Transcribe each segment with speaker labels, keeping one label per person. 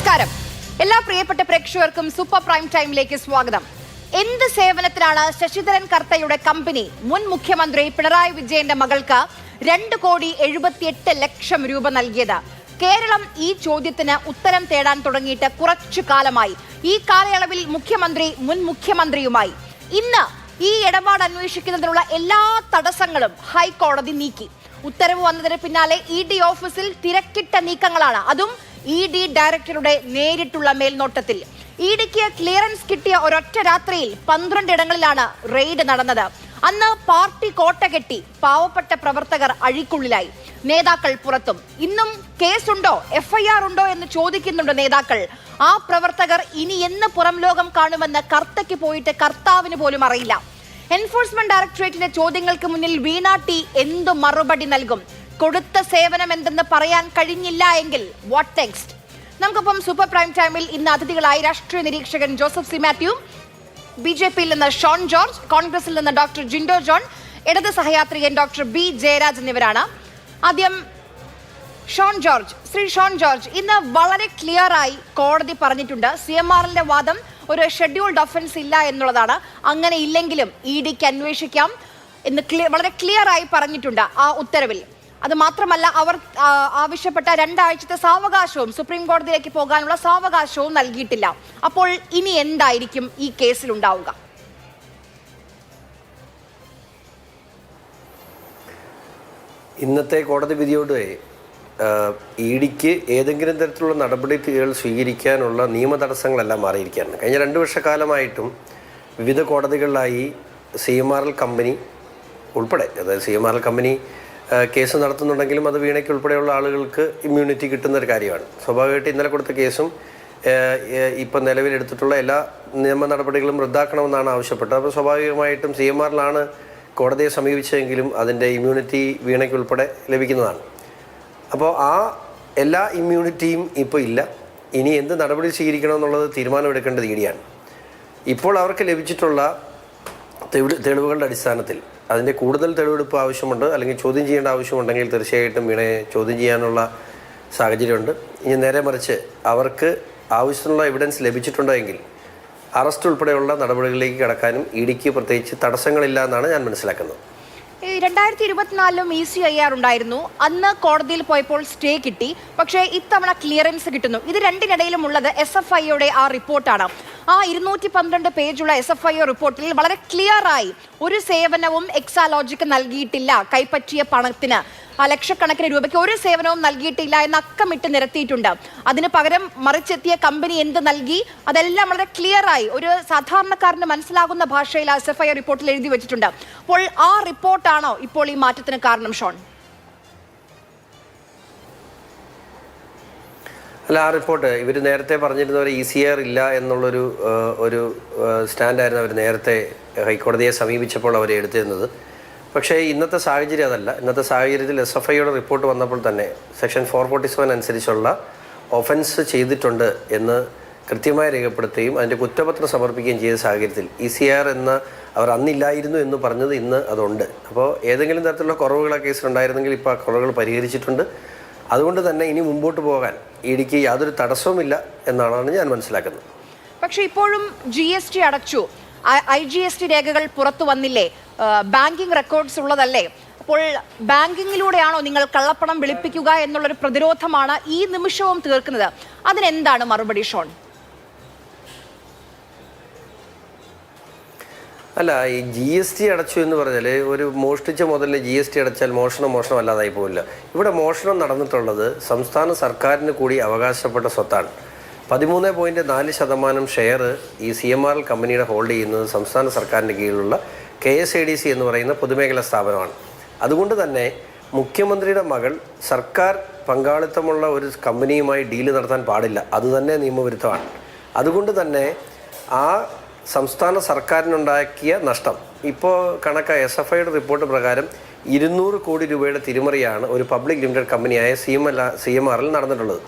Speaker 1: നമസ്കാരം. എല്ലാ പ്രിയപ്പെട്ട പ്രേക്ഷകർക്കും സൂപ്പർ പ്രൈം ടൈമിലേക്ക് സ്വാഗതം. എന്ത് സേവനത്തിലാണ് ശശിധരൻ കർത്തയുടെ കമ്പനി മുൻ മുഖ്യമന്ത്രി പിണറായി വിജയന്റെ മകൾക്ക് 2,78,00,000 രൂപ നൽകിയത്? കേരളം ഈ ചോദ്യത്തിന് ഉത്തരം തേടാൻ തുടങ്ങിയിട്ട് കുറച്ചു കാലമായി. ഈ കാലയളവിൽ മുഖ്യമന്ത്രി മുൻ മുഖ്യമന്ത്രിയുമായി ഇന്ന് ഈ ഇടപാട് അന്വേഷിക്കുന്നതിനുള്ള എല്ലാ തടസ്സങ്ങളും ഹൈക്കോടതി നീക്കി. ഉത്തരവ് വന്നതിന് പിന്നാലെ ED ഓഫീസിൽ തിരക്കിട്ട നീക്കങ്ങളാണ്. അതും ED ഡയറക്ടറുടെ നേരിട്ടുള്ള മേൽനോട്ടത്തിൽ. EDക്ക് ക്ലിയറൻസ് കിട്ടിയ ഒരൊറ്റ രാത്രിയിൽ 12 ഇടങ്ങളിലാണ് റെയ്ഡ് നടന്നത്. അന്ന് പാർട്ടി കോട്ട കെട്ടി പാവപ്പെട്ട പ്രവർത്തകർ അഴിക്കുള്ളിലായി, നേതാക്കൾ പുറത്തും. ഇന്നും കേസുണ്ടോ, FIR ഉണ്ടോ എന്ന് ചോദിക്കുന്നുണ്ട് നേതാക്കൾ. ആ പ്രവർത്തകർ ഇനി എന്ന് പുറം ലോകം കാണുമെന്ന് കർത്തയ്ക്ക് പോയിട്ട് കർത്താവിന് പോലും അറിയില്ല. എൻഫോഴ്സ്മെന്റ് ഡയറക്ടറേറ്റിന്റെ ചോദ്യങ്ങൾക്ക് മുന്നിൽ വീണ ടി എന്തു മറുപടി നൽകും? കൊടുത്ത സേവനം എന്തെന്ന് പറയാൻ കഴിഞ്ഞില്ല എങ്കിൽ വാട്ട് നെക്സ്റ്റ്? നമുക്കൊപ്പം സൂപ്പർ പ്രൈം ടൈമിൽ ഇന്ന് അതിഥികളായി രാഷ്ട്രീയ നിരീക്ഷകൻ ജോസഫ് സി മാത്യു, BJPയിൽ നിന്ന് ഷോൺ ജോർജ്, കോൺഗ്രസിൽ നിന്ന് ഡോക്ടർ ജിൻഡോ ജോൺ, ഇടത് സഹയാത്രികൻ ഡോക്ടർ B ജയരാജ് എന്നിവരാണ്. ആദ്യം ഷോൺ ജോർജ്. ശ്രീ ഷോൺ ജോർജ്, ഇന്ന് വളരെ ക്ലിയർ ആയി കോടതി പറഞ്ഞിട്ടുണ്ട് CMRന്റെ വാദം ഒരു ഷെഡ്യൂൾഡ് ഒഫൻസ് ഇല്ല എന്നുള്ളതാണ്. അങ്ങനെ ഇല്ലെങ്കിലും EDക്ക് അന്വേഷിക്കാം എന്ന് വളരെ ക്ലിയർ ആയി പറഞ്ഞിട്ടുണ്ട് ആ ഉത്തരവിൽ. അത് മാത്രമല്ല, അവർ ആവശ്യപ്പെട്ട 2 ആഴ്ചത്തെ സാവകാശവും സുപ്രീം കോടതിയിലേക്ക് പോകാനുള്ള സാവകാശവും നൽകിയിട്ടില്ല. അപ്പോൾ ഇനി എന്തായിരിക്കും ഈ കേസിൽ ഉണ്ടാവുക?
Speaker 2: ഇന്നത്തെ കോടതി വിധിയോട് EDക്ക് ഏതെങ്കിലും തരത്തിലുള്ള നടപടികൾ സ്വീകരിക്കാനുള്ള നിയമ തടസ്സങ്ങളെല്ലാം മാറിയിരിക്കുകയാണ്. കഴിഞ്ഞ 2 വർഷക്കാലമായിട്ടും വിവിധ കോടതികളിലായി CMRL കമ്പനി ഉൾപ്പെടെ, അതായത് CMRL കമ്പനി കേസ് നടത്തുന്നുണ്ടെങ്കിലും അത് വീണയ്ക്ക് ഉൾപ്പെടെയുള്ള ആളുകൾക്ക് ഇമ്മ്യൂണിറ്റി കിട്ടുന്നൊരു കാര്യമാണ്. സ്വാഭാവികമായിട്ട് ഇന്നലെ കൊടുത്ത കേസും ഇപ്പം നിലവിലെടുത്തിട്ടുള്ള എല്ലാ നിയമ നടപടികളും റദ്ദാക്കണമെന്നാണ് ആവശ്യപ്പെട്ടത്. അപ്പോൾ സ്വാഭാവികമായിട്ടും CMRലാണ് കോടതിയെ സമീപിച്ചെങ്കിലും അതിൻ്റെ ഇമ്മ്യൂണിറ്റി വീണയ്ക്ക് ഉൾപ്പെടെ ലഭിക്കുന്നതാണ്. അപ്പോൾ ആ എല്ലാ ഇമ്മ്യൂണിറ്റിയും ഇപ്പോൾ ഇല്ല. ഇനി എന്ത് നടപടി സ്വീകരിക്കണമെന്നുള്ളത് തീരുമാനമെടുക്കേണ്ടത് EDയാണ്. ഇപ്പോൾ അവർക്ക് ലഭിച്ചിട്ടുള്ള തെളിവുകളുടെ അടിസ്ഥാനത്തിൽ അതിൻ്റെ കൂടുതൽ തെളിവെടുപ്പ് ആവശ്യമുണ്ട്, അല്ലെങ്കിൽ ചോദ്യം ചെയ്യേണ്ട ആവശ്യമുണ്ടെങ്കിൽ തീർച്ചയായിട്ടും വീണയെ ചോദ്യം ചെയ്യാനുള്ള സാഹചര്യമുണ്ട്. ഇനി നേരെ മറിച്ച് അവർക്ക് ആവശ്യത്തിനുള്ള എവിഡൻസ് ലഭിച്ചിട്ടുണ്ടെങ്കിൽ അറസ്റ്റ് ഉൾപ്പെടെയുള്ള നടപടികളിലേക്ക് കടക്കാനും EDക്ക് പ്രത്യേകിച്ച് തടസ്സങ്ങളില്ല എന്നാണ് ഞാൻ മനസ്സിലാക്കുന്നത്.
Speaker 1: 2024 ECIR ഉണ്ടായിരുന്നു. അന്ന് കോടതിയിൽ പോയപ്പോൾ സ്റ്റേ കിട്ടി. പക്ഷേ ഇത്തവണ ക്ലിയറൻസ് കിട്ടുന്നു. ഇത് രണ്ടിനിടയിലും ഉള്ളത് SFIയുടെ ആ റിപ്പോർട്ടാണ്. ആ 212 പേജുള്ള SFIO റിപ്പോർട്ടിൽ വളരെ ക്ലിയറായി ഒരു സേവനവും എക്സാലോജിക്ക് നൽകിയിട്ടില്ല. കൈപ്പറ്റിയ പണത്തിന് ലക്ഷക്കണക്കിന് രൂപയ്ക്ക് ഒരു സേവനവും നൽകിയിട്ടില്ല എന്ന് അക്കമിട്ട് നിരത്തിയിട്ടുണ്ട്. അതിന് പകരം മറിച്ചെത്തിയ കമ്പനി എന്ത് നൽകി, അതെല്ലാം വളരെ ക്ലിയറായി ഒരു സാധാരണക്കാരന് മനസ്സിലാകുന്ന ഭാഷയിൽ SFIO റിപ്പോർട്ടിൽ എഴുതി വെച്ചിട്ടുണ്ട്. അപ്പോൾ ആ റിപ്പോർട്ടാണോ ഇപ്പോൾ ഈ മാറ്റത്തിന് കാരണം, ഷോൺ?
Speaker 2: അല്ല, ആ റിപ്പോർട്ട് ഇവർ നേരത്തെ പറഞ്ഞിരുന്നവർ ECIR ഇല്ല എന്നുള്ളൊരു സ്റ്റാൻഡായിരുന്നു അവർ നേരത്തെ ഹൈക്കോടതിയെ സമീപിച്ചപ്പോൾ അവർ എടുത്തിരുന്നത്. പക്ഷേ ഇന്നത്തെ സാഹചര്യം അതല്ല. ഇന്നത്തെ സാഹചര്യത്തിൽ SFIയുടെ റിപ്പോർട്ട് വന്നപ്പോൾ തന്നെ സെക്ഷൻ 447 അനുസരിച്ചുള്ള ഒഫൻസ് ചെയ്തിട്ടുണ്ട് എന്ന് കൃത്യമായി രേഖപ്പെടുത്തുകയും അതിൻ്റെ കുറ്റപത്രം സമർപ്പിക്കുകയും ചെയ്ത സാഹചര്യത്തിൽ ECIR എന്ന അവർ അന്നില്ലായിരുന്നു എന്ന് പറഞ്ഞത് ഇന്ന് അതുണ്ട്. അപ്പോൾ ഏതെങ്കിലും തരത്തിലുള്ള കുറവുകൾ ആ കേസിലുണ്ടായിരുന്നെങ്കിൽ ഇപ്പോൾ ആ കുറവുകൾ പരിഹരിച്ചിട്ടുണ്ട്. അതുകൊണ്ട് തന്നെ ഇനി മുമ്പോട്ട് പോകാൻ EDക്ക് യാതൊരു തടസ്സവുമില്ല എന്നാണ് ഞാൻ മനസ്സിലാക്കുന്നത്.
Speaker 1: പക്ഷേ ഇപ്പോഴും GST അടച്ചു, IGST രേഖകൾ പുറത്തു വന്നില്ലേ, ബാങ്കിങ് റെക്കോർഡ്സ് ഉള്ളതല്ലേ? അപ്പോൾ ബാങ്കിങ്ങിലൂടെയാണോ നിങ്ങൾ കള്ളപ്പണം വെളുപ്പിക്കുക എന്നുള്ളൊരു പ്രതിരോധമാണ് ഈ നിമിഷവും തീർക്കുന്നത്. അതിനെന്താണ് മറുപടി, ഷോൺ?
Speaker 2: അല്ല, ഈ GST അടച്ചു എന്ന് പറഞ്ഞാൽ ഒരു മോഷ്ടിച്ച മുതലിന് GST അടച്ചാൽ മോഷണം അല്ലാതായി പോവില്ല. ഇവിടെ മോഷണം നടന്നിട്ടുള്ളത് സംസ്ഥാന സർക്കാരിന് കൂടി അവകാശപ്പെട്ട സ്വത്താണ്. 13.4% ഷെയർ ഈ CMRL കമ്പനിയുടെ ഹോൾഡ് ചെയ്യുന്നത് സംസ്ഥാന സർക്കാരിൻ്റെ കീഴിലുള്ള KSADC എന്ന് പറയുന്ന പൊതുമേഖലാ സ്ഥാപനമാണ്. അതുകൊണ്ട് തന്നെ മുഖ്യമന്ത്രിയുടെ മകൾ സർക്കാർ പങ്കാളിത്തമുള്ള ഒരു കമ്പനിയുമായി ഡീല് നടത്താൻ പാടില്ല. അതുതന്നെ നിയമവിരുദ്ധമാണ്. അതുകൊണ്ട് തന്നെ ആ സംസ്ഥാന സർക്കാരിനുണ്ടാക്കിയ നഷ്ടം ഇപ്പോൾ SFIയുടെ റിപ്പോർട്ട് പ്രകാരം 200 കോടി രൂപയുടെ തിരിമറിയാണ് ഒരു പബ്ലിക് ലിമിറ്റഡ് കമ്പനിയായ CMRL നടന്നിട്ടുള്ളത്.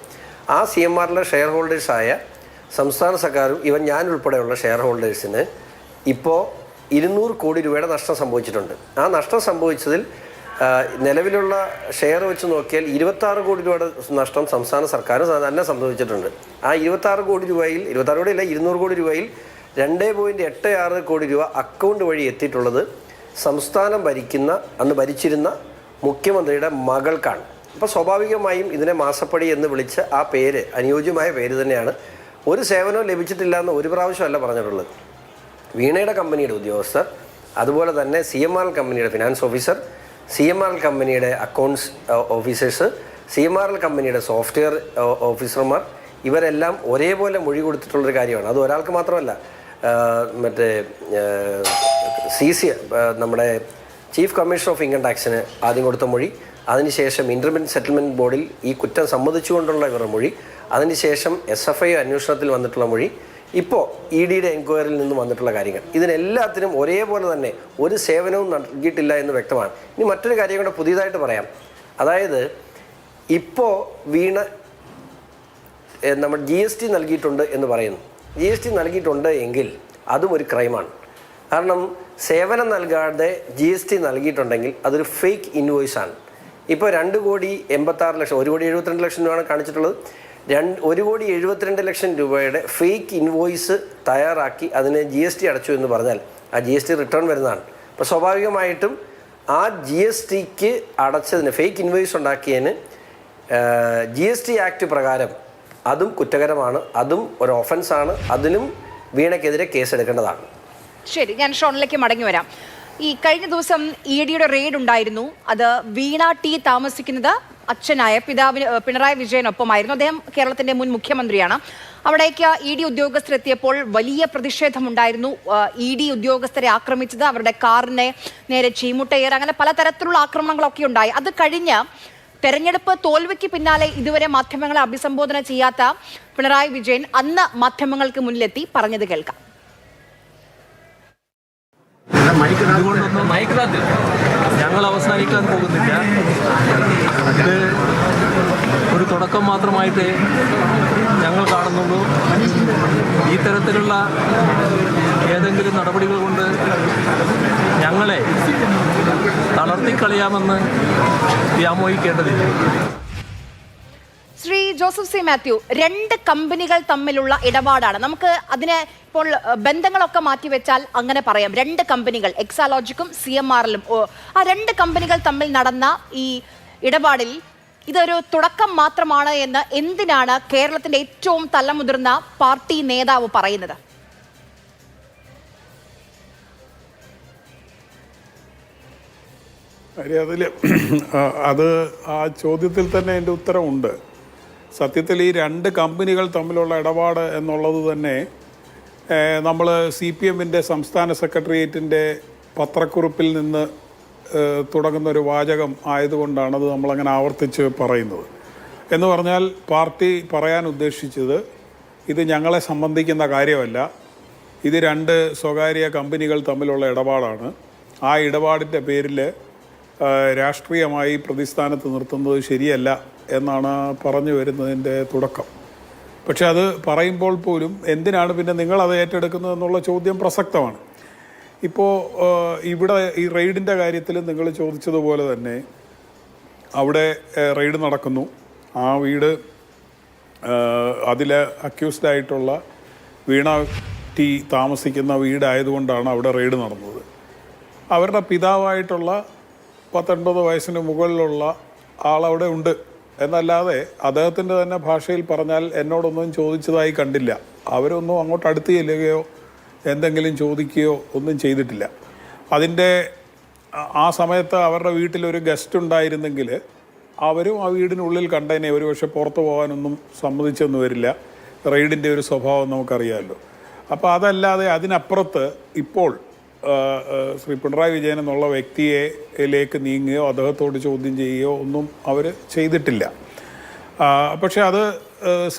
Speaker 2: ആ CMRലെ ഷെയർ ഹോൾഡേഴ്സായ സംസ്ഥാന സർക്കാരും ഞാൻ ഉൾപ്പെടെയുള്ള ഷെയർ ഹോൾഡേഴ്സിന് ഇപ്പോൾ 200 കോടി രൂപയുടെ നഷ്ടം സംഭവിച്ചിട്ടുണ്ട്. ആ നഷ്ടം സംഭവിച്ചതിൽ നിലവിലുള്ള ഷെയർ വെച്ച് നോക്കിയാൽ 26 കോടി രൂപയുടെ നഷ്ടം സംസ്ഥാന സർക്കാർ തന്നെ സംഭവിച്ചിട്ടുണ്ട്. ആ 26 കോടി രൂപയിൽ 26 കോടിയല്ല 200 കോടി രൂപയിൽ 2.86 കോടി രൂപ അക്കൗണ്ട് വഴി എത്തിയിട്ടുള്ളത് സംസ്ഥാനം അന്ന് ഭരിച്ചിരുന്ന മുഖ്യമന്ത്രിയുടെ മകൾക്കാണ്. അപ്പോൾ സ്വാഭാവികമായും ഇതിനെ മാസപ്പടി എന്ന് വിളിച്ച ആ പേര് അനുയോജ്യമായ പേര് തന്നെയാണ്. ഒരു സേവനവും ലഭിച്ചിട്ടില്ല എന്ന് ഒരു പ്രാവശ്യമല്ല പറഞ്ഞിട്ടുള്ളത്. വീണയുടെ കമ്പനിയുടെ ഉദ്യോഗസ്ഥർ, അതുപോലെ തന്നെ CMRL കമ്പനിയുടെ ഫിനാൻസ് ഓഫീസർ, CMRL കമ്പനിയുടെ അക്കൗണ്ട്സ് ഓഫീസേഴ്സ്, CMRL കമ്പനിയുടെ സോഫ്റ്റ്വെയർ ഓഫീസർമാർ, ഇവരെല്ലാം ഒരേപോലെ മൊഴി കൊടുത്തിട്ടുള്ളൊരു കാര്യമാണ്. അത് ഒരാൾക്ക് മാത്രമല്ല. മറ്റേ നമ്മുടെ ചീഫ് കമ്മീഷണർ ഓഫ് ഇൻകം ടാക്സിന് ആദ്യം കൊടുത്ത മൊഴി, അതിനുശേഷം ഇൻ്റർമീഡിയറ്റ് സെറ്റിൽമെൻറ്റ് ബോർഡിൽ ഈ കുറ്റം സമ്മതിച്ചുകൊണ്ടുള്ള ഇവരുടെ മൊഴി, അതിനുശേഷം SFI അന്വേഷണത്തിൽ വന്നിട്ടുള്ള മൊഴി, ഇപ്പോൾ EDയുടെ എൻക്വയറിയിൽ നിന്ന് വന്നിട്ടുള്ള കാര്യങ്ങൾ, ഇതിനെല്ലാത്തിനും ഒരേപോലെ തന്നെ ഒരു സേവനവും നൽകിയിട്ടില്ല എന്ന് വ്യക്തമാണ്. ഇനി മറ്റൊരു കാര്യം കൂടെ പുതിയതായിട്ട് പറയാം. അതായത് ഇപ്പോൾ വീണ നമ്മൾ GST നൽകിയിട്ടുണ്ട് എന്ന് പറയുന്നു. GST നൽകിയിട്ടുണ്ട് എങ്കിൽ അതും ഒരു ക്രൈമാണ്. കാരണം സേവനം നൽകാതെ GST നൽകിയിട്ടുണ്ടെങ്കിൽ അതൊരു ഫേക്ക് ഇൻവോയ്സാണ്. ഇപ്പോൾ 2,86,00,000 1,72,00,000 രൂപയാണ് കാണിച്ചിട്ടുള്ളത്. 1,72,00,000 രൂപയുടെ ഫേക്ക് ഇൻവോയ്സ് തയ്യാറാക്കി അതിന് GST അടച്ചു എന്ന് പറഞ്ഞാൽ ആ GST റിട്ടേൺ വരുന്നതാണ്. അപ്പോൾ സ്വാഭാവികമായിട്ടും ആ GSTക്ക് അടച്ചതിന് ഫേക്ക് ഇൻവോയ്സ് ഉണ്ടാക്കിയതിന് GST ആക്ട് പ്രകാരം അതും കുറ്റകരമാണ്, അതും ഒരു ഒഫൻസാണ്. അതിലും വീണയ്ക്കെതിരെ കേസെടുക്കേണ്ടതാണ്.
Speaker 1: ശരി, ഞാൻ ഷോണിലേക്ക് മടങ്ങി വരാം. ഈ കഴിഞ്ഞ ദിവസം EDയുടെ റെയ്ഡ് ഉണ്ടായിരുന്നു. അത് വീണ T താമസിക്കുന്നത് അച്ഛനായ പിണറായി വിജയനൊപ്പമായിരുന്നു. അദ്ദേഹം കേരളത്തിന്റെ മുൻ മുഖ്യമന്ത്രിയാണ്. അവിടേക്ക് ED ഉദ്യോഗസ്ഥരെത്തിയപ്പോൾ വലിയ പ്രതിഷേധമുണ്ടായിരുന്നു. ED ഉദ്യോഗസ്ഥരെ ആക്രമിച്ചത്, അവരുടെ കാറിനെ നേരെ ചീമുട്ടയേർ, അങ്ങനെ പലതരത്തിലുള്ള ആക്രമണങ്ങളൊക്കെ ഉണ്ടായി. അത് കഴിഞ്ഞ് തെരഞ്ഞെടുപ്പ് തോൽവിക്ക് പിന്നാലെ ഇതുവരെ മാധ്യമങ്ങളെ അഭിസംബോധന ചെയ്യാത്ത പിണറായി വിജയൻ അന്ന് മാധ്യമങ്ങൾക്ക് മുന്നിലെത്തി പറഞ്ഞത് കേൾക്കാം.
Speaker 3: ഇതുകൊണ്ടൊന്നും ഞങ്ങൾ അവസാനിക്കാൻ പോകുന്നില്ല. ഇത് ഒരു തുടക്കം മാത്രമായിട്ട് ഞങ്ങൾ കാണുന്നുള്ളൂ. ഈ തരത്തിലുള്ള ഏതെങ്കിലും നടപടികൾ കൊണ്ട് ഞങ്ങളെ തളർത്തിക്കളയാമെന്ന് വ്യാമോഹിക്കേണ്ടതില്ല.
Speaker 1: ശ്രീ ജോസഫ് സി മാത്യു, 2 കമ്പനികൾ തമ്മിലുള്ള ഇടപാടാണ്. നമുക്ക് അതിനെ ഇപ്പോൾ ബന്ധങ്ങളൊക്കെ മാറ്റിവെച്ചാൽ അങ്ങനെ പറയാം. 2 കമ്പനികൾ, എക്സാലോജിക്കും CMRLും, ആ 2 കമ്പനികൾ തമ്മിൽ നടന്ന ഈ ഇടപാടിൽ ഇതൊരു തുടക്കം മാത്രമാണ് എന്ന് എന്തിനാണ് കേരളത്തിന്റെ ഏറ്റവും തലമുതിർന്ന പാർട്ടി നേതാവ് പറയുന്നത്?
Speaker 4: അത് ആ ചോദ്യത്തിൽ തന്നെ എൻ്റെ ഉത്തരവുണ്ട്. സത്യത്തിൽ ഈ 2 കമ്പനികൾ തമ്മിലുള്ള ഇടപാട് എന്നുള്ളത് തന്നെ നമ്മൾ CPMൻ്റെ സംസ്ഥാന സെക്രട്ടേറിയറ്റിൻ്റെ പത്രക്കുറിപ്പിൽ നിന്ന് തുടങ്ങുന്ന ഒരു വാചകം ആയതുകൊണ്ടാണ് അത് നമ്മളങ്ങനെ ആവർത്തിച്ച് പറയുന്നത്. എന്ന് പറഞ്ഞാൽ പാർട്ടി പറയാൻ ഉദ്ദേശിച്ചത് ഇത് ഞങ്ങളെ സംബന്ധിക്കുന്ന കാര്യമല്ല, ഇത് 2 സ്വകാര്യ കമ്പനികൾ തമ്മിലുള്ള ഇടപാടാണ്. ആ ഇടപാടിൻ്റെ പേരിൽ രാഷ്ട്രീയമായി പ്രതിസ്ഥാനത്ത് നിർത്തുന്നത് ശരിയല്ല എന്നാണ് പറഞ്ഞു വരുന്നതിൻ്റെ തുടക്കം. പക്ഷെ അത് പറയുമ്പോൾ പോലും എന്തിനാണ് പിന്നെ നിങ്ങളത് ഏറ്റെടുക്കുന്നതെന്നുള്ള ചോദ്യം പ്രസക്തമാണ്. ഇപ്പോൾ ഇവിടെ ഈ റെയ്ഡിൻ്റെ കാര്യത്തിൽ നിങ്ങൾ ചോദിച്ചതുപോലെ തന്നെ അവിടെ റെയ്ഡ് നടക്കുന്നു. ആ വീട് അതിൽ അക്യൂസ്ഡ് ആയിട്ടുള്ള വീണ T താമസിക്കുന്ന വീടായതുകൊണ്ടാണ് അവിടെ റെയ്ഡ് നടന്നത്. അവരുടെ പിതാവായിട്ടുള്ള 19 വയസ്സിന് മുകളിലുള്ള ആളവിടെ ഉണ്ട് എന്നല്ലാതെ അദ്ദേഹത്തിൻ്റെ തന്നെ ഭാഷയിൽ പറഞ്ഞാൽ എന്നോടൊന്നും ചോദിച്ചതായി കണ്ടില്ല. അവരൊന്നും അങ്ങോട്ട് അടുത്ത് ചെല്ലുകയോ എന്തെങ്കിലും ചോദിക്കുകയോ ഒന്നും ചെയ്തിട്ടില്ല. അതിൻ്റെ ആ സമയത്ത് അവരുടെ വീട്ടിലൊരു ഗസ്റ്റ് ഉണ്ടായിരുന്നെങ്കിൽ അവരും ആ വീടിനുള്ളിൽ കണ്ടതിനെ ഒരുപക്ഷെ പുറത്തു പോകാനൊന്നും സമ്മതിച്ചൊന്നും വരില്ല. റെയ്ഡിൻ്റെ ഒരു സ്വഭാവം നമുക്കറിയാമല്ലോ. അപ്പോൾ അതല്ലാതെ അതിനപ്പുറത്ത് ഇപ്പോൾ ശ്രീ പിണറായി വിജയൻ എന്നുള്ള വ്യക്തിയിലേക്ക് നീങ്ങുകയോ അദ്ദേഹത്തോട് ചോദ്യം ചെയ്യുകയോ ഒന്നും അവർ ചെയ്തിട്ടില്ല. പക്ഷെ അത്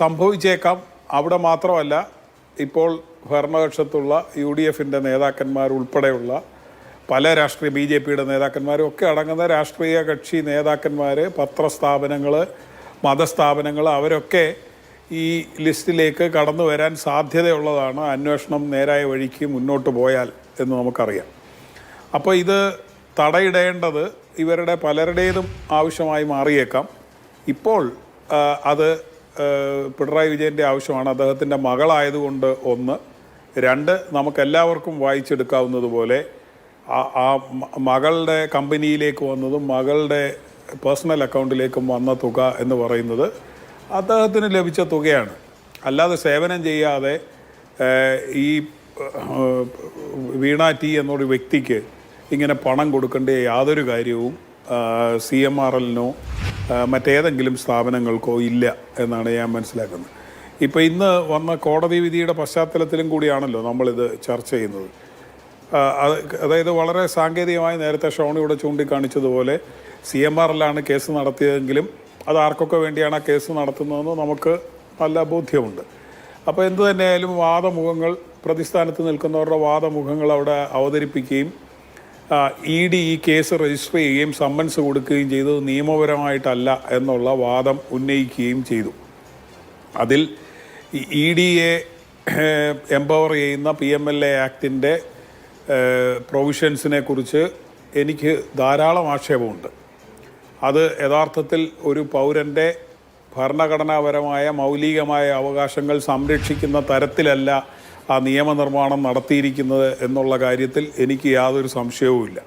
Speaker 4: സംഭവിച്ചേക്കാം. അവിടെ മാത്രമല്ല, ഇപ്പോൾ ഭരണപക്ഷത്തുള്ള UDFൻ്റെ നേതാക്കന്മാർ ഉൾപ്പെടെയുള്ള പല BJPയുടെ നേതാക്കന്മാരും ഒക്കെ അടങ്ങുന്ന രാഷ്ട്രീയ കക്ഷി നേതാക്കന്മാർ, പത്രസ്ഥാപനങ്ങൾ, മതസ്ഥാപനങ്ങൾ, അവരൊക്കെ ഈ ലിസ്റ്റിലേക്ക് കടന്നു വരാൻ സാധ്യതയുള്ളതാണ് അന്വേഷണം നേരായ വഴിക്ക് മുന്നോട്ട് പോയാൽ എന്ന് നമുക്കറിയാം. അപ്പോൾ ഇത് തടയിടേണ്ടത് ഇവരുടെ പലരുടേതും ആവശ്യമായി മാറിയേക്കാം. ഇപ്പോൾ അത് പിണറായി വിജയൻ്റെ ആവശ്യമാണ്. അദ്ദേഹത്തിൻ്റെ മകളായതുകൊണ്ട് ഒന്ന്. രണ്ട്, നമുക്കെല്ലാവർക്കും വായിച്ചെടുക്കാവുന്നതുപോലെ ആ മകളുടെ കമ്പനിയിലേക്ക് വന്നതും മകളുടെ പേഴ്സണൽ അക്കൗണ്ടിലേക്കും വന്ന തുക എന്ന് പറയുന്നത് അദ്ദേഹത്തിന് ലഭിച്ച തുകയാണ്. അല്ലാതെ സേവനം ചെയ്യാതെ ഈ വീണ ടി എന്നൊരു വ്യക്തിക്ക് ഇങ്ങനെ പണം കൊടുക്കേണ്ട യാതൊരു കാര്യവും CMRLനോ മറ്റേതെങ്കിലും സ്ഥാപനങ്ങൾക്കോ ഇല്ല എന്നാണ് ഞാൻ മനസ്സിലാക്കുന്നത്. ഇപ്പോൾ ഇന്ന് വന്ന കോടതി വിധിയുടെ പശ്ചാത്തലത്തിലും കൂടിയാണല്ലോ നമ്മളിത് ചർച്ച ചെയ്യുന്നത്. അതായത് വളരെ സാങ്കേതികമായി നേരത്തെ ഷോൺ ഇവിടെ ചൂണ്ടിക്കാണിച്ചതുപോലെ CMRLാണ് കേസ് നടത്തിയതെങ്കിലും അത് ആർക്കൊക്കെ വേണ്ടിയാണ് ആ കേസ് നടത്തുന്നതെന്ന് നമുക്ക് നല്ല ബോധ്യമുണ്ട്. അപ്പോൾ എന്തു തന്നെയായാലും വാദമുഖങ്ങൾ, പ്രതിസ്ഥാനത്ത് നിൽക്കുന്നവരുടെ വാദമുഖങ്ങൾ അവിടെ അവതരിപ്പിക്കുകയും ED ഈ കേസ് രജിസ്റ്റർ ചെയ്യുകയും സമ്മൻസ് കൊടുക്കുകയും ചെയ്തത് നിയമപരമായിട്ടല്ല എന്നുള്ള വാദം ഉന്നയിക്കുകയും ചെയ്തു. അതിൽ EDയെ എംപവർ ചെയ്യുന്ന PMLA ആക്ടിൻ്റെ പ്രൊവിഷൻസിനെ കുറിച്ച് എനിക്ക് ധാരാളം ആക്ഷേപമുണ്ട്. അത് യഥാർത്ഥത്തിൽ ഒരു പൗരൻ്റെ ഭരണഘടനാപരമായ മൗലികമായ അവകാശങ്ങൾ സംരക്ഷിക്കുന്ന തരത്തിലല്ല ആ നിയമനിർമ്മാണം നടത്തിയിരിക്കുന്നത് എന്നുള്ള കാര്യത്തിൽ എനിക്ക് യാതൊരു സംശയവുമില്ല.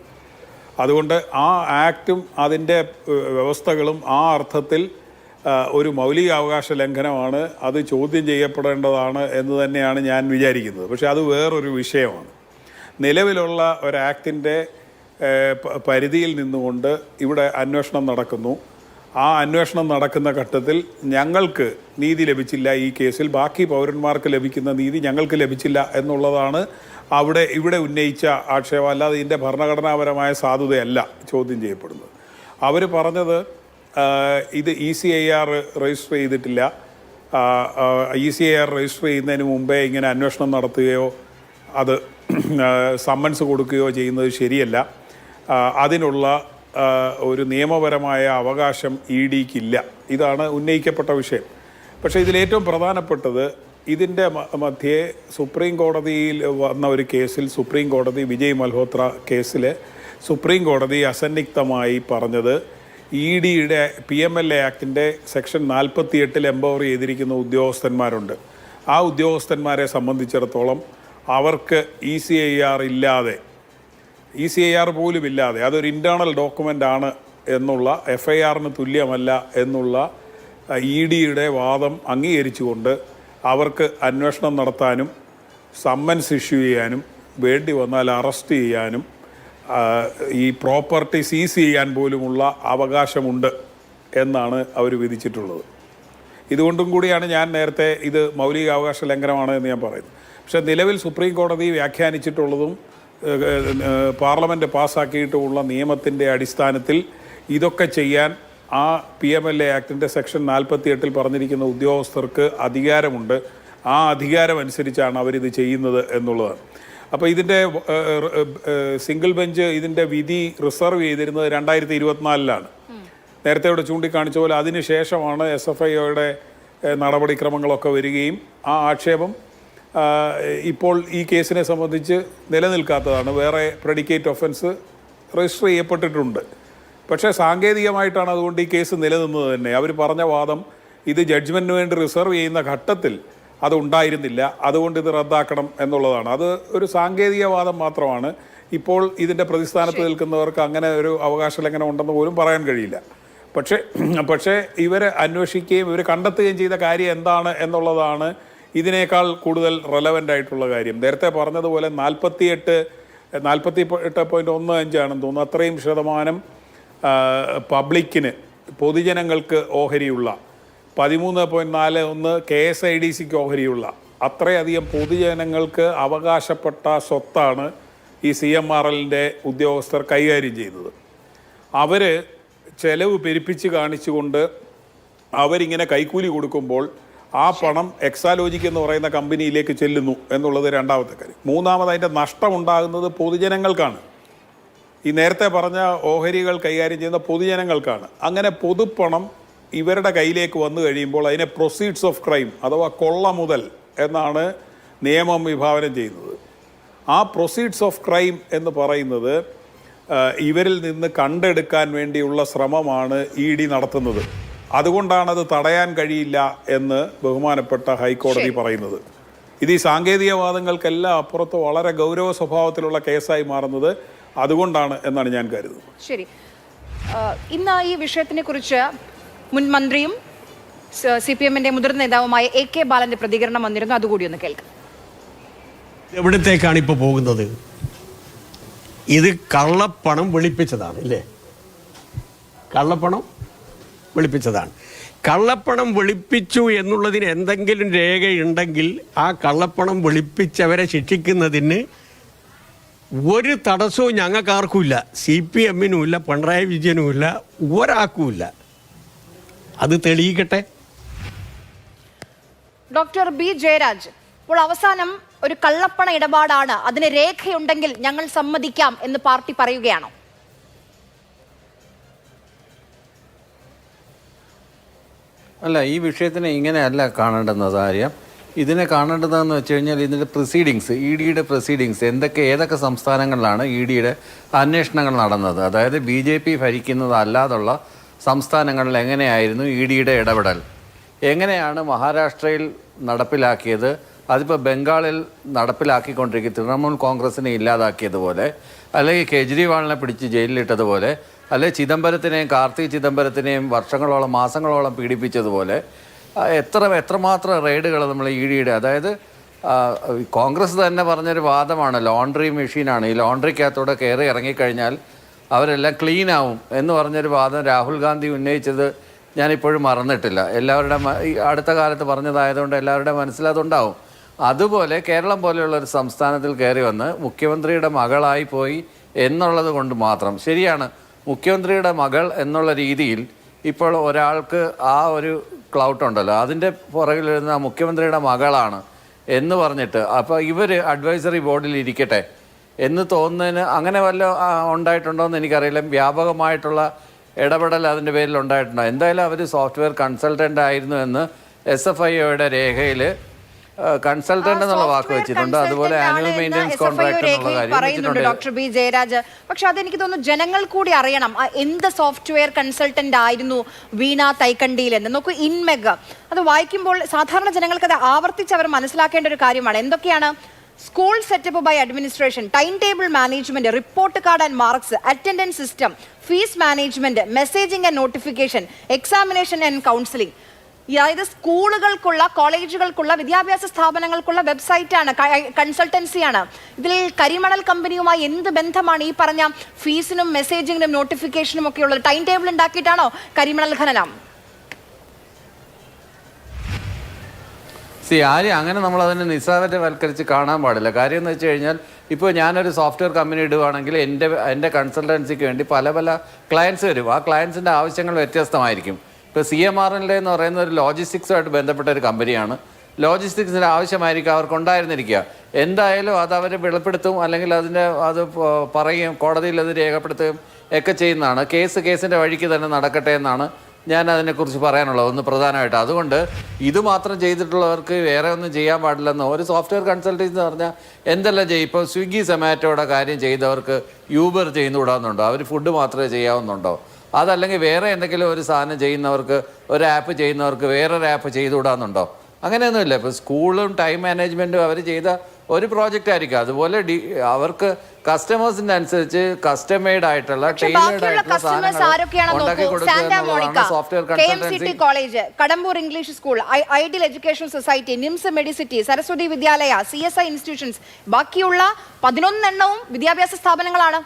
Speaker 4: അതുകൊണ്ട് ആ ആക്റ്റും അതിൻ്റെ വ്യവസ്ഥകളും ആ അർത്ഥത്തിൽ ഒരു മൗലിക അവകാശ ലംഘനമാണ്, അത് ചോദ്യം ചെയ്യപ്പെടേണ്ടതാണ് എന്ന് തന്നെയാണ് ഞാൻ വിചാരിക്കുന്നത്. പക്ഷേ അത് വേറൊരു വിഷയമാണ്. നിലവിലുള്ള ഒരു ആക്ടിൻ്റെ പരിധിയിൽ നിന്നുകൊണ്ട് ഇവിടെ അന്വേഷണം നടക്കുന്നു. ആ അന്വേഷണം നടക്കുന്ന ഘട്ടത്തിൽ ഞങ്ങൾക്ക് നീതി ലഭിച്ചില്ല ഈ കേസിൽ, ബാക്കി പൗരന്മാർക്ക് ലഭിക്കുന്ന നീതി ഞങ്ങൾക്ക് ലഭിച്ചില്ല എന്നുള്ളതാണ് ഇവിടെ ഉന്നയിച്ച ആക്ഷേപം. അല്ലാതെ ഇതിൻ്റെ ഭരണഘടനാപരമായ സാധുതയല്ല ചോദ്യം ചെയ്യപ്പെടുന്നത്. അവർ പറഞ്ഞത് ഇത് ECIR രജിസ്റ്റർ ചെയ്തിട്ടില്ല, ECIR രജിസ്റ്റർ ചെയ്യുന്നതിന് മുമ്പേ ഇങ്ങനെ അന്വേഷണം നടത്തുകയോ അത് സമ്മൻസ് കൊടുക്കുകയോ ചെയ്യുന്നത് ശരിയല്ല, അതിനുള്ള ഒരു നിയമപരമായ അവകാശം EDക്കില്ല. ഇതാണ് ഉന്നയിക്കപ്പെട്ട വിഷയം. പക്ഷേ ഇതിലേറ്റവും പ്രധാനപ്പെട്ടത് ഇതിൻ്റെ മധ്യേ സുപ്രീം കോടതിയിൽ വന്ന ഒരു കേസിൽ സുപ്രീം കോടതി വിജയ് മൽഹോത്ര കേസിൽ സുപ്രീം കോടതി അസന്നിഗ്ധമായി പറഞ്ഞത് EDയുടെ PMLA ആക്ടിൻ്റെ സെക്ഷൻ 48 എംപവർ ചെയ്തിരിക്കുന്ന ഉദ്യോഗസ്ഥന്മാരുണ്ട്. ആ ഉദ്യോഗസ്ഥന്മാരെ സംബന്ധിച്ചിടത്തോളം അവർക്ക് ECIR ഇല്ലാതെ, ECIR പോലും ഇല്ലാതെ, അതൊരു ഇൻറ്റേർണൽ ഡോക്യുമെൻ്റ് ആണ് എന്നുള്ള, FIRന് തുല്യമല്ല എന്നുള്ള EDയുടെ വാദം അംഗീകരിച്ചുകൊണ്ട് അവർക്ക് അന്വേഷണം നടത്താനും സമ്മൻസ് ഇഷ്യൂ ചെയ്യാനും വേണ്ടി വന്നാൽ അറസ്റ്റ് ചെയ്യാനും ഈ പ്രോപ്പർട്ടി സീസ് ചെയ്യാൻ പോലുമുള്ള അവകാശമുണ്ട് എന്നാണ് അവർ വിധിച്ചിട്ടുള്ളത്. ഇതുകൊണ്ടും കൂടിയാണ് ഞാൻ നേരത്തെ ഇത് മൗലികാവകാശ ലംഘനമാണ് എന്ന് ഞാൻ പറയുന്നത്. പക്ഷേ നിലവിൽ സുപ്രീം കോടതി വ്യാഖ്യാനിച്ചിട്ടുള്ളതും പാർലമെൻറ്റ് പാസ്സാക്കിയിട്ടുമുള്ള നിയമത്തിൻ്റെ അടിസ്ഥാനത്തിൽ ഇതൊക്കെ ചെയ്യാൻ ആ PMLA ആക്ടിൻ്റെ സെക്ഷൻ 48 പറഞ്ഞിരിക്കുന്ന ഉദ്യോഗസ്ഥർക്ക് അധികാരമുണ്ട്. ആ അധികാരം അനുസരിച്ചാണ് അവരിത് ചെയ്യുന്നത് എന്നുള്ളതാണ്. അപ്പോൾ ഇതിൻ്റെ സിംഗിൾ ബെഞ്ച് ഇതിൻ്റെ വിധി റിസർവ് ചെയ്തിരുന്നത് 2024 നേരത്തെ ഇവിടെ ചൂണ്ടിക്കാണിച്ച പോലെ. അതിനുശേഷമാണ് SFIയുടെ നടപടിക്രമങ്ങളൊക്കെ വരികയും ആ ആക്ഷേപം ഇപ്പോൾ ഈ കേസിനെ സംബന്ധിച്ച് നിലനിൽക്കാത്തതാണ്. വേറെ പ്രെഡിക്കേറ്റ് ഒഫൻസ് രജിസ്റ്റർ ചെയ്യപ്പെട്ടിട്ടുണ്ട്. പക്ഷേ സാങ്കേതികമായിട്ടാണ് അതുകൊണ്ട് ഈ കേസ് നിലനിന്നത് തന്നെ. അവർ പറഞ്ഞ വാദം ഇത് ജഡ്ജ്മെൻറ്റിന് വേണ്ടി റിസർവ് ചെയ്യുന്ന ഘട്ടത്തിൽ അതുണ്ടായിരുന്നില്ല, അതുകൊണ്ട് ഇത് റദ്ദാക്കണം എന്നുള്ളതാണ്. അത് ഒരു സാങ്കേതിക വാദം മാത്രമാണ്. ഇപ്പോൾ ഇതിൻ്റെ പ്രതിസ്ഥാനത്ത് നിൽക്കുന്നവർക്ക് അങ്ങനെ ഒരു അവകാശ ലംഘനം ഉണ്ടെന്ന് പോലും പറയാൻ കഴിയില്ല. പക്ഷേ ഇവർ അന്വേഷിക്കുകയും ഇവർ കണ്ടെത്തുകയും ചെയ്ത കാര്യം എന്താണ് എന്നുള്ളതാണ് ഇതിനേക്കാൾ കൂടുതൽ റെലവൻ്റ് ആയിട്ടുള്ള കാര്യം. നേരത്തെ പറഞ്ഞതുപോലെ 48.15 ആണെന്ന് തോന്നുന്നു, അത്രയും ശതമാനം പബ്ലിക്കിന്, പൊതുജനങ്ങൾക്ക് ഓഹരിയുള്ള, 13.41 KSIDCക്ക് ഓഹരിയുള്ള, അത്രയധികം പൊതുജനങ്ങൾക്ക് അവകാശപ്പെട്ട സ്വത്താണ് ഈ CMRLൻ്റെ ഉദ്യോഗസ്ഥർ കൈകാര്യം ചെയ്യുന്നത്. അവർ ചെലവ് പെരുപ്പിച്ച് കാണിച്ചുകൊണ്ട് അവരിങ്ങനെ കൈക്കൂലി കൊടുക്കുമ്പോൾ ആ പണം എക്സാലോജിക് എന്ന് പറയുന്ന കമ്പനിയിലേക്ക് ചെല്ലുന്നു എന്നുള്ളത് രണ്ടാമത്തെ കാര്യം. മൂന്നാമത് അതിൻ്റെ നഷ്ടമുണ്ടാകുന്നത് പൊതുജനങ്ങൾക്കാണ്. ഈ നേരത്തെ പറഞ്ഞ ഓഹരികൾ കൈകാര്യം ചെയ്യുന്ന പൊതുജനങ്ങൾക്കാണ്. അങ്ങനെ പൊതുപ്പണം ഇവരുടെ കയ്യിലേക്ക് വന്നു കഴിയുമ്പോൾ അതിനെ പ്രൊസീഡ്സ് ഓഫ് ക്രൈം അഥവാ കൊള്ള മുതൽ എന്നാണ് നിയമം വിഭാവനം ചെയ്യുന്നത്. ആ പ്രൊസീഡ്സ് ഓഫ് ക്രൈം എന്ന് പറയുന്നത് ഇവരിൽ നിന്ന് കണ്ടെടുക്കാൻ വേണ്ടിയുള്ള ശ്രമമാണ് ED നടത്തുന്നത്. അതുകൊണ്ടാണത് തടയാൻ കഴിയില്ല എന്ന് ബഹുമാനപ്പെട്ട ഹൈക്കോടതി പറയുന്നത്. ഇത് ഈ സാങ്കേതികവാദങ്ങൾക്കെല്ലാം അപ്പുറത്ത് വളരെ ഗൗരവ സ്വഭാവത്തിലുള്ള കേസായി മാറുന്നത് അതുകൊണ്ടാണ് എന്നാണ് ഞാൻ കരുതുന്നത്.
Speaker 1: ശരി, ഇന്ന് ഈ വിഷയത്തിനെ കുറിച്ച് മുൻ മന്ത്രിയും CPM-ന്റെ മുതിർന്ന നേതാവുമായ AK ബാലന്റെ പ്രതികരണം വന്നിരുന്നു. അതുകൂടി ഒന്ന് കേൾക്കാം.
Speaker 5: എവിടത്തേക്കാണ് ഇപ്പോൾ പോകുന്നത്? ഇത് കള്ളപ്പണം വെളുപ്പിച്ചതാണ്, ഇല്ലേ? കള്ളപ്പണം വെളുപ്പിച്ചതാണ്. കള്ളപ്പണം വെളുപ്പിച്ചു എന്നുള്ളതിന് എന്തെങ്കിലും രേഖയുണ്ടെങ്കിൽ ആ കള്ളപ്പണം വെളുപ്പിച്ചവരെ ശിക്ഷിക്കുന്നതിന് ഒരു തടസ്സവും ഞങ്ങൾക്കാർക്കുമില്ല. CPM-നുമില്ല, പിണറായി വിജയനുമില്ല, ഒരാൾക്കുമില്ല. അത് തെളിയിക്കട്ടെ.
Speaker 1: Doctor B. ജയരാജ്, ഇപ്പോൾ അവസാനം ഒരു കള്ളപ്പണ ഇടപാടാണ്, അതിന് രേഖയുണ്ടെങ്കിൽ ഞങ്ങൾ സമ്മതിക്കാം എന്ന് പാർട്ടി പറയുകയാണോ?
Speaker 6: അല്ല, ഈ വിഷയത്തിനെ ഇങ്ങനെയല്ല കാണേണ്ടുന്നത് കാര്യം. ഇതിനെ കാണേണ്ടതെന്ന് വെച്ച് കഴിഞ്ഞാൽ ഇതിൻ്റെ പ്രൊസീഡിങ്സ്, EDയുടെ പ്രൊസീഡിങ്സ് ഏതൊക്കെ സംസ്ഥാനങ്ങളിലാണ് EDയുടെ അന്വേഷണങ്ങൾ നടന്നത്, അതായത് BJP ഭരിക്കുന്നതല്ലാതുള്ള സംസ്ഥാനങ്ങളിൽ എങ്ങനെയായിരുന്നു EDയുടെ ഇടപെടൽ, എങ്ങനെയാണ് മഹാരാഷ്ട്രയിൽ നടപ്പിലാക്കിയത്, അതിപ്പോൾ ബംഗാളിൽ നടപ്പിലാക്കിക്കൊണ്ടിരിക്കുന്ന തൃണമൂൽ കോൺഗ്രസിനെ ഇല്ലാതാക്കിയതുപോലെ, അല്ലെങ്കിൽ കേജ്രിവാളിനെ പിടിച്ച് ജയിലിലിട്ടതുപോലെ, അല്ലെങ്കിൽ ചിദംബരത്തിനെയും കാർത്തി ചിദംബരത്തിനെയും വർഷങ്ങളോളം മാസങ്ങളോളം പീഡിപ്പിച്ചതുപോലെ എത്രമാത്രം റെയ്ഡുകൾ നമ്മൾ EDയുടെ, അതായത് കോൺഗ്രസ് തന്നെ പറഞ്ഞൊരു വാദമാണ് ലോണ്ട്രി മെഷീനാണ്, ഈ ലോണ്ട്രിക്കകത്തൂടെ കയറി ഇറങ്ങിക്കഴിഞ്ഞാൽ അവരെല്ലാം ക്ലീൻ ആവും എന്ന് പറഞ്ഞൊരു വാദം രാഹുൽ ഗാന്ധി ഉന്നയിച്ചത് ഞാനിപ്പോഴും മറന്നിട്ടില്ല. എല്ലാവരുടെ അടുത്ത കാലത്ത് പറഞ്ഞതായതുകൊണ്ട് എല്ലാവരുടെ മനസ്സിലതുണ്ടാവും. അതുപോലെ കേരളം പോലെയുള്ളൊരു സംസ്ഥാനത്തിൽ കയറി വന്ന് മുഖ്യമന്ത്രിയുടെ മകളായി പോയി എന്നുള്ളത് കൊണ്ട് മാത്രം, ശരിയാണ്, മുഖ്യമന്ത്രിയുടെ മകൾ എന്നുള്ള രീതിയിൽ ഇപ്പോൾ ഒരാൾക്ക് ആ ഒരു ക്ലൗട്ടുണ്ടല്ലോ, അതിൻ്റെ പുറകിൽ വരുന്ന മുഖ്യമന്ത്രിയുടെ മകളാണ് എന്ന് പറഞ്ഞിട്ട് അപ്പോൾ ഇവർ അഡ്വൈസറി ബോർഡിൽ ഇരിക്കട്ടെ എന്ന് തോന്നുന്നതിന് അങ്ങനെ വല്ല ഉണ്ടായിട്ടുണ്ടോ എന്ന് എനിക്കറിയില്ല. വ്യാപകമായിട്ടുള്ള ഇടപെടൽ അതിൻ്റെ പേരിൽ ഉണ്ടായിട്ടുണ്ടോ? എന്തായാലും അവർ സോഫ്റ്റ്വെയർ കൺസൾട്ടൻ്റ് ആയിരുന്നു എന്ന് SFIOയുടെ രേഖയിൽ കൺസൾട്ടന്റ് എന്നുള്ള വാക്ക് വെച്ചിട്ടുണ്ട്. അതുപോലെ ആനുവൽ മെയിൻ്റെനൻസ് കോൺട്രാക്ട് എന്നുള്ള കാര്യം
Speaker 1: പറയുന്നുണ്ട് ഡോക്ടർ B. ജയരാജ്. പക്ഷെ അതെനിക്ക് തോന്നുന്നു ജനങ്ങൾ കൂടി അറിയണം എന്ത് സോഫ്റ്റ്വെയർ കൺസൾട്ടന്റ് ആയിരുന്നു വീണ തൈക്കണ്ടിയിൽ എന്ന്. നോക്കൂ, ഇൻമെഗ് അത് വായിക്കുമ്പോൾ സാധാരണ ജനങ്ങൾക്ക് അത് ആവർത്തിച്ച് അവർ മനസ്സിലാക്കേണ്ട ഒരു കാര്യമാണ്. എന്തൊക്കെയാണ്? School setup by administration, time table management, report card and marks, attendance system, fees management, messaging and notification, examination and counselling. അതായത് സ്കൂളുകൾക്കുള്ള, കോളേജുകൾക്കുള്ള, വിദ്യാഭ്യാസ സ്ഥാപനങ്ങൾക്കുള്ള വെബ്സൈറ്റാണ്, കൺസൾട്ടൻസിയാണ്. ഇതിൽ കരിമണൽ കമ്പനിയുമായി എന്ത് ബന്ധമാണ് ഈ പറഞ്ഞ ഫീസിനും മെസ്സേജിങ്ങിനും നോട്ടിഫിക്കേഷനും ഒക്കെ ഉള്ളത്? ടൈം ടേബിൾ ഉണ്ടാക്കിയിട്ടാണോ കരിമണൽ ഖനനം?
Speaker 6: ആര്യം അങ്ങനെ നമ്മളതിനെ നിസ്സാരവൽക്കരിച്ച് കാണാൻ പാടില്ല. കാര്യം എന്ന് വെച്ച് കഴിഞ്ഞാൽ ഇപ്പോൾ ഞാനൊരു സോഫ്റ്റ്വെയർ കമ്പനി ഇടുകയാണെങ്കിൽ എൻ്റെ കൺസൾട്ടൻസിക്ക് വേണ്ടി പല ക്ലയൻസ് വരും. ആ ക്ലയൻസിൻ്റെ ആവശ്യങ്ങൾ വ്യത്യസ്തമായിരിക്കും. ഇപ്പോൾ CMRL എന്ന് പറയുന്ന ഒരു ലോജിസ്റ്റിക്സുമായിട്ട് ബന്ധപ്പെട്ട ഒരു കമ്പനിയാണ്. ലോജിസ്റ്റിക്സിൻ്റെ ആവശ്യമായിരിക്കും അവർക്കുണ്ടായിരുന്നിരിക്കുക. എന്തായാലും അത് അവർ വെളിപ്പെടുത്തും, അല്ലെങ്കിൽ അത് പറയും, കോടതിയിൽ അത് രേഖപ്പെടുത്തുകയും ഒക്കെ ചെയ്യുന്നതാണ്. കേസിൻ്റെ വഴിക്ക് തന്നെ നടക്കട്ടെ എന്നാണ് ഞാൻ അതിനെക്കുറിച്ച് പറയാനുള്ളത് ഒന്ന് പ്രധാനമായിട്ട്. അതുകൊണ്ട് ഇത് മാത്രം ചെയ്തിട്ടുള്ളവർക്ക് വേറെ ഒന്നും ചെയ്യാൻ പാടില്ലെന്നോ, ഒരു സോഫ്റ്റ്വെയർ കൺസൾട്ടൻസി എന്ന് പറഞ്ഞാൽ എന്തെല്ലാം ചെയ്യും? ഇപ്പോൾ സ്വിഗ്ഗി സൊമാറ്റോയുടെ കാര്യം ചെയ്തവർക്ക് യൂബർ ചെയ്യുന്നുകൂടാന്നുണ്ടോ? അവർ ഫുഡ് മാത്രമേ ചെയ്യാവുന്നുണ്ടോ? അതല്ലെങ്കിൽ വേറെ എന്തെങ്കിലും ഒരു സാധനം ചെയ്യുന്നവർക്ക്, ഒരു ആപ്പ് ചെയ്യുന്നവർക്ക് വേറൊരു ആപ്പ് ചെയ്തുകൂടാന്നുണ്ടോ? അങ്ങനെയൊന്നുമില്ല. ഇപ്പോൾ സ്കൂളും ടൈം മാനേജ്മെൻറ്റും അവർ ചെയ്ത ഒരു പ്രോജക്റ്റ് ആയിരിക്കും. അതുപോലെ അവർക്ക് കസ്റ്റമേഴ്സിൻ്റെ അനുസരിച്ച് കസ്റ്റമൈഡ് ആയിട്ടുള്ള ടൈലർഡ് ആയിട്ടുള്ള സാധനങ്ങൾ ഉണ്ടാക്കി കൊടുക്കുക എന്നുള്ളതാണ് software consultancy.
Speaker 1: College, Kadambur English school, ideal education society, NIMS medicity, Saraswati Vidyalaya, CSI institutions, ബാക്കിയുള്ള 11 എണ്ണവും വിദ്യാഭ്യാസ സ്ഥാപനങ്ങളാണ്.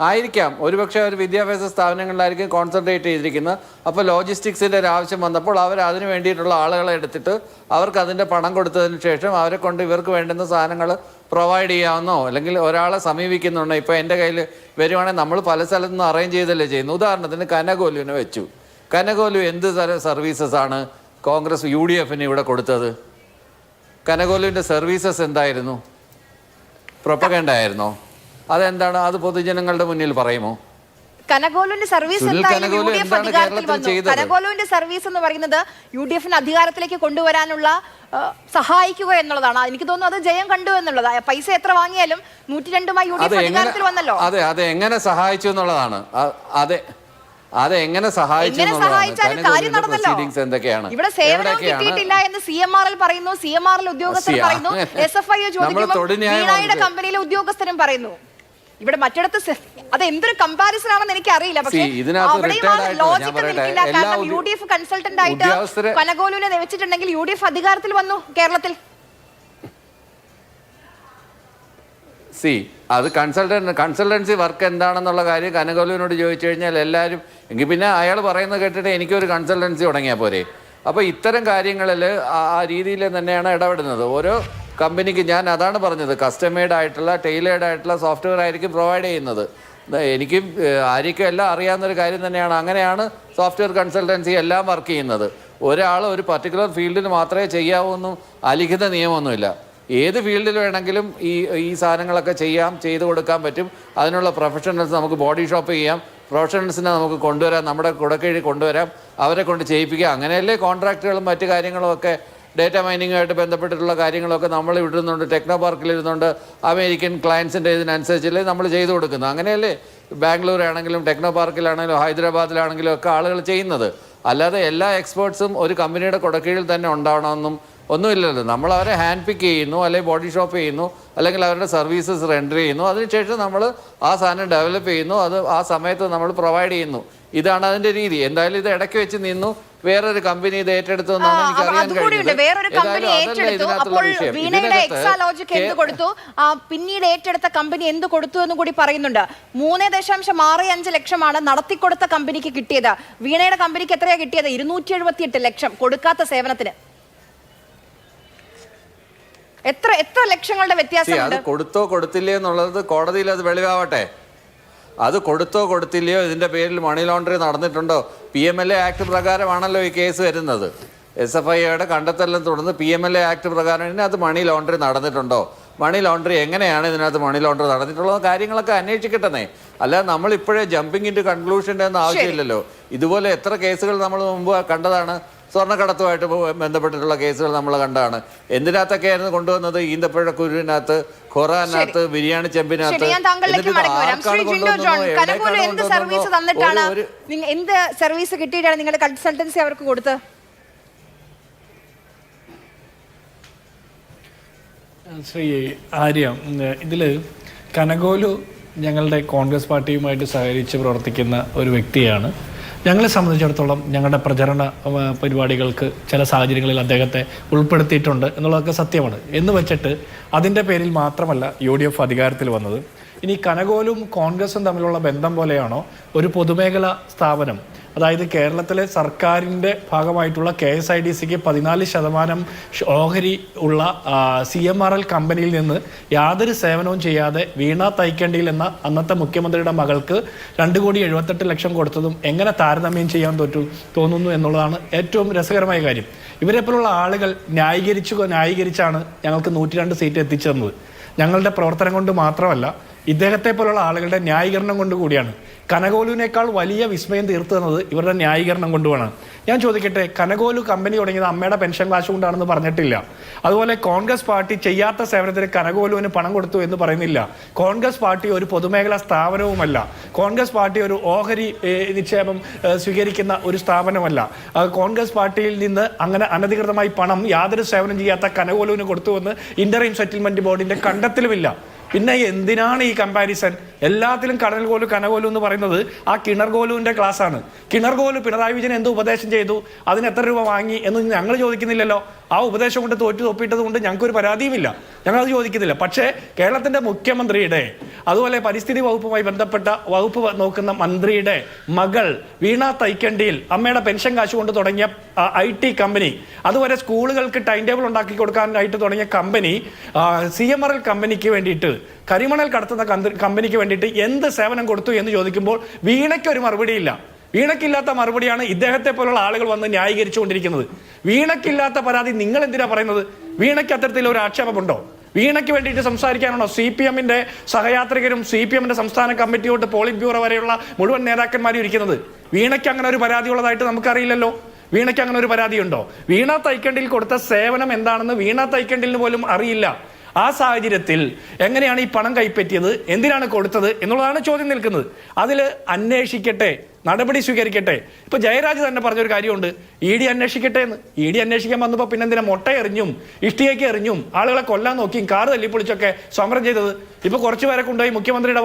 Speaker 6: ആയിരിക്കാം, ഒരുപക്ഷെ ഒരു വിദ്യാഭ്യാസ സ്ഥാപനങ്ങളിലായിരിക്കും കോൺസെൻട്രേറ്റ് ചെയ്തിരിക്കുന്നത്. അപ്പോൾ ലോജിസ്റ്റിക്സിൻ്റെ ഒരു ആവശ്യം വന്നപ്പോൾ അവർ അതിന് വേണ്ടിയിട്ടുള്ള ആളുകളെ എടുത്തിട്ട് അവർക്ക് അതിൻ്റെ പണം കൊടുത്തതിന് ശേഷം അവരെ കൊണ്ട് ഇവർക്ക് വേണ്ടുന്ന സാധനങ്ങൾ പ്രൊവൈഡ് ചെയ്യാവുന്നോ, അല്ലെങ്കിൽ ഒരാളെ സമീപിക്കുന്നുണ്ടോ? ഇപ്പോൾ എൻ്റെ കയ്യിൽ വരുവാണെങ്കിൽ നമ്മൾ പല സ്ഥലത്തു നിന്ന് അറേഞ്ച് ചെയ്തല്ലേ ചെയ്യുന്നു. ഉദാഹരണത്തിന് കനകോലുവിനെ വെച്ചു. കനകോലു എന്ത് സർവീസസാണ് കോൺഗ്രസ് UDFന് ഇവിടെ കൊടുത്തത്? കനകോലുവിൻ്റെ സർവീസസ് എന്തായിരുന്നു? പ്രൊപ്പഗൻഡ ആയിരുന്നോ? അതെന്താണ്? അത് പൊതുജനങ്ങളുടെ മുന്നിൽ പറയുമോ?
Speaker 1: കനകോലുവിന്റെ സർവീസ്
Speaker 6: സുനിൽ
Speaker 1: എന്തായാലും
Speaker 6: കനകോലു
Speaker 1: UDF
Speaker 6: എന്താണ്
Speaker 1: അധികാരത്തിൽ
Speaker 6: കേരളത്തിൽ
Speaker 1: വന്നു.
Speaker 6: ചെയ്തത്?
Speaker 1: കനകോലുവിന്റെ സർവീസ് എന്ന് പറയുന്നത് UDF-ന് അധികാരത്തിലേക്ക് കൊണ്ടുവരാനുള്ള സഹായിക്കുക എന്നുള്ളതാണ്. എനിക്ക് തോന്നുന്നു അത് ജയം കണ്ടു എന്നുള്ളത്. പൈസ എത്ര വാങ്ങിയാലും 102മായി UDF അധികാരത്തിൽ വന്നല്ലോ.
Speaker 6: അതെ എങ്ങനെ സഹായിച്ചു എന്നുള്ളതാണ്. അതെങ്ങനെ സഹായിച്ചു എന്തൊക്കെയാണ്
Speaker 1: ഇവിടെ സേവനം കിട്ടിയിട്ടില്ല എന്ന് CMRL പറയുന്നു, CMRL ഉദ്യോഗസ്ഥർ പറയുന്നു, SFI ചോദിക്കുമ്പോൾ വീണയുടെ കമ്പനിയിലെ ഉദ്യോഗസ്ഥരും പറയുന്നു. ഇവിടെ മറ്റിടത്ത് അത് എന്തൊരു കമ്പാരിസൺ ആണെന്ന് എനിക്ക് അറിയില്ല. പക്ഷേ ലോജിക്ക് നിൽക്കില്ല. കാരണം UDF കൺസൾട്ടന്റ് ആയിട്ട് കനകോലുവിനെ നിയമിച്ചിട്ടുണ്ടെങ്കിൽ UDF അധികാരത്തിൽ വന്നു കേരളത്തിൽ.
Speaker 6: അത് കൺസൾട്ടൻസി വർക്ക് എന്താണെന്നുള്ള കാര്യം കനകോലുവിനോട് ചോദിച്ചു കഴിഞ്ഞാൽ എല്ലാവരും എങ്കിൽ പിന്നെ അയാൾ പറയുന്നത് കേട്ടിട്ട് എനിക്കൊരു കൺസൾട്ടൻസി തുടങ്ങിയാൽ പോരെ. അപ്പോൾ ഇത്തരം കാര്യങ്ങളിൽ ആ രീതിയിൽ തന്നെയാണ് ഇടപെടുന്നത്. ഓരോ കമ്പനിക്ക് ഞാൻ അതാണ് പറഞ്ഞത്, കസ്റ്റമൈഡ് ആയിട്ടുള്ള ടൈലേർഡ് ആയിട്ടുള്ള സോഫ്റ്റ്വെയർ ആയിരിക്കും പ്രൊവൈഡ് ചെയ്യുന്നത്. എനിക്കും ആർക്കും എല്ലാം അറിയാവുന്നൊരു കാര്യം തന്നെയാണ്. അങ്ങനെയാണ് സോഫ്റ്റ്വെയർ കൺസൾട്ടൻസി എല്ലാം വർക്ക് ചെയ്യുന്നത്. ഒരാൾ ഒരു പർട്ടിക്കുലർ ഫീൽഡിൽ മാത്രമേ ചെയ്യാവൂ എന്നും അലിഖിത നിയമമൊന്നുമില്ല. ഏത് ഫീൽഡിൽ വേണമെങ്കിലും ഈ സാധനങ്ങളൊക്കെ ചെയ്തു കൊടുക്കാൻ പറ്റും. അതിനുള്ള പ്രൊഫഷണൽസ് നമുക്ക് ബോഡി ഷോപ്പ് ചെയ്യാം, പ്രൊഫഷണൽസിനെ നമുക്ക് കൊണ്ടുവരാം, നമ്മുടെ കുടക്കീഴിൽ കൊണ്ടുവരാം, അവരെ കൊണ്ട് ചെയ്യിപ്പിക്കുക. അങ്ങനെയല്ലേ കോൺട്രാക്റ്റുകളും മറ്റു കാര്യങ്ങളും ഒക്കെ ഡേറ്റ മൈനിങ്ങുമായിട്ട് ബന്ധപ്പെട്ടിട്ടുള്ള കാര്യങ്ങളൊക്കെ നമ്മൾ ഇടുന്നുണ്ട്. ടെക്നോ പാർക്കിലിരുന്നുകൊണ്ട് അമേരിക്കൻ ക്ലയൻസിൻ്റെ ഇതിനനുസരിച്ചല്ലേ നമ്മൾ ചെയ്തു കൊടുക്കുന്നത്. അങ്ങനെയല്ലേ ബാംഗ്ലൂരാണെങ്കിലും ടെക്നോ പാർക്കിലാണെങ്കിലും ഹൈദരാബാദിലാണെങ്കിലും ഒക്കെ ആളുകൾ ചെയ്യുന്നത്. അല്ലാതെ എല്ലാ എക്സ്പേർട്സും ഒരു കമ്പനിയുടെ കുടക്കീഴിൽ തന്നെ ഉണ്ടാവണമെന്നും ഒന്നുമില്ലല്ലോ. നമ്മൾ അവരെ ഹാൻഡ് പിക്ക് ചെയ്യുന്നു, അല്ലെങ്കിൽ ബോഡി ഷോപ്പ് ചെയ്യുന്നു, അല്ലെങ്കിൽ അവരുടെ സർവീസസ് റെൻഡർ ചെയ്യുന്നു. അതിനുശേഷം നമ്മൾ ആ സാധനം ഡെവലപ്പ് ചെയ്യുന്നു, അത് ആ സമയത്ത് നമ്മൾ പ്രൊവൈഡ് ചെയ്യുന്നു. ഇതാണ് അതിൻ്റെ രീതി. എന്തായാലും ഇത് ഇടയ്ക്ക് വെച്ച് നിന്നു, വേറൊരു കമ്പനി ഇത് ഏറ്റെടുത്തു എന്നാണ് എനിക്ക് അറിയാൻ കഴിഞ്ഞത്.
Speaker 1: പിന്നീട് ഏറ്റെടുത്ത കമ്പനി എന്ത് കൊടുത്തു എന്ന് കൂടി പറയുന്നുണ്ട്. 3.65 ലക്ഷമാണ് നടത്തിക്കൊടുത്ത കമ്പനിക്ക് കിട്ടിയത്. വീണയുടെ കമ്പനിക്ക് എത്രയാ കിട്ടിയത്? 278 ലക്ഷം കൊടുക്കാത്ത സേവനത്തിന്. എത്ര ലക്ഷങ്ങളുടെ വ്യത്യാസം.
Speaker 6: അത് കൊടുത്തോ കൊടുത്തില്ലേ എന്നുള്ളത് കോടതിയിൽ അത് വെളിവാവട്ടെ. അത് കൊടുത്തോ കൊടുത്തില്ലയോ, ഇതിൻ്റെ പേരിൽ മണി ലോണ്ടറി നടന്നിട്ടുണ്ടോ? PMLA ആക്ട് പ്രകാരമാണല്ലോ ഈ കേസ് വരുന്നത്. SFIയുടെ കണ്ടെത്തലിനെ തുടർന്ന് PMLA ആക്ട് പ്രകാരം ഇതിനകത്ത് മണി ലോണ്ടറി നടന്നിട്ടുണ്ടോ, മണി ലോണ്ടറി എങ്ങനെയാണ് ഇതിനകത്ത് മണി ലോണ്ടറി നടന്നിട്ടുള്ളത്, കാര്യങ്ങളൊക്കെ അന്വേഷിക്കട്ടെ. അല്ലാതെ നമ്മളിപ്പോഴേ ജമ്പിങ് ഇൻ ടു കൺക്ലൂഷൻ്റെ ഒന്നും ആവശ്യമില്ലല്ലോ. ഇതുപോലെ എത്ര കേസുകൾ നമ്മൾ മുമ്പ് കണ്ടതാണ്. സ്വർണ്ണക്കടത്തുമായിട്ട് ബന്ധപ്പെട്ടിട്ടുള്ള കേസുകൾ നമ്മൾ കണ്ടാണ്. എന്തിനകത്തൊക്കെയായിരുന്നു കൊണ്ടുവന്നത്? ഈന്തപ്പഴ കുരുവിനകത്ത്, ഖൊറാനകത്ത്, ബിരിയാണി ചെമ്പിനകത്ത്.
Speaker 1: എന്ത് സർവീസ് കിട്ടിയിട്ടാണ് നിങ്ങളുടെ കൺസൾട്ടൻസി അവർക്ക് കൊടുത്തത്?
Speaker 7: ശ്രീ ആര്യ, ഇതിൽ കനകോലു ഞങ്ങളുടെ കോൺഗ്രസ് പാർട്ടിയുമായിട്ട് സഹകരിച്ച് പ്രവർത്തിക്കുന്ന ഒരു വ്യക്തിയാണ്. ഞങ്ങളെ സംബന്ധിച്ചിടത്തോളം ഞങ്ങളുടെ പ്രചരണ പരിപാടികൾക്ക് ചില സാഹചര്യങ്ങളിൽ അദ്ദേഹത്തെ ഉൾപ്പെടുത്തിയിട്ടുണ്ട് എന്നുള്ളതൊക്കെ സത്യമാണ്. എന്ന് വെച്ചിട്ട് അതിൻ്റെ പേരിൽ മാത്രമല്ല UDF അധികാരത്തിൽ വന്നത്. ഇനി കനകോലും കോൺഗ്രസും തമ്മിലുള്ള ബന്ധം പോലെയാണോ ഒരു പൊതുമേഖലാ സ്ഥാപനം, അതായത് കേരളത്തിലെ സർക്കാരിൻ്റെ ഭാഗമായിട്ടുള്ള KSIDCക്ക് 14% ഓഹരി ഉള്ള CMRL കമ്പനിയിൽ നിന്ന് യാതൊരു സേവനവും ചെയ്യാതെ വീണ തൈക്കണ്ടിയിൽ എന്ന അന്നത്തെ മുഖ്യമന്ത്രിയുടെ മകൾക്ക് 2,78,00,000 കൊടുത്തതും എങ്ങനെ താരതമ്യം ചെയ്യാൻ തോന്നുന്നു എന്നുള്ളതാണ് ഏറ്റവും രസകരമായ കാര്യം. ഇവരെപ്പോലുള്ള ആളുകൾ ന്യായീകരിച്ചാണ് ഞങ്ങൾക്ക് 102 സീറ്റ് എത്തിച്ചു തന്നത്. ഞങ്ങളുടെ പ്രവർത്തനം കൊണ്ട് മാത്രമല്ല, ഇദ്ദേഹത്തെ പോലുള്ള ആളുകളുടെ ന്യായീകരണം കൊണ്ട് കൂടിയാണ്. കനകോലുവിനേക്കാൾ വലിയ വിസ്മയം തീർത്തു തന്നത് ഇവരുടെ ന്യായീകരണം കൊണ്ടുമാണ്. ഞാൻ ചോദിക്കട്ടെ, കനകോലു കമ്പനി തുടങ്ങിയത് അമ്മയുടെ പെൻഷൻ കാശ് കൊണ്ടാണെന്ന് പറഞ്ഞിട്ടില്ല. അതുപോലെ കോൺഗ്രസ് പാർട്ടി ചെയ്യാത്ത സേവനത്തിന് കനകോലുവിന് പണം കൊടുത്തു എന്ന് പറയുന്നില്ല. കോൺഗ്രസ് പാർട്ടി ഒരു പൊതുമേഖലാ സ്ഥാപനവുമല്ല. കോൺഗ്രസ് പാർട്ടി ഒരു ഓഹരി നിക്ഷേപം സ്വീകരിക്കുന്ന ഒരു സ്ഥാപനമല്ല. കോൺഗ്രസ് പാർട്ടിയിൽ നിന്ന് അങ്ങനെ അനധികൃതമായി പണം യാതൊരു സേവനം ചെയ്യാത്ത കനകോലുവിന് കൊടുത്തുവെന്ന് ഇന്ററിം സെറ്റിൽമെന്റ് ബോർഡിന്റെ കണ്ടെത്തലുമില്ല. പിന്നെ എന്തിനാണ് ഈ കമ്പാരിസൺ? എല്ലാത്തിലും കനകോലു എന്ന് പറയുന്നത് ആ കിണർകോലുവിന്റെ ക്ലാസ്സാണ്. കിണർകോലു പിണറായി വിജയൻ എന്ത് ഉപദേശം ചെയ്തു, അതിന് എത്ര രൂപ വാങ്ങി എന്ന് ഞങ്ങൾ ചോദിക്കുന്നില്ലല്ലോ. ആ ഉപദേശം കൊണ്ട് തോപ്പിട്ടത് കൊണ്ട് ഞങ്ങൾക്കൊരു പരാതിയുമില്ല, ഞങ്ങളത് ചോദിക്കുന്നില്ല. പക്ഷേ കേരളത്തിന്റെ മുഖ്യമന്ത്രിയുടെ, അതുപോലെ പരിസ്ഥിതി വകുപ്പുമായി ബന്ധപ്പെട്ട വകുപ്പ് നോക്കുന്ന മന്ത്രിയുടെ മകൾ വീണ തൈക്കണ്ടിയിൽ അമ്മയുടെ പെൻഷൻ കാശ് കൊണ്ട് തുടങ്ങിയ IT കമ്പനി, അതുപോലെ സ്കൂളുകൾക്ക് ടൈം ടേബിൾ ഉണ്ടാക്കി കൊടുക്കാനായിട്ട് തുടങ്ങിയ കമ്പനി, CMRL കമ്പനിക്ക് വേണ്ടിയിട്ട്, കരിമണൽ കടത്തുന്ന കമ്പനിക്ക് വേണ്ടിയിട്ട് എന്ത് സേവനം കൊടുത്തു എന്ന് ചോദിക്കുമ്പോൾ വീണയ്ക്ക് ഒരു മറുപടിയില്ല. വീണയ്ക്കില്ലാത്ത മറുപടിയാണ് ഇദ്ദേഹത്തെ പോലുള്ള ആളുകൾ വന്ന് ന്യായീകരിച്ചുകൊണ്ടിരിക്കുന്നത്. വീണയ്ക്കില്ലാത്ത പരാതി നിങ്ങൾ എന്തിനാ പറയുന്നത്? വീണയ്ക്ക് അത്തരത്തിൽ ഒരു ആക്ഷേപമുണ്ടോ? വീണയ്ക്ക് വേണ്ടിയിട്ട് സംസാരിക്കാനാണോ CPM-ന്റെ സഹയാത്രികരും CPM-ന്റെ സംസ്ഥാന കമ്മിറ്റി തൊട്ട് പോളിറ്റ് ബ്യൂറോ വരെയുള്ള മുഴുവൻ നേതാക്കന്മാരും ഇരിക്കുന്നത്? വീണയ്ക്ക് അങ്ങനെ ഒരു പരാതി ഉള്ളതായിട്ട് നമുക്കറിയില്ലല്ലോ. വീണയ്ക്ക് അങ്ങനെ ഒരു പരാതിയുണ്ടോ? വീണ തൈക്കണ്ടിൽ കൊടുത്ത സേവനം എന്താണെന്ന് വീണ തൈക്കണ്ടിലിന് പോലും അറിയില്ല. ആ സാഹചര്യത്തിൽ എങ്ങനെയാണ് ഈ പണം കൈപ്പറ്റിയത്, എന്തിനാണ് കൊടുത്തത് എന്നുള്ളതാണ് ചോദ്യം നിൽക്കുന്നത്. അതിൽ അന്വേഷിക്കട്ടെ, നടപടി സ്വീകരിക്കട്ടെ. ഇപ്പൊ ജയരാജ് തന്നെ പറഞ്ഞൊരു കാര്യമുണ്ട്, ED അന്വേഷിക്കട്ടെ എന്ന്. ED അന്വേഷിക്കാൻ വന്നപ്പോൾ പിന്നെ എന്തിനാ മുട്ട എറിഞ്ഞും ഇഷ്ടികയ്ക്ക് എറിഞ്ഞും ആളുകളെ കൊല്ലാൻ നോക്കിയും കാറ് തല്ലിപ്പൊളിച്ചൊക്കെ സമരം ചെയ്തത്? ഇപ്പൊ കുറച്ചുപേരെ കൊണ്ടുപോയി മുഖ്യമന്ത്രിയുടെ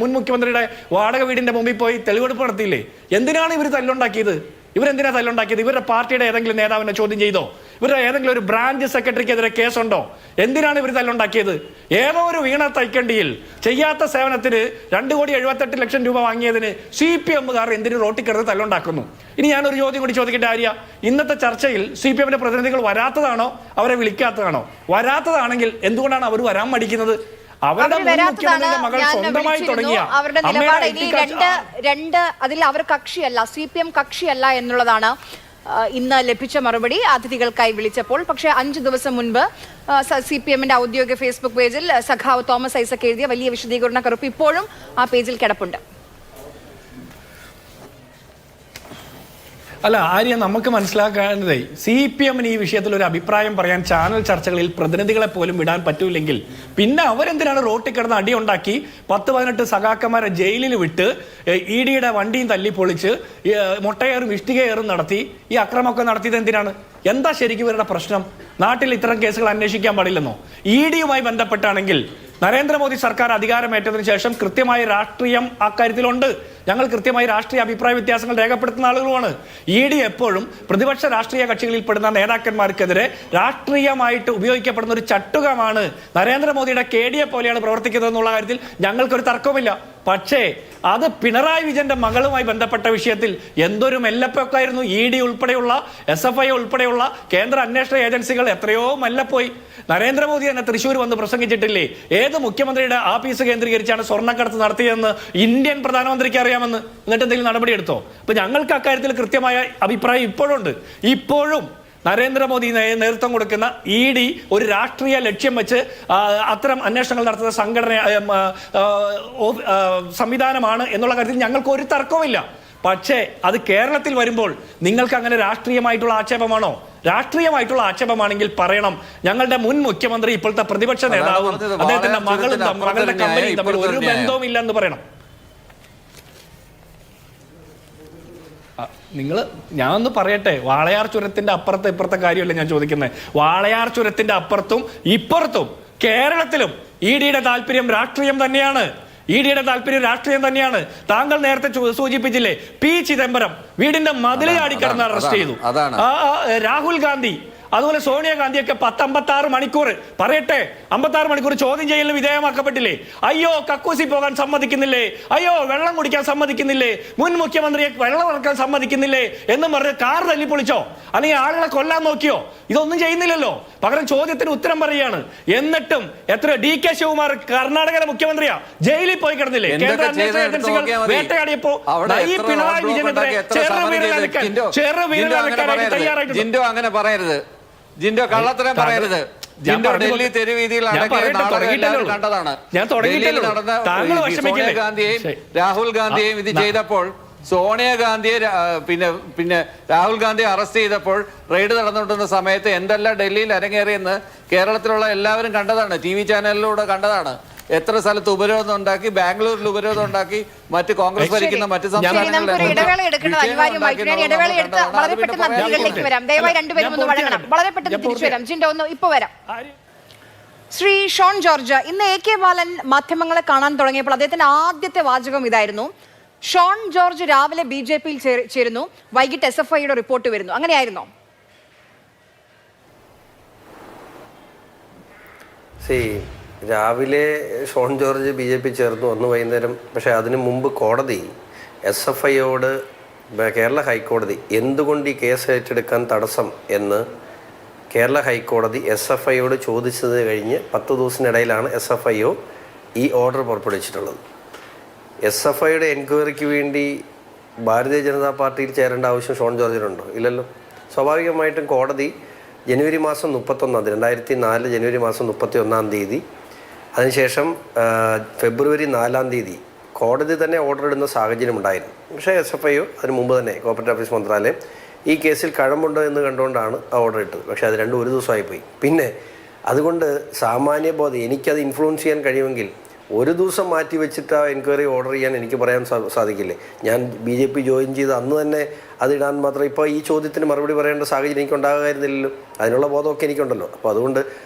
Speaker 7: മുൻ മുഖ്യമന്ത്രിയുടെ വാടക വീടിന്റെ മുമ്പിൽ പോയി തെളിവെടുപ്പ് നടത്തിയില്ലേ? എന്തിനാണ് ഇവർ തല്ലുണ്ടാക്കിയത്? ഇവരെന്തിനാ തല്ലുണ്ടാക്കിയത്? ഇവരുടെ പാർട്ടിയുടെ ഏതെങ്കിലും നേതാവിനെ ചോദ്യം ചെയ്തോ? ഇവരുടെ ഏതെങ്കിലും ഒരു ബ്രാഞ്ച് സെക്രട്ടറിക്കെതിരെ കേസുണ്ടോ? എന്തിനാണ് ഇവർ തല്ലുണ്ടാക്കിയത്? ഏതോ ഒരു വീണ തൈക്കണ്ടിയിൽ ചെയ്യാത്ത സേവനത്തിന് 2,78,00,000 രൂപ വാങ്ങിയതിന് CPM-കാർ എന്തിനു റോട്ടിൽ കിടന്ന് തല്ലുണ്ടാക്കുന്നു? ഇനി ഞാനൊരു ചോദ്യം കൂടി ചോദിക്കേണ്ട ആര്യ, ഇന്നത്തെ ചർച്ചയിൽ CPM-ന്റെ പ്രതിനിധികൾ വരാത്തതാണോ, അവരെ വിളിക്കാത്തതാണോ? വരാത്തതാണെങ്കിൽ എന്തുകൊണ്ടാണ് അവർ വരാൻ മടിക്കുന്നത്? അവരുടെ മകൾ സ്വന്തമായി തുടങ്ങിയ
Speaker 1: അവരുടെ നിലപാട് ഇനി രണ്ട് അതിൽ അവർ കക്ഷിയല്ല, CPM കക്ഷിയല്ല എന്നുള്ളതാണ് ഇന്ന് ലഭിച്ച മറുപടി അതിഥികൾക്കായി വിളിച്ചപ്പോൾ. പക്ഷേ 5 ദിവസം മുൻപ് CPM-ന്റെ ഔദ്യോഗിക ഫേസ്ബുക്ക് പേജിൽ സഖാവ് തോമസ് ഐസക് എഴുതിയ വലിയ വിശദീകരണ കുറിപ്പ് ഇപ്പോഴും ആ പേജിൽ കിടപ്പുണ്ട്.
Speaker 7: അല്ല ആര്യ, നമുക്ക് മനസ്സിലാക്കാവുന്നതേ CPM-ന് ഈ വിഷയത്തിൽ ഒരു അഭിപ്രായം പറയാൻ ചാനൽ ചർച്ചകളിൽ പ്രതിനിധികളെ പോലും വിടാൻ പറ്റൂല്ലെങ്കിൽ പിന്നെ അവരെന്തിനാണ് റോട്ടിൽ കിടന്ന് അടിയുണ്ടാക്കി 10-18 സഖാക്കന്മാരെ ജയിലിൽ വിട്ട് ED-യുടെ വണ്ടിയും തല്ലി പൊളിച്ച് മുട്ടയേറും ഇഷ്ടികയേറും നടത്തി ഈ അക്രമമൊക്കെ നടത്തിയത് എന്തിനാണ്? എന്താ ശരിക്കും ഇവരുടെ പ്രശ്നം? നാട്ടിൽ ഇത്തരം കേസുകൾ അന്വേഷിക്കാൻ പാടില്ലെന്നോ? ED-യുമായി ബന്ധപ്പെട്ടാണെങ്കിൽ നരേന്ദ്രമോദി സർക്കാർ അധികാരമേറ്റതിനു ശേഷം കൃത്യമായ രാഷ്ട്രീയം അക്കാര്യത്തിലുണ്ട്. ഞങ്ങൾ കൃത്യമായി രാഷ്ട്രീയ അഭിപ്രായ വ്യത്യാസങ്ങൾ രേഖപ്പെടുത്തുന്ന ആളുകളുമാണ്. ED എപ്പോഴും പ്രതിപക്ഷ രാഷ്ട്രീയ കക്ഷികളിൽപ്പെടുന്ന നേതാക്കന്മാർക്കെതിരെ രാഷ്ട്രീയമായിട്ട് ഉപയോഗിക്കപ്പെടുന്ന ഒരു ചട്ടുകമാണ്. നരേന്ദ്രമോദിയുടെ KDA പോലെയാണ് പ്രവർത്തിക്കുന്നത് എന്നുള്ള കാര്യത്തിൽ ഞങ്ങൾക്കൊരു തർക്കവുമില്ല. പക്ഷേ അത് പിണറായി വിജയന്റെ മകളുമായി ബന്ധപ്പെട്ട വിഷയത്തിൽ എന്തൊരു മെല്ലപ്പൊക്കായിരുന്നു. ED ഉൾപ്പെടെയുള്ള SFI ഉൾപ്പെടെയുള്ള കേന്ദ്ര അന്വേഷണ ഏജൻസികൾ എത്രയോ മെല്ലപ്പോയി. നരേന്ദ്രമോദി തന്നെ തൃശ്ശൂർ വന്ന് പ്രസംഗിച്ചിട്ടില്ലേ ഏത് മുഖ്യമന്ത്രിയുടെ ആഫീസ് കേന്ദ്രീകരിച്ചാണ് സ്വർണ്ണക്കടത്ത് നടത്തിയതെന്ന് ഇന്ത്യൻ പ്രധാനമന്ത്രിക്ക് അറിയാമെന്ന്? എന്നിട്ട് എന്തെങ്കിലും നടപടിയെടുത്തോ? അപ്പൊ ഞങ്ങൾക്ക് അക്കാര്യത്തിൽ കൃത്യമായ അഭിപ്രായം ഇപ്പോഴുണ്ട്. ഇപ്പോഴും നരേന്ദ്രമോദി നേതൃത്വം കൊടുക്കുന്ന ED ഒരു രാഷ്ട്രീയ ലക്ഷ്യം വെച്ച് അത്തരം അന്വേഷണങ്ങൾ നടത്തുന്ന സംവിധാനമാണ് എന്നുള്ള കാര്യത്തിൽ ഞങ്ങൾക്ക് ഒരു തർക്കവുമില്ല. പക്ഷേ അത് കേരളത്തിൽ വരുമ്പോൾ നിങ്ങൾക്ക് അങ്ങനെ രാഷ്ട്രീയമായിട്ടുള്ള ആക്ഷേപമാണോ? രാഷ്ട്രീയമായിട്ടുള്ള ആക്ഷേപമാണെങ്കിൽ പറയണം. ഞങ്ങളുടെ മുൻ മുഖ്യമന്ത്രി ഇപ്പോഴത്തെ പ്രതിപക്ഷ നേതാവും അദ്ദേഹത്തിന്റെ മകളുടെ കമ്പനിയും തമ്മിൽ ഒരു ബന്ധവും ഇല്ല എന്ന് പറയണം. ഞാനൊന്ന് പറയട്ടെ, വാളയാർ ചുരത്തിന്റെ അപ്പുറത്തെ ഇപ്പുറത്തെ കാര്യമല്ല ഞാൻ ചോദിക്കുന്നത്. വാളയാർ ചുരത്തിന്റെ അപ്പുറത്തും ഇപ്പുറത്തും കേരളത്തിലും ED-യുടെ താല്പര്യം രാഷ്ട്രീയം തന്നെയാണ്. ED-യുടെ താല്പര്യം രാഷ്ട്രീയം തന്നെയാണ്. താങ്കൾ നേരത്തെ സൂചിപ്പിച്ചില്ലേ, P ചിദംബരം വീടിന്റെ മതിൽ ചാടിക്കടന്ന് അറസ്റ്റ് ചെയ്തു. രാഹുൽ ഗാന്ധി അതുപോലെ സോണിയാഗാന്ധിയൊക്കെ 56 മണിക്കൂർ പറയട്ടെ 56 മണിക്കൂർ ചോദ്യം ചെയ്യലിന് വിധേയമാക്കപ്പെട്ടില്ലേ? അയ്യോ കക്കൂസി പോകാൻ സമ്മതിക്കുന്നില്ലേ, അയ്യോ വെള്ളം കുടിക്കാൻ സമ്മതിക്കുന്നില്ലേ, മുൻ മുഖ്യമന്ത്രിയെ വെള്ളം ഇറക്കാൻ സമ്മതിക്കുന്നില്ലേ എന്നും പറഞ്ഞ് കാർ തല്ലിപ്പൊളിച്ചോ? അല്ലെങ്കിൽ ആളുകളെ കൊല്ലാൻ നോക്കിയോ? ഇതൊന്നും ചെയ്യുന്നില്ലല്ലോ. പകരം ചോദ്യത്തിന് ഉത്തരം പറയുകയാണ്. എന്നിട്ടും എത്ര DK ശിവകുമാർ കർണാടകയിലെ മുഖ്യമന്ത്രിയാ ജയിലിൽ പോയി കിടന്നില്ലേ? കേന്ദ്ര അന്വേഷണ ഏജൻസികൾ വേട്ടയാടിയപ്പോ ഈ പിണറായി വിജയനെതിരെ ചെറുവിരലക്കാരായിട്ട് തയ്യാറായിട്ടുണ്ട്.
Speaker 6: അങ്ങനെ പറയരുത് ജിൻഡോ, കള്ളത്തരം പറയരുത്. ജിൻഡോ ഡൽഹി തെരുവീതിയിൽ കണ്ടതാണ്. ഡൽഹിയിൽ നടന്ന സോണിയാഗാന്ധിയെയും രാഹുൽ ഗാന്ധിയെയും ഇത് ചെയ്തപ്പോൾ സോണിയാഗാന്ധിയെ പിന്നെ രാഹുൽ ഗാന്ധിയെ അറസ്റ്റ് ചെയ്തപ്പോൾ റെയ്ഡ് നടന്നുകൊണ്ടിരുന്ന സമയത്ത് എന്തെല്ലാം ഡൽഹിയിൽ അരങ്ങേറിയെന്ന് കേരളത്തിലുള്ള എല്ലാവരും കണ്ടതാണ്. TV ചാനലിലൂടെ കണ്ടതാണ്. എത്ര സ്ഥലത്ത് ഉപരോധം ഉണ്ടാക്കി, ബാംഗ്ലൂരിൽ ഉപരോധം ഉണ്ടാക്കി, മറ്റ് കോൺഗ്രസ് ഭരിക്കുന്ന മറ്റ്
Speaker 1: ശ്രീ ഷോൺ ജോർജ്, ഇന്ന് AK ബാലൻ മാധ്യമങ്ങളെ കാണാൻ തുടങ്ങിയപ്പോൾ അദ്ദേഹത്തിന്റെ ആദ്യത്തെ വാചകം ഇതായിരുന്നു: ഷോൺ ജോർജ് രാവിലെ BJP-യിൽ ചേരുന്നു, വൈകിട്ട് SFI-യുടെ റിപ്പോർട്ട് വരുന്നു. അങ്ങനെയായിരുന്നോ?
Speaker 2: രാവിലെ ഷോൺ ജോർജ് BJP ചേർന്നു, അന്ന് വൈകുന്നേരം. പക്ഷേ അതിനു മുമ്പ് കോടതി SFI-യോട്, കേരള ഹൈക്കോടതി എന്തുകൊണ്ട് ഈ കേസ് ഏറ്റെടുക്കാൻ തടസ്സം എന്ന് കേരള ഹൈക്കോടതി SFI-യോട് ചോദിച്ചത് കഴിഞ്ഞ് 10 ദിവസത്തിനിടയിലാണ് SFI-ഒ ഈ ഓർഡർ പുറപ്പെടുവിച്ചിട്ടുള്ളത്. SFI-യുടെ എൻക്വയറിക്ക് വേണ്ടി ഭാരതീയ ജനതാ പാർട്ടിയിൽ ചേരേണ്ട ആവശ്യം ഷോൺ ജോർജിനുണ്ടോ? ഇല്ലല്ലോ. സ്വാഭാവികമായിട്ടും കോടതി ജനുവരി മാസം 31 2004 ജനുവരി മാസം 31 അതിനുശേഷം ഫെബ്രുവരി 4 കോടതി തന്നെ ഓർഡർ ഇടുന്ന സാഹചര്യം ഉണ്ടായിരുന്നു. പക്ഷേ SFIO അതിന് മുമ്പ് തന്നെ കോർപ്പറേറ്റ് ഓഫീസ് മന്ത്രാലയം ഈ കേസിൽ കഴമ്പുണ്ടോ എന്ന് കണ്ടുകൊണ്ടാണ് ആ ഓർഡർ ഇട്ടത്. പക്ഷേ അത് രണ്ടും ഒരു ദിവസമായി പോയി. പിന്നെ അതുകൊണ്ട് സാമാന്യബോധം എനിക്കത് ഇൻഫ്ലുവൻസ് ചെയ്യാൻ കഴിയുമെങ്കിൽ ഒരു ദിവസം മാറ്റി വെച്ചിട്ട് ആ എൻക്വയറി ഓർഡർ ചെയ്യാൻ എനിക്ക് പറയാൻ സാധിക്കില്ലേ? ഞാൻ BJP ജോയിൻ ചെയ്ത് അന്ന് തന്നെ അതിടാൻ മാത്രം ഇപ്പോൾ ഈ ചോദ്യത്തിന് മറുപടി പറയേണ്ട സാഹചര്യം എനിക്ക് ഉണ്ടാകാമായിരുന്നില്ലല്ലോ. അതിനുള്ള ബോധമൊക്കെ എനിക്കുണ്ടല്ലോ. അപ്പോൾ അതുകൊണ്ട്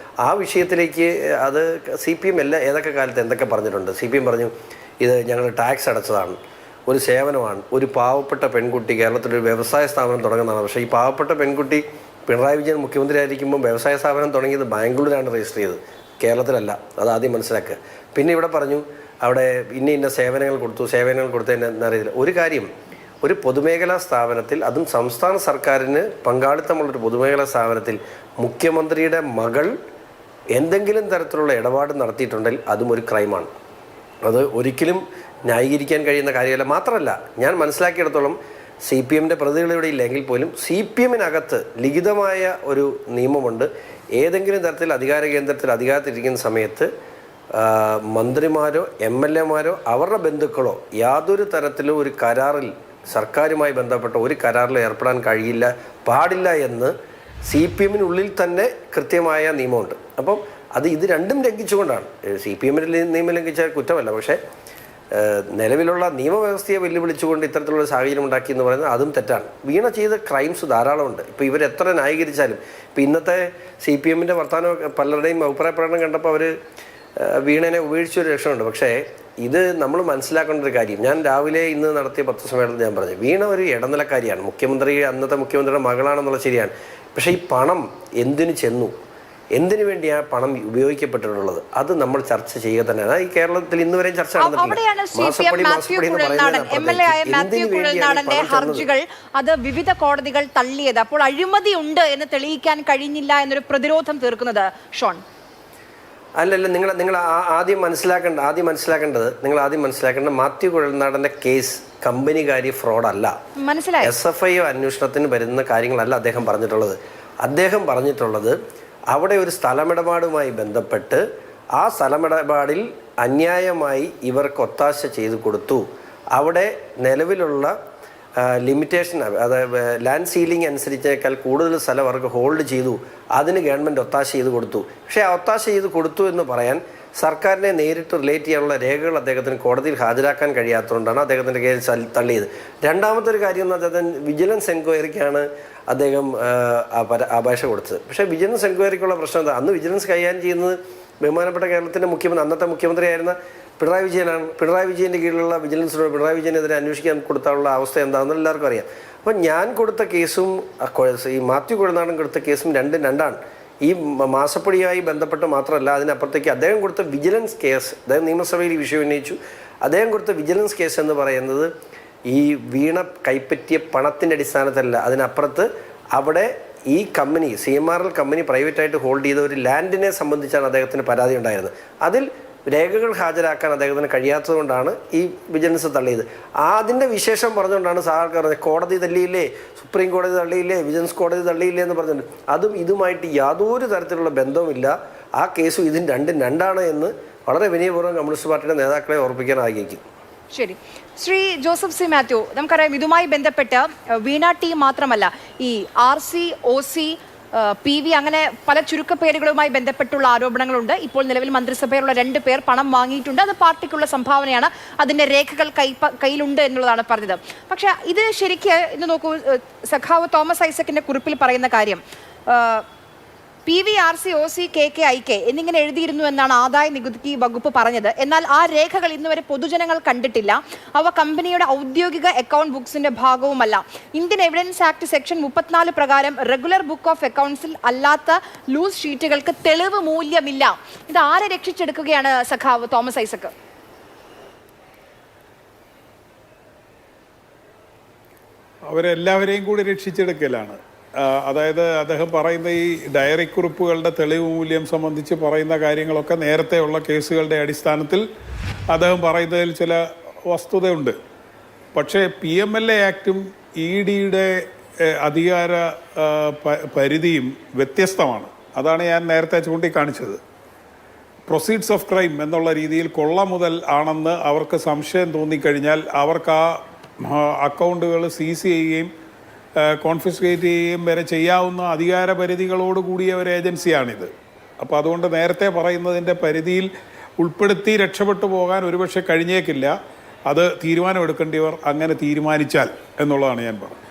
Speaker 2: ആ വിഷയത്തിലേക്ക് അത് CPM ഏതൊക്കെ കാലത്ത് എന്തൊക്കെ പറഞ്ഞിട്ടുണ്ട്. CPM പറഞ്ഞു ഇത് ഞങ്ങൾ ടാക്സ് അടച്ചതാണ്, ഒരു സേവനമാണ്, ഒരു പാവപ്പെട്ട പെൺകുട്ടി കേരളത്തിലൊരു വ്യവസായ സ്ഥാപനം തുടങ്ങുന്നതാണ്. പക്ഷേ ഈ പാവപ്പെട്ട പെൺകുട്ടി പിണറായി വിജയൻ മുഖ്യമന്ത്രി ആയിരിക്കുമ്പോൾ വ്യവസായ സ്ഥാപനം തുടങ്ങിയത് ബാംഗ്ലൂരിലാണ് രജിസ്റ്റർ ചെയ്തത്, കേരളത്തിലല്ല. അത് ആദ്യം മനസ്സിലാക്കുക. പിന്നെ ഇവിടെ പറഞ്ഞു അവിടെ ഇന്ന സേവനങ്ങൾ കൊടുത്തതിന് എന്നറിയില്ല. ഒരു കാര്യം, ഒരു പൊതുമേഖലാ സ്ഥാപനത്തിൽ, അതും സംസ്ഥാന സർക്കാരിന് പങ്കാളിത്തമുള്ളൊരു പൊതുമേഖലാ സ്ഥാപനത്തിൽ മുഖ്യമന്ത്രിയുടെ മകൾ എന്തെങ്കിലും തരത്തിലുള്ള ഇടപാട് നടത്തിയിട്ടുണ്ടെങ്കിൽ അതും ഒരു ക്രൈമാണ്. അത് ഒരിക്കലും ന്യായീകരിക്കാൻ കഴിയുന്ന കാര്യമല്ല. മാത്രമല്ല, ഞാൻ മനസ്സിലാക്കിയിടത്തോളം CPMൻ്റെ പ്രതികൾ ഇവിടെ ഇല്ലെങ്കിൽ പോലും CPMനകത്ത് ലിഖിതമായ ഒരു നിയമമുണ്ട്. ഏതെങ്കിലും തരത്തിൽ അധികാര കേന്ദ്രത്തിൽ അധികാരത്തിരിക്കുന്ന സമയത്ത് മന്ത്രിമാരോ MLAമാരോ അവരുടെ ബന്ധുക്കളോ യാതൊരു തരത്തിലും ഒരു കരാറിൽ, സർക്കാരുമായി ബന്ധപ്പെട്ട ഒരു കരാറിൽ ഏർപ്പെടാൻ പാടില്ല എന്ന് CPMനുള്ളിൽ തന്നെ കൃത്യമായ നിയമമുണ്ട്. അപ്പം ഇത് രണ്ടും ലംഘിച്ചുകൊണ്ടാണ്. CPMൻ്റെ നിയമം ലംഘിച്ചാൽ കുറ്റമല്ല, പക്ഷേ നിലവിലുള്ള നിയമവ്യവസ്ഥയെ വെല്ലുവിളിച്ചുകൊണ്ട് ഇത്തരത്തിലുള്ള സാഹചര്യം ഉണ്ടാക്കി എന്ന് പറയുന്നത് അതും തെറ്റാണ്. വീണ ചെയ്ത ക്രൈംസ് ധാരാളമുണ്ട്. ഇപ്പോൾ ഇവരെത്ര ന്യായീകരിച്ചാലും, ഇപ്പോൾ ഇന്നത്തെ CPMൻ്റെ വർത്തമാനം പലരുടെയും അഭിപ്രായ പ്രകടനം കണ്ടപ്പോൾ അവർ വീണനെ ഉപേക്ഷിച്ചൊരു ലക്ഷണമുണ്ട്. പക്ഷേ ഇത് നമ്മൾ മനസ്സിലാക്കേണ്ട ഒരു കാര്യം, ഞാൻ രാവിലെ ഇന്ന് നടത്തിയ പത്രസമ്മേളനത്തിൽ ഞാൻ പറഞ്ഞു, വീണ ഒരു ഇടനിലക്കാരിയാണ്. അന്നത്തെ മുഖ്യമന്ത്രിയുടെ മകളാണെന്നുള്ളത് ശരിയാണ്. പക്ഷേ ഈ പണം എന്തിനു ചെന്നു, എന്തിനു വേണ്ടിയാണ് പണം ഉപയോഗിക്കപ്പെട്ടിട്ടുള്ളത്, അത് നമ്മൾ ചർച്ച ചെയ്യുക തന്നെയാണ്. ഈ കേരളത്തിൽ ഇന്നുവരെയും ചർച്ച
Speaker 1: ഹർജികൾ അത് വിവിധ കോടതികൾ തള്ളിയത്. അപ്പോൾ അഴിമതി ഉണ്ട് എന്ന് തെളിയിക്കാൻ കഴിഞ്ഞില്ല എന്നൊരു പ്രതിരോധം തീർക്കുന്നത് ഷോൺ
Speaker 2: അല്ലല്ല. നിങ്ങൾ ആദ്യം മനസ്സിലാക്കേണ്ടത് മാത്യു കുഴൽനാടൻ്റെ കേസ് കമ്പനികാരി ഫ്രോഡല്ല. SFIO അന്വേഷണത്തിന് വരുന്ന കാര്യങ്ങളല്ല അദ്ദേഹം പറഞ്ഞിട്ടുള്ളത്. അദ്ദേഹം പറഞ്ഞിട്ടുള്ളത് അവിടെ ഒരു സ്ഥലമിടപാടുമായി ബന്ധപ്പെട്ട് ആ സ്ഥലമിടപാടിൽ അന്യായമായി ഇവർക്ക് ഒത്താശ ചെയ്തു കൊടുത്തു. അവിടെ നിലവിലുള്ള ലിമിറ്റേഷൻ, അതായത് ലാൻഡ് സീലിംഗ് അനുസരിച്ചേക്കാൾ കൂടുതൽ സ്ഥലം അവർക്ക് ഹോൾഡ് ചെയ്തു. അതിന് ഗവൺമെൻറ് ഒത്താശ ചെയ്ത് കൊടുത്തു. പക്ഷേ ആ ഒത്താശ ചെയ്ത് കൊടുത്തു എന്ന് പറയാൻ സർക്കാരിനെ നേരിട്ട് റിലേറ്റ് ചെയ്യാനുള്ള രേഖകൾ അദ്ദേഹത്തിന് കോടതിയിൽ ഹാജരാക്കാൻ കഴിയാത്തതുകൊണ്ടാണ് അദ്ദേഹത്തിൻ്റെ കേസ് തള്ളിയത്. രണ്ടാമത്തെ ഒരു കാര്യം എന്ന് പറഞ്ഞാൽ വിജിലൻസ് എൻക്വയറിക്കാണ് അദ്ദേഹം അപേക്ഷ കൊടുത്തത്. പക്ഷേ വിജിലൻസ് എൻക്വയറിക്കുള്ള പ്രശ്നം എന്താ? അന്ന് വിജിലൻസ് കൈകാര്യം ചെയ്യുന്നത് ബഹുമാനപ്പെട്ട കേരളത്തിൻ്റെ അന്നത്തെ മുഖ്യമന്ത്രിയായിരുന്ന പിണറായി വിജയനാണ്. പിണറായി വിജയൻ്റെ കീഴിലുള്ള വിജിലൻസിനോട് പിണറായി വിജയനെതിരെ അന്വേഷിക്കാൻ കൊടുത്താനുള്ള അവസ്ഥ എന്താണെന്ന് എല്ലാവർക്കും അറിയാം. അപ്പോൾ ഞാൻ കൊടുത്ത കേസും ഈ മാത്യു കുഴൽനാടൻ കൊടുത്ത കേസും രണ്ടാണ്. ഈ മാസപ്പടിയായി ബന്ധപ്പെട്ട് മാത്രമല്ല, അതിനപ്പുറത്തേക്ക് അദ്ദേഹം കൊടുത്ത വിജിലൻസ് കേസ്, അദ്ദേഹം നിയമസഭയിൽ ഈ വിഷയം ഉന്നയിച്ചു. അദ്ദേഹം കൊടുത്ത വിജിലൻസ് കേസ് എന്ന് പറയുന്നത് ഈ വീണ കൈപ്പറ്റിയ പണത്തിൻ്റെ അടിസ്ഥാനത്തിലല്ല, അതിനപ്പുറത്ത് അവിടെ ഈ കമ്പനി CMRL കമ്പനി പ്രൈവറ്റായിട്ട് ഹോൾഡ് ചെയ്ത ഒരു ലാൻഡിനെ സംബന്ധിച്ചാണ് അദ്ദേഹത്തിന് പരാതി ഉണ്ടായിരുന്നത്. അതിൽ രേഖകൾ ഹാജരാക്കാൻ അദ്ദേഹത്തിന് കഴിയാത്തത് കൊണ്ടാണ് ഈ വിജിലൻസ് തള്ളിയത്. അതിൻ്റെ വിശേഷം പറഞ്ഞുകൊണ്ടാണ് സാർക്ക് പറഞ്ഞത് കോടതി തള്ളിയില്ലേ, സുപ്രീം കോടതി തള്ളിയില്ലേ, വിജിലൻസ് കോടതി തള്ളിയില്ലേ എന്ന് പറഞ്ഞിട്ടുണ്ട്. അതും ഇതുമായിട്ട് യാതൊരു തരത്തിലുള്ള ബന്ധവുമില്ല. ആ കേസും ഇതിന് രണ്ടാണ് എന്ന് വളരെ വിനയപൂർവ്വം കമ്മ്യൂണിസ്റ്റ് പാർട്ടിയുടെ നേതാക്കളെ ഓർപ്പിക്കാൻ ആഗ്രഹിക്കുന്നു.
Speaker 1: ശരി, ശ്രീ ജോസഫ് സി മാത്യു, നമുക്കറിയാം ഇതുമായി ബന്ധപ്പെട്ട് വീണ ടീം മാത്രമല്ല, ഈ RC, OC, PV അങ്ങനെ പല ചുരുക്കപ്പേരുകളുമായി ബന്ധപ്പെട്ടുള്ള ആരോപണങ്ങളുണ്ട്. ഇപ്പോൾ നിലവിൽ മന്ത്രിസഭയിലുള്ള 2 പേർ പണം വാങ്ങിയിട്ടുണ്ട്. അത് പാർട്ടിക്കുള്ള സംഭാവനയാണ്, അതിൻ്റെ രേഖകൾ കയ്യിലുണ്ട് എന്നുള്ളതാണ് പറഞ്ഞത്. പക്ഷേ ഇത് ശരിക്ക് ഇന്ന് നോക്കൂ, സഖാവ് തോമസ് ഐസക്കിൻ്റെ കുറിപ്പിൽ പറയുന്ന കാര്യം PV, RC, OC, KK എന്നിങ്ങനെ എഴുതിയിരുന്നു എന്നാണ് ആദായ നികുതി വകുപ്പ് പറഞ്ഞത്. എന്നാൽ ആ രേഖകൾ ഇന്നുവരെ പൊതുജനങ്ങൾ കണ്ടിട്ടില്ല. അവ കമ്പനിയുടെ ഔദ്യോഗിക അക്കൗണ്ട് ബുക്സിന്റെ ഭാഗവുമല്ല. ഇന്ത്യൻ എവിഡൻസ് ആക്ട് സെക്ഷൻ 34 പ്രകാരം റെഗുലർ ബുക്ക് ഓഫ് അക്കൗണ്ട്സിൽ അല്ലാത്ത ലൂസ് ഷീറ്റുകൾക്ക് തെളിവ് മൂല്യമില്ല. ഇത് ആരെ രക്ഷിച്ചെടുക്കുകയാണ് സഖാവ് തോമസ് ഐസക്?
Speaker 4: അവരെല്ലാവരെയും കൂടി രക്ഷിച്ചെടുക്കലാണ്. അതായത് അദ്ദേഹം പറയുന്ന ഈ ഡയറി കുറിപ്പുകളുടെ തെളിവ് മൂല്യം സംബന്ധിച്ച് പറയുന്ന കാര്യങ്ങളൊക്കെ നേരത്തെയുള്ള കേസുകളുടെ അടിസ്ഥാനത്തിൽ അദ്ദേഹം പറയുന്നതിൽ ചില വസ്തുതയുണ്ട്. പക്ഷേ PMLA ആക്റ്റും EDയുടെ അധികാര പരിധിയും വ്യത്യസ്തമാണ്. അതാണ് ഞാൻ നേരത്തെ ചൂണ്ടിക്കാണിച്ചത്. പ്രൊസീഡ്സ് ഓഫ് ക്രൈം എന്നുള്ള രീതിയിൽ കൊള്ള മുതൽ ആണെന്ന് അവർക്ക് സംശയം തോന്നിക്കഴിഞ്ഞാൽ അവർക്ക് ആ അക്കൗണ്ടുകൾ സീസ് ചെയ്യുകയും കോൺഫിസ്കേറ്റ് ചെയ്യുകയും വരെ ചെയ്യാവുന്ന അധികാര പരിധികളോട് കൂടിയ ഒരു ഏജൻസിയാണിത്. അപ്പോൾ അതുകൊണ്ട് നേരത്തെ പറയുന്നതിൻ്റെ പരിധിയിൽ ഉൾപ്പെടുത്തി രക്ഷപ്പെട്ടു പോകാൻ ഒരുപക്ഷെ കഴിഞ്ഞേക്കില്ല. അത് തീരുമാനമെടുക്കേണ്ടിയവർ അങ്ങനെ തീരുമാനിച്ചാൽ എന്നുള്ളതാണ് ഞാൻ പറഞ്ഞത്.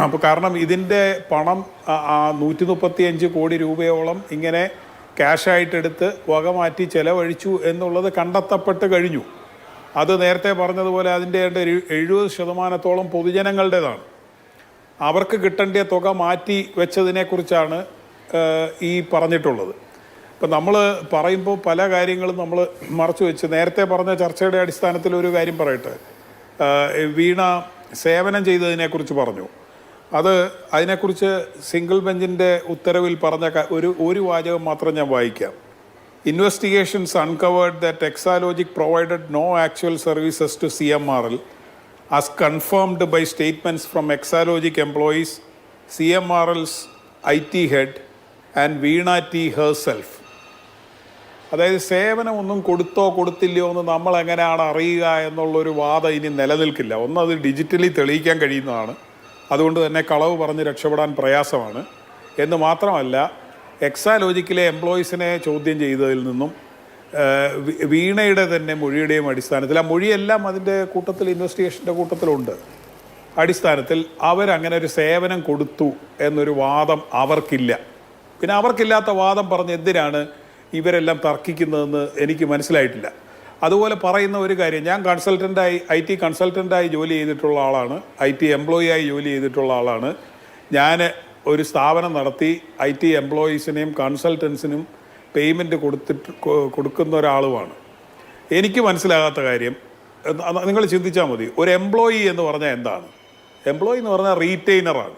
Speaker 4: അപ്പോൾ കാരണം ഇതിൻ്റെ പണം 135 കോടി രൂപയോളം ഇങ്ങനെ ക്യാഷായിട്ടെടുത്ത് വകമാറ്റി ചെലവഴിച്ചു എന്നുള്ളത് കണ്ടെത്തപ്പെട്ട് കഴിഞ്ഞു. അത് നേരത്തെ പറഞ്ഞതുപോലെ അതിൻ്റെ 70% പൊതുജനങ്ങളുടേതാണ്. അവർക്ക് കിട്ടേണ്ട തുക മാറ്റി വെച്ചതിനെക്കുറിച്ചാണ് ഈ പറഞ്ഞിട്ടുള്ളത്. ഇപ്പം നമ്മൾ പറയുമ്പോൾ പല കാര്യങ്ങളും നമ്മൾ മറച്ചു വെച്ച് നേരത്തെ പറഞ്ഞ ചർച്ചയുടെ അടിസ്ഥാനത്തിൽ ഒരു കാര്യം പറയട്ടെ. വീണ സേവനം ചെയ്തതിനെക്കുറിച്ച് പറഞ്ഞു. അതിനെക്കുറിച്ച് സിംഗിൾ ബെഞ്ചിൻ്റെ ഉത്തരവിൽ പറഞ്ഞ ഒരു വാചകം മാത്രം ഞാൻ വായിക്കാം. Investigations uncovered that Exalogic provided no actual services to CMRL as confirmed by statements from Exalogic employees, CMRL's IT head and Veena T herself. അതായത് സേവനമൊന്നും കൊടുത്തോ കൊടുത്തില്ലയോ എന്ന് നമ്മൾ എങ്ങനെയാണ് അറിയുക എന്നുള്ളൊരു വാദം ഇനി നിലനിൽക്കില്ല. അത് ഡിജിറ്റലി തെളിയിക്കാൻ കഴിയുന്നതാണ്. അതുകൊണ്ട് തന്നെ കളവ് പറഞ്ഞ് രക്ഷപ്പെടാൻ പ്രയാസമാണ് എന്ന് മാത്രമല്ല, എക്സാലോജിക്കിലെ എംപ്ലോയീസിനെ ചോദ്യം ചെയ്തതിൽ നിന്നും വീണയുടെ തന്നെ മൊഴിയുടെയും അടിസ്ഥാനത്തിൽ, ആ മൊഴിയെല്ലാം അതിൻ്റെ കൂട്ടത്തിൽ ഇൻവെസ്റ്റിഗേഷൻ്റെ കൂട്ടത്തിലുണ്ട്, അടിസ്ഥാനത്തിൽ അവരങ്ങനെ ഒരു സേവനം കൊടുത്തു എന്നൊരു വാദം അവർക്കില്ല. പിന്നെ അവർക്കില്ലാത്ത വാദം പറഞ്ഞ് എന്തിനാണ് ഇവരെല്ലാം തർക്കിക്കുന്നതെന്ന് എനിക്ക് മനസ്സിലായിട്ടില്ല. അതുപോലെ പറയുന്ന ഒരു കാര്യം, ഞാൻ IT കൺസൾട്ടൻ്റായി ജോലി ചെയ്തിട്ടുള്ള ആളാണ്, IT എംപ്ലോയിയായി ജോലി ചെയ്തിട്ടുള്ള ആളാണ്. ഞാൻ ഒരു സ്ഥാപനം നടത്തി IT എംപ്ലോയീസിനെയും കൺസൾട്ടൻസിനും പേയ്മെൻറ്റ് കൊടുക്കുന്ന ഒരാളുമാണ്. എനിക്ക് മനസ്സിലാകാത്ത കാര്യം നിങ്ങൾ ചിന്തിച്ചാൽ മതി. ഒരു എംപ്ലോയി എന്ന് പറഞ്ഞാൽ എന്താണ്? എംപ്ലോയി എന്ന് പറഞ്ഞാൽ റീറ്റെയിനറാണ്.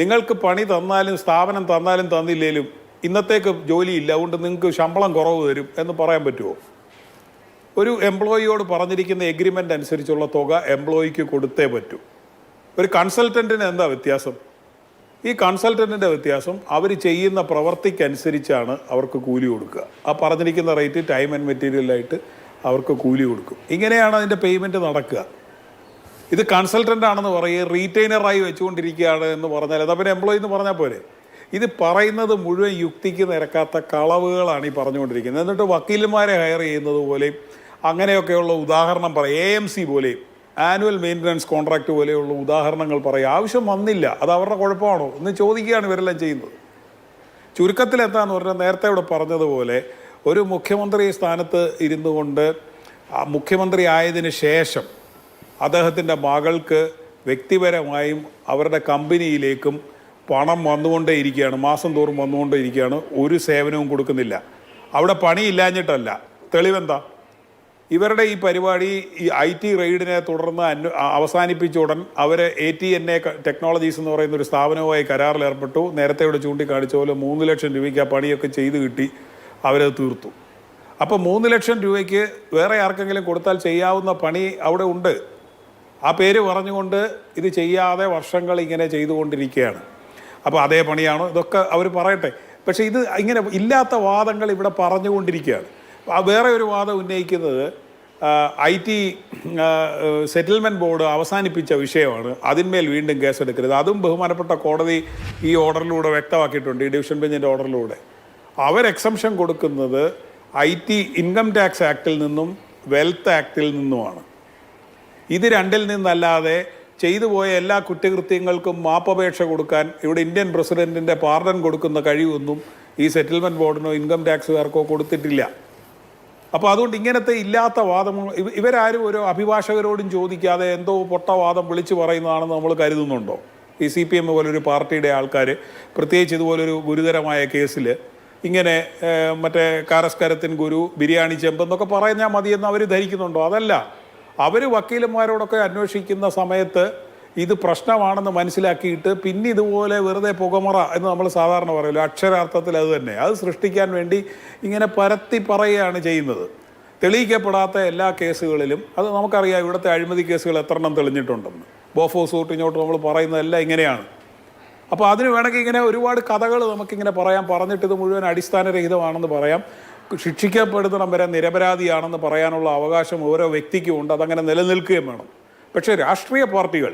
Speaker 4: നിങ്ങൾക്ക് പണി തന്നാലും സ്ഥാപനം തന്നാലും തന്നില്ലേലും ഇന്നത്തേക്ക് ജോലിയില്ല, അതുകൊണ്ട് നിങ്ങൾക്ക് ശമ്പളം കുറവ് തരും എന്ന് പറയാൻ പറ്റുമോ? ഒരു എംപ്ലോയിയോട് പറഞ്ഞിരിക്കുന്ന എഗ്രിമെൻ്റ് അനുസരിച്ചുള്ള തുക എംപ്ലോയിക്ക് കൊടുത്തേ പറ്റൂ. ഒരു കൺസൾട്ടൻറ്റിന് എന്താ വ്യത്യാസം? ഈ കൺസൾട്ടൻറ്റിൻ്റെ വ്യത്യാസം അവർ ചെയ്യുന്ന പ്രവർത്തിക്കനുസരിച്ചാണ് അവർക്ക് കൂലി കൊടുക്കുക. ആ പറഞ്ഞിരിക്കുന്ന റേറ്റ് ടൈം ആൻഡ് മെറ്റീരിയലായിട്ട് അവർക്ക് കൂലി കൊടുക്കും. ഇങ്ങനെയാണ് അതിൻ്റെ പേയ്മെൻറ്റ് നടക്കുക. ഇത് കൺസൾട്ടൻ്റ് ആണെന്ന് പറയുക, റീറ്റെയിനറായി വെച്ചുകൊണ്ടിരിക്കുകയാണ് എന്ന് പറഞ്ഞാൽ അത് പിന്നെ എംപ്ലോയി എന്ന് പറഞ്ഞാൽ പോരെ. ഇത് പറയുന്നത് മുഴുവൻ യുക്തിക്ക് നിരക്കാത്ത കളവുകളാണ് ഈ പറഞ്ഞുകൊണ്ടിരിക്കുന്നത്. എന്നിട്ട് വക്കീലന്മാരെ ഹയർ ചെയ്യുന്നത് പോലെയും അങ്ങനെയൊക്കെയുള്ള ഉദാഹരണം പറയും. AMC പോലെയും ആനുവൽ മെയിൻ്റനൻസ് കോൺട്രാക്റ്റ് പോലെയുള്ള ഉദാഹരണങ്ങൾ പറയും. ആവശ്യം വന്നില്ല, അത് അവരുടെ കുഴപ്പമാണോ എന്ന് ചോദിക്കുകയാണ് ഇവരെല്ലാം ചെയ്യുന്നത്. ചുരുക്കത്തിൽ എന്താണെന്ന് പറഞ്ഞാൽ, നേരത്തെ ഇവിടെ പറഞ്ഞതുപോലെ ഒരു മുഖ്യമന്ത്രി സ്ഥാനത്ത് ഇരുന്നു കൊണ്ട് മുഖ്യമന്ത്രി ആയതിനു ശേഷം അദ്ദേഹത്തിൻ്റെ മകൾക്ക് വ്യക്തിപരമായും അവരുടെ കമ്പനിയിലേക്കും പണം വന്നുകൊണ്ടേയിരിക്കുകയാണ്, മാസം തോറും വന്നുകൊണ്ടേയിരിക്കുകയാണ്. ഒരു സേവനവും കൊടുക്കുന്നില്ല. അവിടെ പണിയില്ലാഞ്ഞിട്ടല്ല. തെളിവെന്താ? ഇവരുടെ ഈ പരിപാടി ഈ IT റെയ്ഡിനെ തുടർന്ന് അവസാനിപ്പിച്ച ഉടൻ അവർ ATNA ടെക്നോളജീസ് എന്ന് പറയുന്ന ഒരു സ്ഥാപനവുമായി കരാറിൽ ഏർപ്പെട്ടു. നേരത്തെ ഇവിടെ ചൂണ്ടിക്കാണിച്ച പോലെ 3 ലക്ഷം രൂപയ്ക്ക് ആ പണിയൊക്കെ ചെയ്ത് കിട്ടി, അവരത് തീർത്തു. അപ്പോൾ 3 ലക്ഷം രൂപയ്ക്ക് വേറെ ആർക്കെങ്കിലും കൊടുത്താൽ ചെയ്യാവുന്ന പണി അവിടെ ഉണ്ട്. ആ പേര് പറഞ്ഞുകൊണ്ട് ഇത് ചെയ്യാതെ വർഷങ്ങൾ ഇങ്ങനെ ചെയ്തുകൊണ്ടിരിക്കുകയാണ്. അപ്പോൾ അതേ പണിയാണോ? ഇതൊക്കെ അവർ പറയട്ടെ. പക്ഷേ ഇത് ഇങ്ങനെ ഇല്ലാത്ത വാദങ്ങൾ ഇവിടെ പറഞ്ഞുകൊണ്ടിരിക്കുകയാണ്. വേറെ ഒരു വാദം ഉന്നയിക്കുന്നത് IT സെറ്റിൽമെൻറ്റ് ബോർഡ് അവസാനിപ്പിച്ച വിഷയമാണ്, അതിന്മേൽ വീണ്ടും കേസെടുക്കരുത്. അതും ബഹുമാനപ്പെട്ട കോടതി ഈ ഓർഡറിലൂടെ വ്യക്തമാക്കിയിട്ടുണ്ട്, ഈ ഡിവിഷൻ ബെഞ്ചിൻ്റെ ഓർഡറിലൂടെ. അവർ എക്സംഷൻ കൊടുക്കുന്നത് IT ഇൻകം ടാക്സ് ആക്റ്റിൽ നിന്നും വെൽത്ത് ആക്റ്റിൽ നിന്നുമാണ്. ഇത് രണ്ടിൽ നിന്നല്ലാതെ ചെയ്തു പോയ എല്ലാ കുറ്റകൃത്യങ്ങൾക്കും മാപ്പപേക്ഷ കൊടുക്കാൻ ഇവിടെ ഇന്ത്യൻ പ്രസിഡൻറ്റിൻ്റെ പാർഡൻ കൊടുക്കുന്ന കഴിവൊന്നും ഈ സെറ്റിൽമെൻറ്റ് ബോർഡിനോ ഇൻകം ടാക്സുകാർക്കോ കൊടുത്തിട്ടില്ല. അപ്പോൾ അതുകൊണ്ട് ഇങ്ങനത്തെ ഇല്ലാത്ത വാദങ്ങൾ ഇവരാരും ഒരു അഭിഭാഷകരോടും ചോദിക്കാതെ എന്തോ പൊട്ടവാദം വിളിച്ചു പറയുന്നതാണെന്ന് നമ്മൾ കരുതുന്നുണ്ടോ? ഈ CPM പോലൊരു പാർട്ടിയുടെ ആൾക്കാർ പ്രത്യേകിച്ച് ഇതുപോലൊരു ഗുരുതരമായ കേസിൽ ഇങ്ങനെ മറ്റേ കാരസ്കരത്തിൻ ഗുരു ബിരിയാണി ചെമ്പെന്നൊക്കെ പറഞ്ഞാൽ മതിയെന്ന് അവർ ധരിക്കുന്നുണ്ടോ? അതല്ല. അവർ വക്കീലന്മാരോടൊക്കെ അന്വേഷിക്കുന്ന സമയത്ത് ഇത് പ്രശ്നമാണെന്ന് മനസ്സിലാക്കിയിട്ട് പിന്നെ ഇതുപോലെ വെറുതെ പുകമറ എന്ന് നമ്മൾ സാധാരണ പറയുമല്ലോ, അക്ഷരാർത്ഥത്തിൽ അത് തന്നെ, അത് സൃഷ്ടിക്കാൻ വേണ്ടി ഇങ്ങനെ പരത്തി പറയുകയാണ് ചെയ്യുന്നത്. തെളിയിക്കപ്പെടാത്ത എല്ലാ കേസുകളിലും അത് നമുക്കറിയാം. ഇവിടുത്തെ അഴിമതി കേസുകൾ എത്ര എണ്ണം തെളിഞ്ഞിട്ടുണ്ടെന്ന്. ബോഫോസ് തൊട്ട് ഇങ്ങോട്ട് നമ്മൾ പറയുന്നതെല്ലാം ഇങ്ങനെയാണ്. അപ്പോൾ അതിന് വേണമെങ്കിൽ ഇങ്ങനെ ഒരുപാട് കഥകൾ നമുക്കിങ്ങനെ പറയാം, പറഞ്ഞിട്ട് ഇത് മുഴുവൻ അടിസ്ഥാനരഹിതമാണെന്ന് പറയാം. ശിക്ഷിക്കപ്പെടുന്നിടം വരെ നിരപരാധിയാണെന്ന് പറയാനുള്ള അവകാശം ഓരോ വ്യക്തിക്കും ഉണ്ട്, അതങ്ങനെ നിലനിൽക്കുകയും വേണം. പക്ഷേ രാഷ്ട്രീയ പാർട്ടികൾ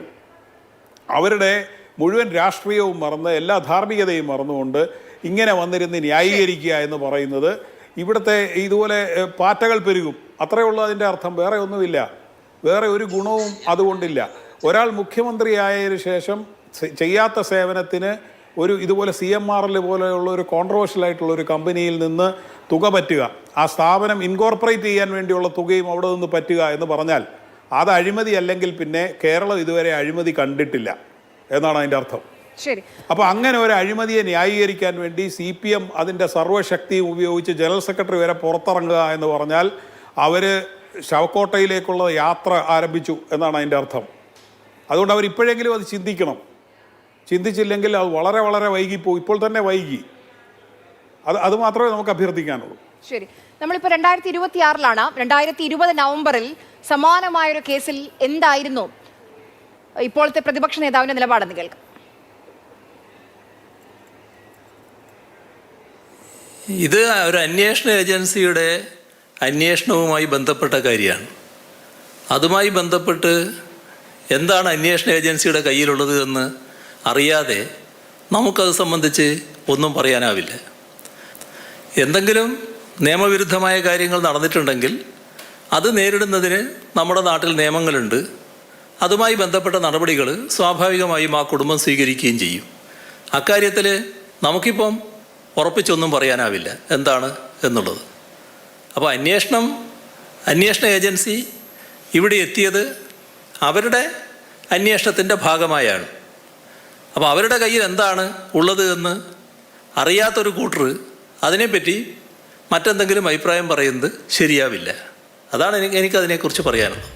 Speaker 4: അവരുടെ മുഴുവൻ രാഷ്ട്രീയവും മറന്ന് എല്ലാ ധാർമ്മികതയും മറന്നുകൊണ്ട് ഇങ്ങനെ വന്നിരുന്ന് ന്യായീകരിക്കുക എന്ന് പറയുന്നത് ഇവിടുത്തെ ഇതുപോലെ പാറ്റകൾ പെരുകും, അത്രയേ ഉള്ളൂ അതിൻ്റെ അർത്ഥം. വേറെ ഒന്നുമില്ല, വേറെ ഒരു ഗുണവും അതുകൊണ്ടില്ല. ഒരാൾ മുഖ്യമന്ത്രിയായതിനു ശേഷം ചെയ്യാത്ത സേവനത്തിന് ഒരു ഇതുപോലെ CMRL പോലെയുള്ള ഒരു കോൺട്രവേഴ്ഷ്യൽ ആയിട്ടുള്ള ഒരു കമ്പനിയിൽ നിന്ന് തുക പറ്റുക, ആ സ്ഥാപനം ഇൻകോർപ്പറേറ്റ് ചെയ്യാൻ വേണ്ടിയുള്ള തുകയും അവിടെ നിന്ന് പറ്റുക എന്ന് പറഞ്ഞാൽ അത് അഴിമതി അല്ലെങ്കിൽ പിന്നെ കേരളം ഇതുവരെ അഴിമതി കണ്ടിട്ടില്ല എന്നാണ് അതിൻ്റെ അർത്ഥം.
Speaker 1: ശരി.
Speaker 4: അപ്പോൾ അങ്ങനെ ഒരു അഴിമതിയെ ന്യായീകരിക്കാൻ വേണ്ടി CPM അതിൻ്റെ സർവ്വശക്തിയും ഉപയോഗിച്ച് ജനറൽ സെക്രട്ടറി വരെ പുറത്തിറങ്ങുക എന്ന് പറഞ്ഞാൽ അവർ ശവക്കോട്ടയിലേക്കുള്ള യാത്ര ആരംഭിച്ചു എന്നാണ് അതിൻ്റെ അർത്ഥം. അതുകൊണ്ട് അവർ ഇപ്പോഴെങ്കിലും അത് ചിന്തിക്കണം. ചിന്തിച്ചില്ലെങ്കിൽ അത് വളരെ വളരെ വൈകിപ്പോയി, ഇപ്പോൾ തന്നെ വൈകി. അത് മാത്രമേ നമുക്ക് അഭ്യർത്ഥിക്കാനുള്ളൂ.
Speaker 1: ശരി. നമ്മളിപ്പോൾ 2026-ലാണ്. 2020 നവംബറിൽ സമാനമായൊരു കേസിൽ എന്തായിരുന്നു ഇപ്പോഴത്തെ പ്രതിപക്ഷ നേതാവിന്റെ നിലപാടെന്ന് കേൾക്കാം.
Speaker 3: ഇത് ഒരു അന്വേഷണ ഏജൻസിയുടെ അന്വേഷണവുമായി ബന്ധപ്പെട്ട കാര്യമാണ്. അതുമായി ബന്ധപ്പെട്ട് എന്താണ് അന്വേഷണ ഏജൻസിയുടെ കയ്യിലുള്ളത് എന്ന് അറിയാതെ നമുക്കത് സംബന്ധിച്ച് ഒന്നും പറയാനാവില്ല. എന്തെങ്കിലും നിയമവിരുദ്ധമായ കാര്യങ്ങൾ നടന്നിട്ടുണ്ടെങ്കിൽ അത് നേരിടുന്നതിന് നമ്മുടെ നാട്ടിൽ നിയമങ്ങളുണ്ട്. അതുമായി ബന്ധപ്പെട്ട നടപടികൾ സ്വാഭാവികമായും ആ കുടുംബം സ്വീകരിക്കുകയും ചെയ്യും. അക്കാര്യത്തിൽ നമുക്കിപ്പം ഉറപ്പിച്ചൊന്നും പറയാനാവില്ല എന്താണ് എന്നുള്ളത്. അപ്പോൾ അന്വേഷണ ഏജൻസി ഇവിടെ എത്തിയത് അവരുടെ അന്വേഷണത്തിൻ്റെ ഭാഗമായാണ്. അപ്പോൾ അവരുടെ കയ്യിൽ എന്താണ് ഉള്ളത് എന്ന് അറിയാത്തൊരു കൂട്ടർ അതിനെപ്പറ്റി മറ്റെന്തെങ്കിലും അഭിപ്രായം പറയുന്നത് ശരിയാവില്ല. അതാണ് എനിക്കതിനെക്കുറിച്ച് പറയാനുള്ളത്.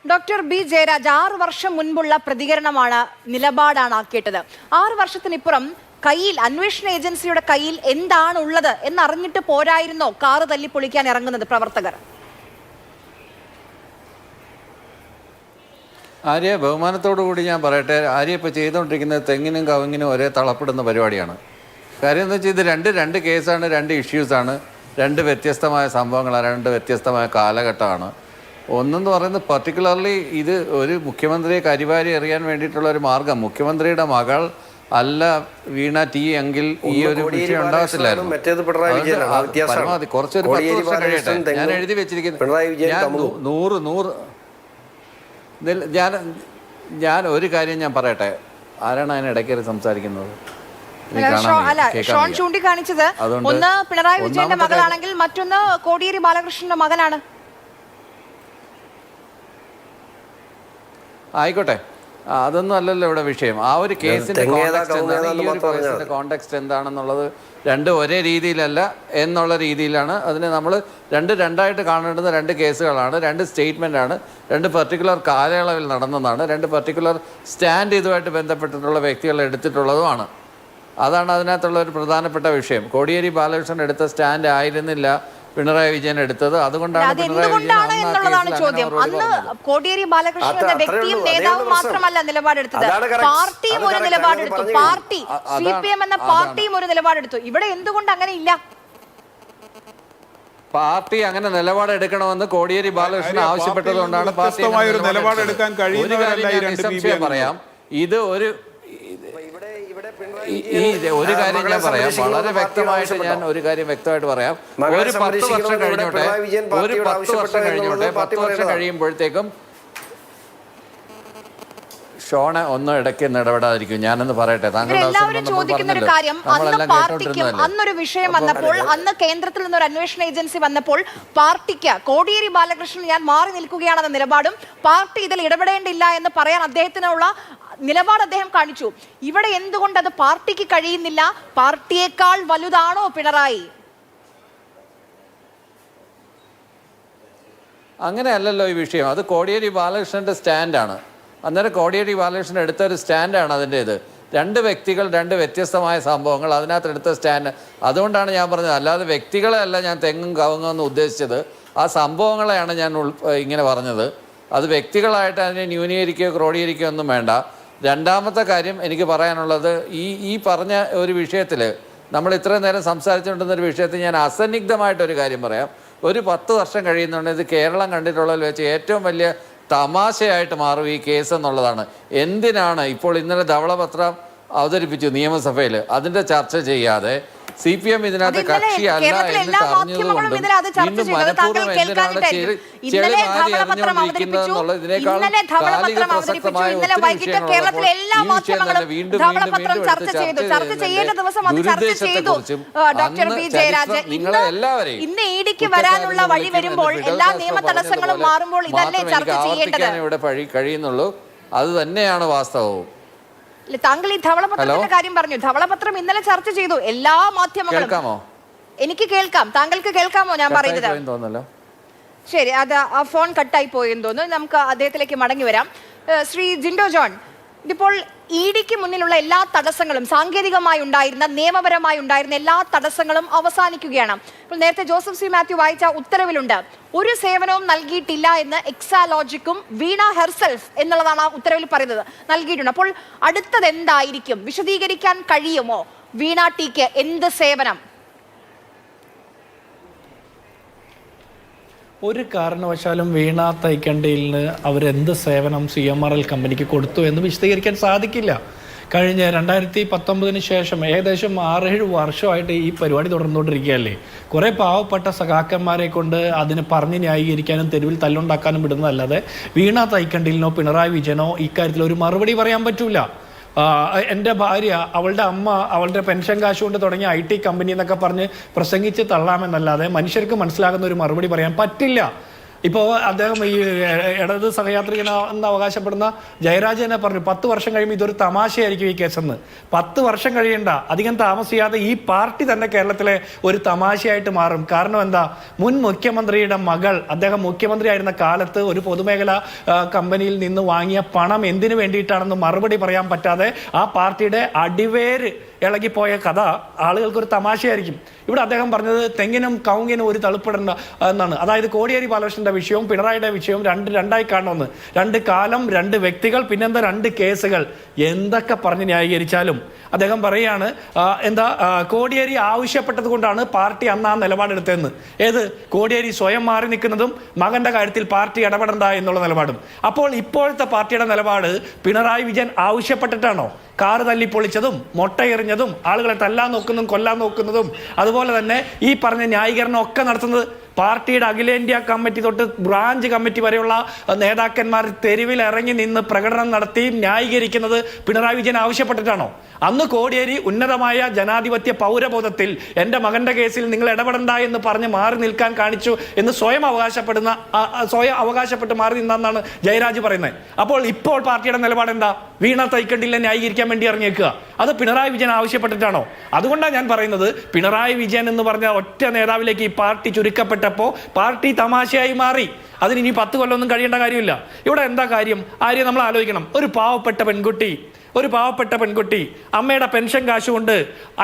Speaker 1: ഡോക്ടർ ബി ജയരാജ്, 6 വർഷം മുൻപുള്ള പ്രതികരണമാണ്, നിലപാടാണ് ആക്കിയിട്ടത്. 6 വർഷത്തിനിപ്പുറം കയ്യിൽ അന്വേഷണ ഏജൻസിയുടെ കയ്യിൽ എന്താണ് ഉള്ളത് എന്നറിഞ്ഞിട്ട് പോരായിരുന്നോ കാറ് തല്ലിപ്പൊളിക്കാൻ ഇറങ്ങുന്നത് പ്രവർത്തകർ?
Speaker 6: ആര്യ, ബഹുമാനത്തോടു കൂടി ഞാൻ പറയട്ടെ, ആര്യ ഇപ്പോൾ ചെയ്തുകൊണ്ടിരിക്കുന്നത് തെങ്ങിനും കവുങ്ങിനും ഒരേ തളപ്പെടുന്ന പരിപാടിയാണ്. കാര്യം എന്ന് വെച്ചാൽ ഇത് രണ്ട് കേസാണ്, 2 ഇഷ്യൂസാണ്, 2 വ്യത്യസ്തമായ സംഭവങ്ങളാണ്, 2 വ്യത്യസ്തമായ കാലഘട്ടമാണ്. ഒന്നെന്ന് പറയുന്നത് പർട്ടിക്കുലർലി ഇത് ഒരു മുഖ്യമന്ത്രിയെ കരിവാരി എറിയാൻ വേണ്ടിയിട്ടുള്ള ഒരു മാർഗം. മുഖ്യമന്ത്രിയുടെ മകൾ അല്ല വീണ ടി എങ്കിൽ ഈ ഒരു വിഷയം ഉണ്ടാകത്തില്ലായിരുന്നു. പരമാവധി കുറച്ചൊരു 10 വർഷം കഴിയട്ടെ. ഞാൻ എഴുതി വെച്ചിരിക്കുന്നത് ഞാൻ ഒരു കാര്യം ഞാൻ പറയട്ടെ. ആരാണ് അതിനിടയ്ക്ക് സംസാരിക്കുന്നത്?
Speaker 1: ഷോൺ ചൂണ്ടിക്കാണിച്ചത് ഒന്ന് പിണറായി വിജയന്റെ മകളാണെങ്കിൽ മറ്റൊന്ന് കോടിയേരി ബാലകൃഷ്ണന്റെ മകനാണ്.
Speaker 6: ആയിക്കോട്ടെ, അതൊന്നും അല്ലല്ലോ ഇവിടെ വിഷയം. ആ ഒരു കേസിന്റെ കോണ്ടെക്സ്റ്റ് എന്താണെന്നുള്ളത് 2 ഒരേ രീതിയിലല്ല എന്നുള്ള രീതിയിലാണ് അതിനെ നമ്മൾ 2 കാണേണ്ടുന്ന 2 കേസുകളാണ്, 2 സ്റ്റേറ്റ്മെൻ്റാണ്, 2 പെർട്ടിക്കുലർ കാലയളവിൽ നടന്നതാണ്, 2 പെർട്ടിക്കുലർ സ്റ്റാൻഡ് ഇതുമായിട്ട് ബന്ധപ്പെട്ടിട്ടുള്ള വ്യക്തികൾ എടുത്തിട്ടുള്ളതുമാണ്. അതാണ് അതിനകത്തുള്ള ഒരു പ്രധാനപ്പെട്ട വിഷയം. കോടിയേരി ബാലകൃഷ്ണൻ എടുത്ത സ്റ്റാൻഡ് ആയിരുന്നില്ല പിണറായി വിജയൻ എടുത്തത്. അതുകൊണ്ടാണ്
Speaker 1: ചോദ്യം. അന്ന് കോടിയേരി ബാലകൃഷ്ണൻ എന്ന വ്യക്തിയും നേതാവും മാത്രമല്ല നിലപാടെടുത്തത്, പാർട്ടിയും ഒരു നിലപാടെടുത്തു. പാർട്ടി CPM എന്ന പാർട്ടിയും ഒരു നിലപാടെടുത്തു. ഇവിടെ എന്തുകൊണ്ട് അങ്ങനെ ഇല്ല?
Speaker 6: പാർട്ടി അങ്ങനെ നിലപാടെടുക്കണമെന്ന് കോടിയേരി ബാലകൃഷ്ണൻ ആവശ്യപ്പെട്ടതുകൊണ്ടാണ് പാർട്ടി പറയാം. ഇത് ഒരു കാര്യം ഞാൻ പറയാം, വളരെ വ്യക്തമായിട്ട് ഞാൻ ഒരു കാര്യം വ്യക്തമായിട്ട് പറയാം. ഒരു 10 വർഷം കഴിഞ്ഞോട്ടെ, 10 വർഷം കഴിയുമ്പോഴത്തേക്കും ഷോണെ ഒന്ന് ഇടയ്ക്ക് ഇടപെടാതിരിക്കും. ഞാനൊന്ന് പറയട്ടെ,
Speaker 1: എല്ലാവരും ചോദിക്കുന്ന ഒരു കാര്യം, അന്ന് പാർട്ടിക്ക് അന്നൊരു വിഷയം വന്നപ്പോൾ, അന്ന് കേന്ദ്രത്തിൽ നിന്നൊരു അന്വേഷണ ഏജൻസി വന്നപ്പോൾ പാർട്ടിക്ക് കോടിയേരി ബാലകൃഷ്ണൻ ഞാൻ മാറി നിൽക്കുകയാണെന്ന നിലപാടും പാർട്ടി ഇതിൽ ഇടപെടേണ്ടില്ല എന്ന് പറയാൻ അദ്ദേഹത്തിനുള്ള നിലപാട് അദ്ദേഹം കാണിച്ചു. ഇവിടെ എന്തുകൊണ്ട് അത് പാർട്ടിക്ക് കഴിയുന്നില്ല? പാർട്ടിയേക്കാൾ വലുതാണോ പിണറായി?
Speaker 6: അങ്ങനെയല്ലല്ലോ ഈ വിഷയം. അത് കോടിയേരി ബാലകൃഷ്ണന്റെ സ്റ്റാൻഡാണ്. അന്നേരം കോടിയേരി ബാലകൃഷ്ണൻ എടുത്തൊരു സ്റ്റാൻഡാണ് അതിൻ്റേത്. 2 വ്യക്തികൾ, 2 വ്യത്യസ്തമായ സംഭവങ്ങൾ, അതിനകത്ത് എടുത്ത സ്റ്റാൻഡ്. അതുകൊണ്ടാണ് ഞാൻ പറഞ്ഞത്, അല്ലാതെ വ്യക്തികളെ അല്ല ഞാൻ തെങ്ങും കവുങ്ങും എന്ന് ഉദ്ദേശിച്ചത്, ആ സംഭവങ്ങളെയാണ് ഞാൻ ഇങ്ങനെ പറഞ്ഞത്. അത് വ്യക്തികളായിട്ട് അതിനെ ന്യൂനീകരിക്കുകയോ ക്രോഡീകരിക്കുകയോ ഒന്നും വേണ്ട. രണ്ടാമത്തെ കാര്യം എനിക്ക് പറയാനുള്ളത്, ഈ പറഞ്ഞ ഒരു വിഷയത്തിൽ നമ്മൾ ഇത്രയും നേരം സംസാരിച്ചുകൊണ്ടിരുന്നൊരു വിഷയത്തിൽ ഞാൻ അസന്നിഗ്ധമായിട്ടൊരു കാര്യം പറയാം. ഒരു 10 വർഷം കഴിയുന്നുണ്ട് ഇത് കേരളം കണ്ടിട്ടുള്ളതിൽ വെച്ച് ഏറ്റവും വലിയ തമാശയായിട്ട് മാറും ഈ കേസ് എന്നുള്ളതാണ്. എന്തിനാണ് ഇപ്പോൾ ഇന്നലെ ധവളപത്രം അവതരിപ്പിച്ചു നിയമസഭയിൽ, അതിൻ്റെ ചർച്ച ചെയ്യാതെ CPM ഇതിനകത്ത് കക്ഷിയല്ല എന്ന് പറഞ്ഞതുകൊണ്ടും വീണ്ടും മനഃപൂർവ്വം എന്തിനാണ് ചെളിവാരി എറിഞ്ഞുകൊണ്ടിരിക്കുന്നത് എന്നുള്ളത് ഇതിനേക്കാൾ കാലിക പ്രസക്തമായ ഒത്തിരി വിഷയങ്ങളുള്ളപ്പോൾ ഈ വിഷയം തന്നെ വീണ്ടും എടുത്ത് ചർച്ച ചെയ്യേണ്ട ദുരുദ്ദേശത്തെക്കുറിച്ചും നിങ്ങളെ എല്ലാവരെയും ആവർത്തിക്കാൻ ഇവിടെ കഴിയുന്നുള്ളൂ. അത് തന്നെയാണ് വാസ്തവവും.
Speaker 1: താങ്കൾ ഈ ധവളപത്രത്തിന്റെ കാര്യം പറഞ്ഞു. ധവളപത്രം ഇന്നലെ ചർച്ച ചെയ്തു എല്ലാ മാധ്യമങ്ങളും.
Speaker 6: കേൾക്കാമോ?
Speaker 1: എനിക്ക് കേൾക്കാം. താങ്കൾക്ക് കേൾക്കാമോ ഞാൻ പറയുന്നത്? ശരി, അത് ആ ഫോൺ കട്ടായി പോയെന്ന് തോന്നുന്നു. നമുക്ക് അദ്ദേഹത്തിലേക്ക് മടങ്ങി വരാം. ശ്രീ ജിൻഡോ ജോൺ, ഇതിപ്പോൾ ഇഡിക്ക് മുന്നിലുള്ള എല്ലാ തടസ്സങ്ങളും, സാങ്കേതികമായി ഉണ്ടായിരുന്ന, നിയമപരമായി ഉണ്ടായിരുന്ന എല്ലാ തടസ്സങ്ങളും അവസാനിക്കുകയാണ്. ഇപ്പോൾ നേരത്തെ ജോസഫ് സി മാത്യു വായിച്ച ഉത്തരവിലുണ്ട്, ഒരു സേവനവും നൽകിയിട്ടില്ല എന്ന് എക്സാലോജിക്കും വീണ ഹെർസെൽഫ് എന്നുള്ളതാണ് ആ ഉത്തരവിൽ പറയുന്നത്, നൽകിയിട്ടുണ്ട്. അപ്പോൾ അടുത്തത് എന്തായിരിക്കും? വിശദീകരിക്കാൻ കഴിയുമോ വീണ ടിക്ക് എന്ത് സേവനം?
Speaker 7: ഒരു കാരണവശാലും വീണ തൈക്കണ്ടിയിൽ അവരെന്ത് സേവനം CMRL കമ്പനിക്ക് കൊടുത്തു എന്ന് വിശദീകരിക്കാൻ സാധിക്കില്ല. കഴിഞ്ഞ 2019 ശേഷം ഏകദേശം 6-7 വർഷമായിട്ട് ഈ പരിപാടി തുടർന്നുകൊണ്ടിരിക്കുകയല്ലേ. കുറേ പാവപ്പെട്ട സഖാക്കന്മാരെ കൊണ്ട് അതിന് പറഞ്ഞ് ന്യായീകരിക്കാനും തെരുവിൽ തല്ലുണ്ടാക്കാനും വിടുന്നതല്ലാതെ വീണ തൈക്കണ്ടിലിനോ പിണറായി വിജയനോ ഇക്കാര്യത്തിൽ ഒരു മറുപടി പറയാൻ പറ്റൂല. എൻ്റെ ഭാര്യ, അവളുടെ അമ്മ, അവളുടെ പെൻഷൻ കാശ് കൊണ്ട് തുടങ്ങിയ IT കമ്പനി എന്നൊക്കെ പറഞ്ഞ് പ്രസംഗിച്ച് തള്ളാമെന്നല്ലാതെ മനുഷ്യർക്ക് മനസ്സിലാകുന്ന ഒരു മറുപടി പറയാൻ പറ്റില്ല. ഇപ്പോൾ അദ്ദേഹം ഈ ഇടത് സഹയാത്രികനെന്ന് അവകാശപ്പെടുന്ന ജയരാജനെ പറഞ്ഞു 10 വർഷം കഴിയുമ്പോൾ ഇതൊരു തമാശയായിരിക്കും ഈ കേസെന്ന്. 10 വർഷം കഴിയണ്ട, അധികം താമസിയാതെ ഈ പാർട്ടി തന്നെ കേരളത്തിലെ ഒരു തമാശയായിട്ട് മാറും. കാരണം എന്താ? മുൻ മുഖ്യമന്ത്രിയുടെ മകൾ, അദ്ദേഹം മുഖ്യമന്ത്രി ആയിരുന്ന കാലത്ത് ഒരു പൊതുമേഖലാ കമ്പനിയിൽ നിന്ന് വാങ്ങിയ പണം എന്തിനു വേണ്ടിയിട്ടാണെന്ന് മറുപടി പറയാൻ പറ്റാതെ ആ പാർട്ടിയുടെ അടിവേര് ഇളകിപ്പോയ കഥ ആളുകൾക്കൊരു തമാശയായിരിക്കും. ഇവിടെ അദ്ദേഹം പറഞ്ഞത് തെങ്ങിനും കവുങ്ങിനും ഒരു തളുപ്പിടണ്ട എന്നാണ്. അതായത് കോടിയേരി ബാലകൃഷ്ണന്റെ വിഷയവും പിണറായിയുടെ വിഷയവും രണ്ടായി കാണണമെന്ന്. 2 കാലം, 2 വ്യക്തികൾ, പിന്നെന്താ 2 കേസുകൾ. എന്തൊക്കെ പറഞ്ഞ് ന്യായീകരിച്ചാലും അദ്ദേഹം പറയുകയാണ് കോടിയേരി ആവശ്യപ്പെട്ടത് കൊണ്ടാണ് പാർട്ടി അന്ന് ആ നിലപാടെടുത്തതെന്ന്. ഏത്? കോടിയേരി സ്വയം മാറി നിൽക്കുന്നതും മകന്റെ കാര്യത്തിൽ പാർട്ടി ഇടപെടണ്ട എന്നുള്ള നിലപാടും. അപ്പോൾ ഇപ്പോഴത്തെ പാർട്ടിയുടെ നിലപാട് പിണറായി വിജയൻ ആവശ്യപ്പെട്ടിട്ടാണോ? കാറ് തല്ലിപ്പൊളിച്ചതും മൊട്ടയെറിഞ്ഞതും ആളുകളെ തല്ലാൻ നോക്കുന്നതും കൊല്ലാൻ നോക്കുന്നതും അതുപോലെ തന്നെ ഈ പറഞ്ഞ ന്യായീകരണം ഒക്കെ നടത്തുന്നത് പാർട്ടിയുടെ അഖിലേന്ത്യാ കമ്മിറ്റി തൊട്ട് ബ്രാഞ്ച് കമ്മിറ്റി വരെയുള്ള നേതാക്കന്മാർ തെരുവിൽ ഇറങ്ങി നിന്ന് പ്രകടനം നടത്തി ന്യായീകരിക്കുന്നത് പിണറായി വിജയൻ ആവശ്യപ്പെട്ടിട്ടാണോ? അന്ന് കോടിയേരി ഉന്നതമായ ജനാധിപത്യ പൗരബോധത്തിൽ എൻ്റെ മകന്റെ കേസിൽ നിങ്ങൾ ഇടപെടണ്ട എന്ന് പറഞ്ഞ് മാറി നിൽക്കാൻ കാണിച്ചു എന്ന് സ്വയം അവകാശപ്പെട്ട് മാറി നിന്നാണ് ജയരാജ് പറയുന്നത്. അപ്പോൾ ഇപ്പോൾ പാർട്ടിയുടെ നിലപാട് എന്താ? വീണ തൈക്കണ്ടിലെ ന്യായീകരിക്കാൻ വേണ്ടി ഇറങ്ങിയേക്കുക. അത് പിണറായി വിജയൻ ആവശ്യപ്പെട്ടിട്ടാണോ? അതുകൊണ്ടാണ് ഞാൻ പറയുന്നത്, പിണറായി വിജയൻ എന്ന് പറഞ്ഞ ഒറ്റ നേതാവിലേക്ക് ഈ പാർട്ടി ചുരുക്കപ്പെട്ടപ്പോൾ പാർട്ടി തമാശയായി മാറി. അതിന് ഇനി 10 കൊല്ലമൊന്നും കഴിയേണ്ട കാര്യമില്ല. ഇവിടെ എന്താ കാര്യം? ആര്യം നമ്മൾ ആലോചിക്കണം. ഒരു പാവപ്പെട്ട പെൺകുട്ടി അമ്മയുടെ പെൻഷൻ കാശ് കൊണ്ട്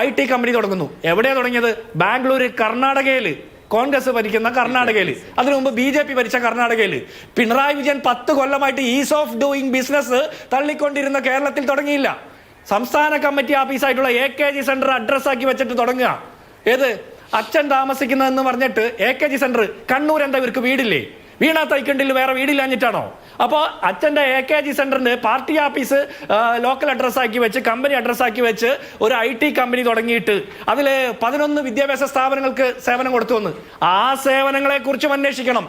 Speaker 7: IT കമ്പനി തുടങ്ങുന്നു. എവിടെയാണ് തുടങ്ങിയത്? ബാംഗ്ലൂർ, കർണാടകയിൽ, കോൺഗ്രസ് ഭരിക്കുന്ന കർണാടകയിൽ. അതിനു മുമ്പ് BJP ഭരിച്ച കർണാടകയിൽ. പിണറായി വിജയൻ 10 കൊല്ലമായിട്ട് ഈസ് ഓഫ് ഡൂയിങ് ബിസിനസ് തള്ളിക്കൊണ്ടിരുന്ന കേരളത്തിൽ തുടങ്ങിയില്ല. സംസ്ഥാന കമ്മിറ്റി ഓഫീസായിട്ടുള്ള AKG സെന്റർ അഡ്രസ്സാക്കി വെച്ചിട്ട് തുടങ്ങുക. ഏത്? അച്ഛൻ താമസിക്കുന്നതെന്ന് പറഞ്ഞിട്ട് AKG സെന്റർ. കണ്ണൂർ എന്താ ഇവർക്ക് വീടില്ലേ? വീണ തൈക്കണ്ടിൽ വേറെ വീടില്ലാഞ്ഞിട്ടാണോ? അപ്പോൾ അച്ഛൻ്റെ AKG സെന്ററിന് പാർട്ടി ഓഫീസ് ലോക്കൽ അഡ്രസ്സാക്കി വെച്ച്, കമ്പനി അഡ്രസ്സാക്കി വെച്ച് ഒരു IT കമ്പനി തുടങ്ങിയിട്ട് അതിൽ 11 വിദ്യാഭ്യാസ സ്ഥാപനങ്ങൾക്ക് സേവനം കൊടുത്തു വന്ന്. ആ സേവനങ്ങളെ കുറിച്ചും അന്വേഷിക്കണം.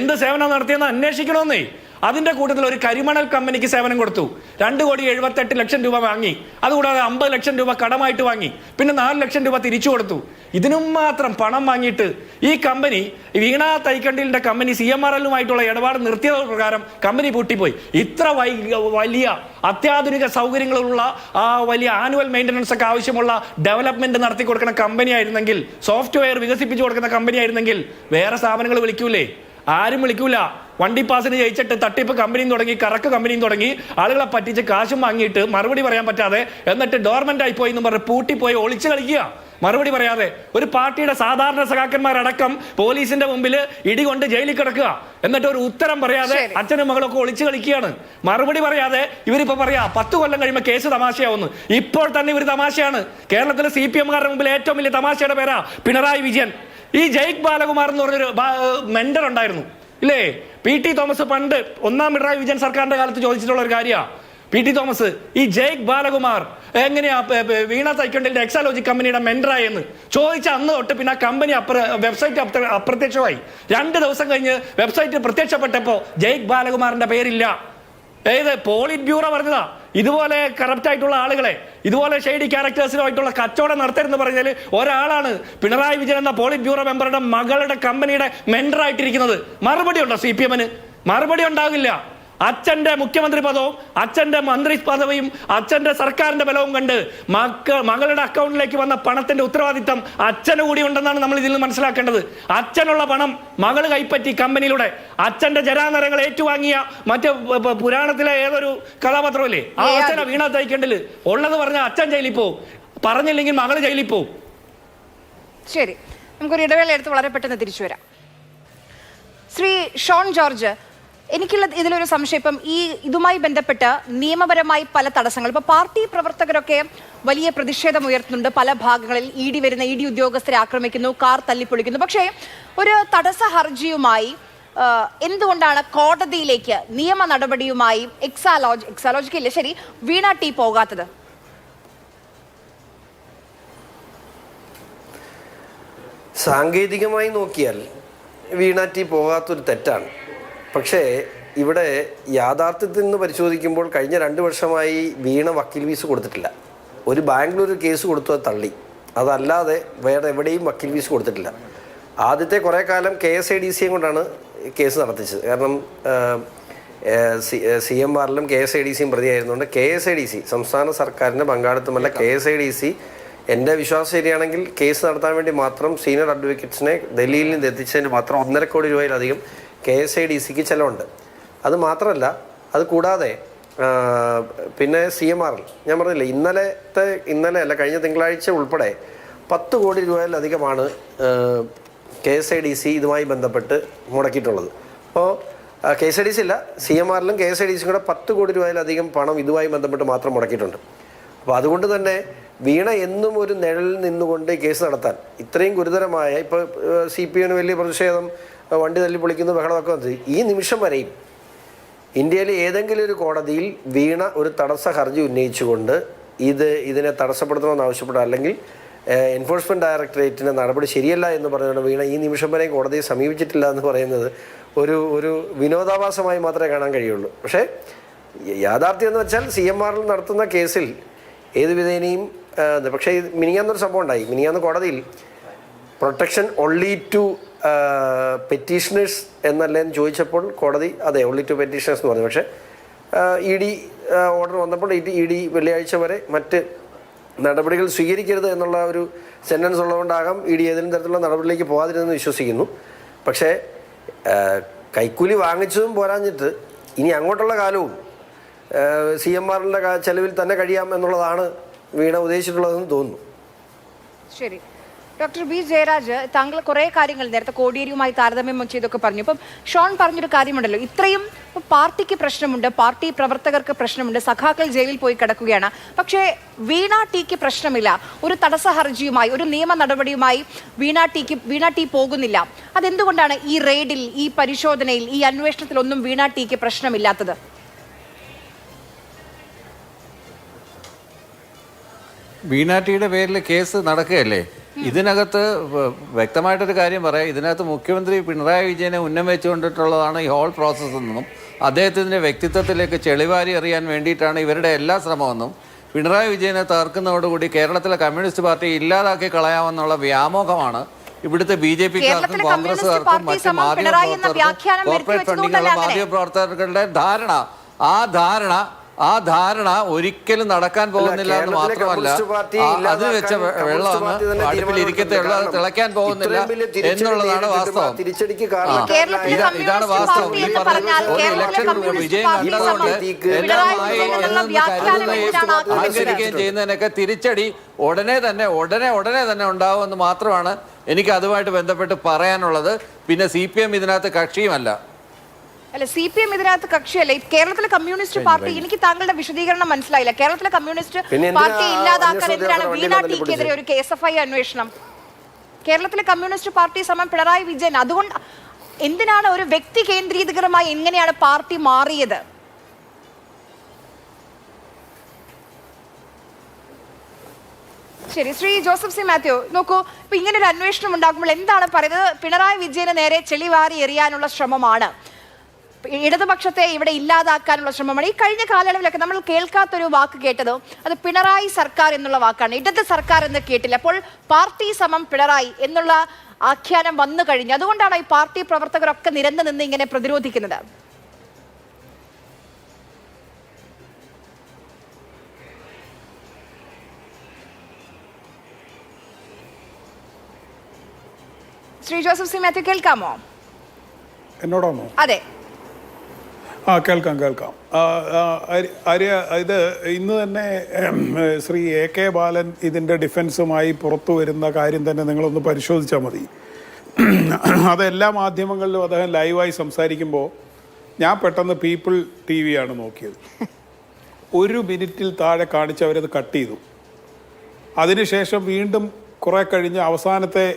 Speaker 7: എന്ത് സേവനം നടത്തിയെന്ന് അന്വേഷിക്കണമെന്നേ. അതിന്റെ കൂട്ടത്തിൽ ഒരു കരിമണൽ കമ്പനിക്ക് സേവനം കൊടുത്തു. 2,78,00,000 രൂപ വാങ്ങി. അതുകൂടാതെ 50 ലക്ഷം രൂപ കടമായിട്ട് വാങ്ങി. പിന്നെ 4 ലക്ഷം രൂപ തിരിച്ചു കൊടുത്തു. ഇതിനും മാത്രം പണം വാങ്ങിയിട്ട് ഈ കമ്പനി, വീണ തൈക്കണ്ടിലിന്റെ കമ്പനി CMRLുമായിട്ടുള്ള ഇടപാട് നിർത്തിയത് പ്രകാരം കമ്പനി പൂട്ടിപ്പോയി. ഇത്ര വലിയ അത്യാധുനിക സൗകര്യങ്ങളുള്ള വലിയ ആനുവൽ മെയിൻ്റനൻസ് ഒക്കെ ആവശ്യമുള്ള ഡെവലപ്മെന്റ് നടത്തി കൊടുക്കുന്ന കമ്പനി ആയിരുന്നെങ്കിൽ, സോഫ്റ്റ്വെയർ വികസിപ്പിച്ചു കൊടുക്കുന്ന കമ്പനി ആയിരുന്നെങ്കിൽ വേറെ സ്ഥാപനങ്ങൾ വിളിക്കൂലേ? ആരും വിളിക്കൂല. വണ്ടി പാസിന് ജയിച്ചിട്ട് തട്ടിപ്പ് കമ്പനിയും തുടങ്ങി, കറക്ക് കമ്പനിയും തുടങ്ങി, ആളുകളെ പറ്റിച്ച് കാശും വാങ്ങിയിട്ട് മറുപടി പറയാൻ പറ്റാതെ എന്നിട്ട് ഡോർമെന്റ് ആയി പോയി എന്ന് പറഞ്ഞ് പൂട്ടിപ്പോയി ഒളിച്ചു കളിക്കുക. മറുപടി പറയാതെ ഒരു പാർട്ടിയുടെ സാധാരണ സഖാക്കന്മാരടക്കം പോലീസിന്റെ മുമ്പിൽ ഇടികൊണ്ട് ജയിലിൽ കിടക്കുക, എന്നിട്ട് ഒരു ഉത്തരം പറയാതെ അച്ഛനും മകളൊക്കെ ഒളിച്ചു കളിക്കുകയാണ്. മറുപടി പറയാതെ ഇവരിപ്പോ പറയാ 10 കൊല്ലം കഴിയുമ്പോൾ കേസ് തമാശയാവുന്നു. ഇപ്പോൾ തന്നെ ഇവർ തമാശയാണ്. കേരളത്തിലെ CPM-കാരുടെ മുമ്പിൽ ഏറ്റവും വലിയ തമാശയുടെ പേരാ പിണറായി വിജയൻ. ഈ ജയ്ക്ക് ബാലകുമാർ എന്ന് പറഞ്ഞൊരു മെന്റർ ഉണ്ടായിരുന്നു ഇല്ലേ? PT തോമസ് പണ്ട് 1ാം പിണറായി വിജയൻ സർക്കാരിന്റെ കാലത്ത് ചോദിച്ചിട്ടുള്ള ഒരു കാര്യമാണ്. PT തോമസ് ഈ ജയ്ക്ക് ബാലകുമാർ എങ്ങനെയാ വീണ സൈക്കോണ്ടിന്റെ എക്സാലോജി കമ്പനിയുടെ മെന്ററായെന്ന് ചോദിച്ച അന്ന് തൊട്ട് പിന്നെ ആ കമ്പനി വെബ്സൈറ്റ് അപ്രത്യക്ഷമായി. 2 ദിവസം കഴിഞ്ഞ് വെബ്സൈറ്റ് പ്രത്യക്ഷപ്പെട്ടപ്പോ ജയ്ക്ക് ബാലകുമാറിന്റെ പേരില്ല. ഏത് പോളിറ്റ് ബ്യൂറോ പറഞ്ഞതാ ഇതുപോലെ കറപ്റ്റ് ആയിട്ടുള്ള ആളുകളെ, ഇതുപോലെ ഷെയ്ഡി ക്യാരക്ടേഴ്സിനുമായിട്ടുള്ള കച്ചവടം നടത്തരുതെന്ന് പറഞ്ഞാൽ ഒരാളാണ് പിണറായി വിജയൻ എന്ന പോളിറ്റ് ബ്യൂറോ മെമ്പറുടെ മകളുടെ കമ്പനിയുടെ മെന്ററായിട്ടിരിക്കുന്നത്. മറുപടി ഉണ്ടോ CPM-ന്? മറുപടി ഉണ്ടാകില്ല. അച്ഛന്റെ മുഖ്യമന്ത്രി പദവും അച്ഛന്റെ മന്ത്രി പദവിയും അച്ഛന്റെ സർക്കാരിന്റെ ബലവും കണ്ട് മകളുടെ അക്കൗണ്ടിലേക്ക് വന്ന പണത്തിന്റെ ഉത്തരവാദിത്തം അച്ഛന് കൂടി ഉണ്ടെന്നാണ് നമ്മൾ ഇതിൽ നിന്ന് മനസ്സിലാക്കേണ്ടത്. അച്ഛനുള്ള പണം മകള് കൈപ്പറ്റി കമ്പനിയിലൂടെ അച്ഛന്റെ ജരാനരങ്ങൾ ഏറ്റുവാങ്ങിയ മറ്റേ പുരാണത്തിലെ ഏതൊരു കഥാപാത്രമല്ലേ ആ അച്ഛനെ വീണ തൈക്കണ്ടില് ഉള്ളത് പറഞ്ഞ അച്ഛൻ ജയിലിൽ പോവും, പറഞ്ഞില്ലെങ്കിൽ മകള് ജയിലിൽ പോവും.
Speaker 1: ശരി, നമുക്കൊരു ഇടവേള എടുത്ത് വളരെ പെട്ടെന്ന് തിരിച്ചു വരാം. ശ്രീ ഷോൺ ജോർജ്, എനിക്കുള്ള ഇതിലൊരു സംശയം, ഇപ്പം ഇതുമായി ബന്ധപ്പെട്ട് നിയമപരമായി പല തടസ്സങ്ങൾ, ഇപ്പൊ പാർട്ടി പ്രവർത്തകരൊക്കെ വലിയ പ്രതിഷേധം ഉയർത്തുന്നുണ്ട്. പല ഭാഗങ്ങളിൽ വരുന്ന ED ഉദ്യോഗസ്ഥരെ ആക്രമിക്കുന്നു, കാർ തല്ലിപ്പൊളിക്കുന്നു. പക്ഷേ ഒരു തടസ്സ ഹർജിയുമായി എന്തുകൊണ്ടാണ് കോടതിയിലേക്ക് നിയമ നടപടിയുമായി എക്സാലോജിക്കില്ല ശരി വീണ ടി പോകാത്തത്?
Speaker 2: സാങ്കേതികമായി നോക്കിയാൽ വീണ ടി പോകാത്തൊരു തെറ്റാണ്. പക്ഷേ ഇവിടെ യാഥാർത്ഥ്യത്തിൽ നിന്ന് പരിശോധിക്കുമ്പോൾ കഴിഞ്ഞ 2 വർഷമായി വീണ വക്കീൽ ഫീസ് കൊടുത്തിട്ടില്ല. ഒരു ബാംഗ്ലൂർ കേസ് കൊടുത്തു, അത് തള്ളി. അതല്ലാതെ വേറെ എവിടെയും വക്കീൽ ഫീസ് കൊടുത്തിട്ടില്ല. ആദ്യത്തെ കുറേ കാലം KSIDC കൊണ്ടാണ് കേസ് നടത്തിച്ചത്. കാരണം CMRലും KSIDCയും പ്രതിയായിരുന്നുകൊണ്ട് KSIDC സംസ്ഥാന സർക്കാരിൻ്റെ പങ്കാളിത്തമല്ല, KSIDC എൻ്റെ വിശ്വാസം ശരിയാണെങ്കിൽ കേസ് നടത്താൻ വേണ്ടി മാത്രം സീനിയർ അഡ്വക്കേറ്റ്സിനെ ഡൽഹിയിൽ നിന്ന് എത്തിച്ചതിന് മാത്രം 1.5 കോടി രൂപയിലധികം KSIDCക്ക് ചിലവുണ്ട്. അത് മാത്രമല്ല, അത് കൂടാതെ പിന്നെ CMR ഞാൻ പറഞ്ഞില്ലേ ഇന്നലെ അല്ല കഴിഞ്ഞ തിങ്കളാഴ്ച ഉൾപ്പെടെ 10 കോടി രൂപയിലധികമാണ് KSIDC ഇതുമായി ബന്ധപ്പെട്ട് മുടക്കിയിട്ടുള്ളത്. അപ്പോൾ KSIDC ഇല്ല, CMRലും KSIDCയും കൂടെ 10 കോടി രൂപയിലധികം പണം ഇതുമായി ബന്ധപ്പെട്ട് മാത്രം മുടക്കിയിട്ടുണ്ട്. അപ്പോൾ അതുകൊണ്ട് തന്നെ വീണ എന്നും ഒരു നിഴലിൽ നിന്നുകൊണ്ട് കേസ് നടത്താൻ ഇത്രയും ഗുരുതരമായ ഇപ്പോൾ CPM-ന് വലിയ പ്രതിഷേധം, വണ്ടി തല്ലി പൊളിക്കുന്ന ബഹളമൊക്കെ വന്നത് ഈ നിമിഷം വരെയും ഇന്ത്യയിലെ ഏതെങ്കിലും ഒരു കോടതിയിൽ വീണ ഒരു തടസ്സ ഹർജി ഉന്നയിച്ചുകൊണ്ട് ഇതിനെ തടസ്സപ്പെടുത്തണമെന്ന് ആവശ്യപ്പെട്ട അല്ലെങ്കിൽ എൻഫോഴ്സ്മെൻറ്റ് ഡയറക്ടറേറ്റിൻ്റെ നടപടി ശരിയല്ല എന്ന് പറഞ്ഞുകൊണ്ട് വീണ ഈ നിമിഷം വരെയും കോടതിയെ സമീപിച്ചിട്ടില്ല എന്ന് പറയുന്നത് ഒരു വിനോദാഭാസമായി മാത്രമേ കാണാൻ കഴിയുള്ളൂ. പക്ഷേ യാഥാർത്ഥ്യം എന്ന് വെച്ചാൽ CMRൽ നടത്തുന്ന കേസിൽ ഏത് വിധേനയും പക്ഷേ മിനിയാന്നൊരു സംഭവം ഉണ്ടായി. മിനിയാന്ന് കോടതിയിൽ പ്രൊട്ടക്ഷൻ ഒൺലി ടു പെറ്റീഷണേഴ്സ് എന്നല്ലേന്ന് ചോദിച്ചപ്പോൾ കോടതി അതെ ഒൺലി ടു പെറ്റീഷണേഴ്സ് എന്ന് പറഞ്ഞു. പക്ഷേ ED ഓർഡർ വന്നപ്പോൾ ED വെള്ളിയാഴ്ച വരെ മറ്റ് നടപടികൾ സ്വീകരിക്കരുത് എന്നുള്ള ഒരു സെൻറ്റൻസ് ഉള്ളതുകൊണ്ടാകാം ED ഏതെങ്കിലും തരത്തിലുള്ള നടപടിയിലേക്ക് പോകാതിരുന്നെന്ന് വിശ്വസിക്കുന്നു. പക്ഷേ കൈക്കൂലി വാങ്ങിച്ചതും പോരാഞ്ഞിട്ട് ഇനി അങ്ങോട്ടുള്ള കാലവും CMRന്റെ ചെലവിൽ തന്നെ കഴിയാം എന്നുള്ളതാണ് വീണ ഉദ്ദേശിച്ചിട്ടുള്ളതെന്ന് തോന്നുന്നു.
Speaker 1: ശരി, ഡോക്ടർ B. ജയരാജ്, താങ്കൾ കുറേ കാര്യങ്ങൾ നേരത്തെ കോടിയേരിയുമായി താരതമ്യം ചെയ്തൊക്കെ പറഞ്ഞു. ഇപ്പം ഷോൺ പറഞ്ഞൊരു കാര്യമുണ്ടല്ലോ, ഇത്രയും പാർട്ടിക്ക് പ്രശ്നമുണ്ട്, പാർട്ടി പ്രവർത്തകർക്ക് പ്രശ്നമുണ്ട്, സഖാക്കൾ ജയിലിൽ പോയി കിടക്കുകയാണ്. പക്ഷേ വീണ ടിക്ക് പ്രശ്നമില്ല. ഒരു തടസ്സ ഹർജിയുമായി ഒരു നിയമ നടപടിയുമായി വീണ ടി പോകുന്നില്ല. അതെന്തുകൊണ്ടാണ് ഈ റെയ്ഡിൽ, ഈ പരിശോധനയിൽ, ഈ അന്വേഷണത്തിലൊന്നും വീണ ടിക്ക് പ്രശ്നമില്ലാത്തത്?
Speaker 6: വീണ ടിയുടെ പേരിൽ കേസ് നടക്കുകയല്ലേ. ഇതിനകത്ത് വ്യക്തമായിട്ടൊരു കാര്യം പറയാം, ഇതിനകത്ത് മുഖ്യമന്ത്രി പിണറായി വിജയനെ ഉന്നം വെച്ചുകൊണ്ടിട്ടുള്ളതാണ് ഈ ഹോൾ പ്രോസസ്സ് എന്നും അദ്ദേഹത്തിൻ്റെ വ്യക്തിത്വത്തിലേക്ക് ചെളിവാരി എറിയാൻ വേണ്ടിയിട്ടാണ് ഇവരുടെ എല്ലാ ശ്രമമെന്നും പിണറായി വിജയനെ തകർക്കുന്നതോടുകൂടി കേരളത്തിലെ കമ്മ്യൂണിസ്റ്റ് പാർട്ടി ഇല്ലാതാക്കി കളയാമെന്നുള്ള വ്യാമോഹമാണ് ഇവിടുത്തെ BJP-ക്കാർക്കും കോൺഗ്രസ്സുകാർക്കും മറ്റ് മാധ്യമപ്രവർത്തകർക്കും കോർപ്പറേറ്റ് ഫണ്ടിങ്ങുള്ള മാധ്യമപ്രവർത്തകരുടെ ധാരണ. ആ ധാരണ ആ ധാരണ ഒരിക്കലും നടക്കാൻ പോകുന്നില്ല എന്ന് മാത്രമല്ല, അത് വെച്ച വെള്ളമാണ് അടുപ്പിൽ ഇരിക്കത്തുള്ള തിളയ്ക്കാൻ പോകുന്നില്ല എന്നുള്ളതാണ് വാസ്തവം. ഇതാണ് വാസ്തവം. ഈ പറഞ്ഞ ഇലക്ഷൻ വിജയം കണ്ടതുകൊണ്ട് എല്ലാമായി അഹങ്കരിക്കുകയും ചെയ്യുന്നതിനൊക്കെ തിരിച്ചടി ഉടനെ തന്നെ ഉണ്ടാവുമെന്ന് മാത്രമാണ് എനിക്ക് അതുമായിട്ട് ബന്ധപ്പെട്ട് പറയാനുള്ളത്. പിന്നെ CPM ഇതിനകത്ത് കക്ഷിയുമല്ല.
Speaker 1: അല്ല, CPM ഇതിനകത്ത് കക്ഷിയല്ല. കേരളത്തിലെ കമ്മ്യൂണിസ്റ്റ് പാർട്ടി, എനിക്ക് താങ്കളുടെ വിശദീകരണം മനസ്സിലായില്ല. കേരളത്തിലെ കമ്മ്യൂണിസ്റ്റ് പാർട്ടി ഇല്ലാതാക്കാൻ എന്തിനാണ് വീണ ടിക്കെതിരെ ഒരു KSFI അന്വേഷണം? കേരളത്തിലെ കമ്മ്യൂണിസ്റ്റ് പാർട്ടി സമം പിണറായി വിജയൻ, അതുകൊണ്ട് എന്തിനാണ് ഒരു വ്യക്തി കേന്ദ്രീകൃതമായി എങ്ങനെയാണ് പാർട്ടി മാറിയത്? ശരി, ശ്രീ ജോസഫ് സി മാത്യു, നോക്കൂ, ഇപ്പൊ ഇങ്ങനെ ഒരു അന്വേഷണം ഉണ്ടാക്കുമ്പോൾ എന്താണ് പറയുന്നത്? പിണറായി വിജയന് നേരെ ചെളിവാരി എറിയാനുള്ള ശ്രമമാണ്, ഇടതുപക്ഷത്തെ ഇവിടെ ഇല്ലാതാക്കാനുള്ള ശ്രമമാണ്. ഈ കഴിഞ്ഞ കാലയളവിലൊക്കെ നമ്മൾ കേൾക്കാത്തൊരു വാക്ക് കേട്ടത് അത് പിണറായി സർക്കാർ എന്നുള്ള വാക്കാണ്. ഇടത് സർക്കാർ എന്ന് കേട്ടില്ല. അപ്പോൾ പാർട്ടി സമം പിണറായി എന്നുള്ള ആഖ്യാനം വന്നു കഴിഞ്ഞു. അതുകൊണ്ടാണ് ഈ പാർട്ടി പ്രവർത്തകരൊക്കെ നിരന്നു നിന്ന് ഇങ്ങനെ പ്രതിരോധിക്കുന്നത്. ശ്രീ ജോസഫ് സി മാത്യു, കേൾക്കാമോ?
Speaker 4: എന്നോടാണോ?
Speaker 1: അതെ,
Speaker 4: കേൾക്കാം. ആര്യ, ഇത് ഇന്ന് തന്നെ ശ്രീ AK ബാലൻ ഇതിൻ്റെ ഡിഫൻസുമായി പുറത്തു വരുന്ന കാര്യം തന്നെ നിങ്ങളൊന്ന് പരിശോധിച്ചാൽ മതി. അതെല്ലാ മാധ്യമങ്ങളിലും അദ്ദേഹം ലൈവായി സംസാരിക്കുമ്പോൾ ഞാൻ പെട്ടെന്ന് പീപ്പിൾ TV ആണ് നോക്കിയത്. 1 മിനിറ്റിൽ താഴെ കാണിച്ച് അവരത് കട്ട് ചെയ്തു. അതിനുശേഷം വീണ്ടും കുറേ കഴിഞ്ഞ് അവസാനത്തെ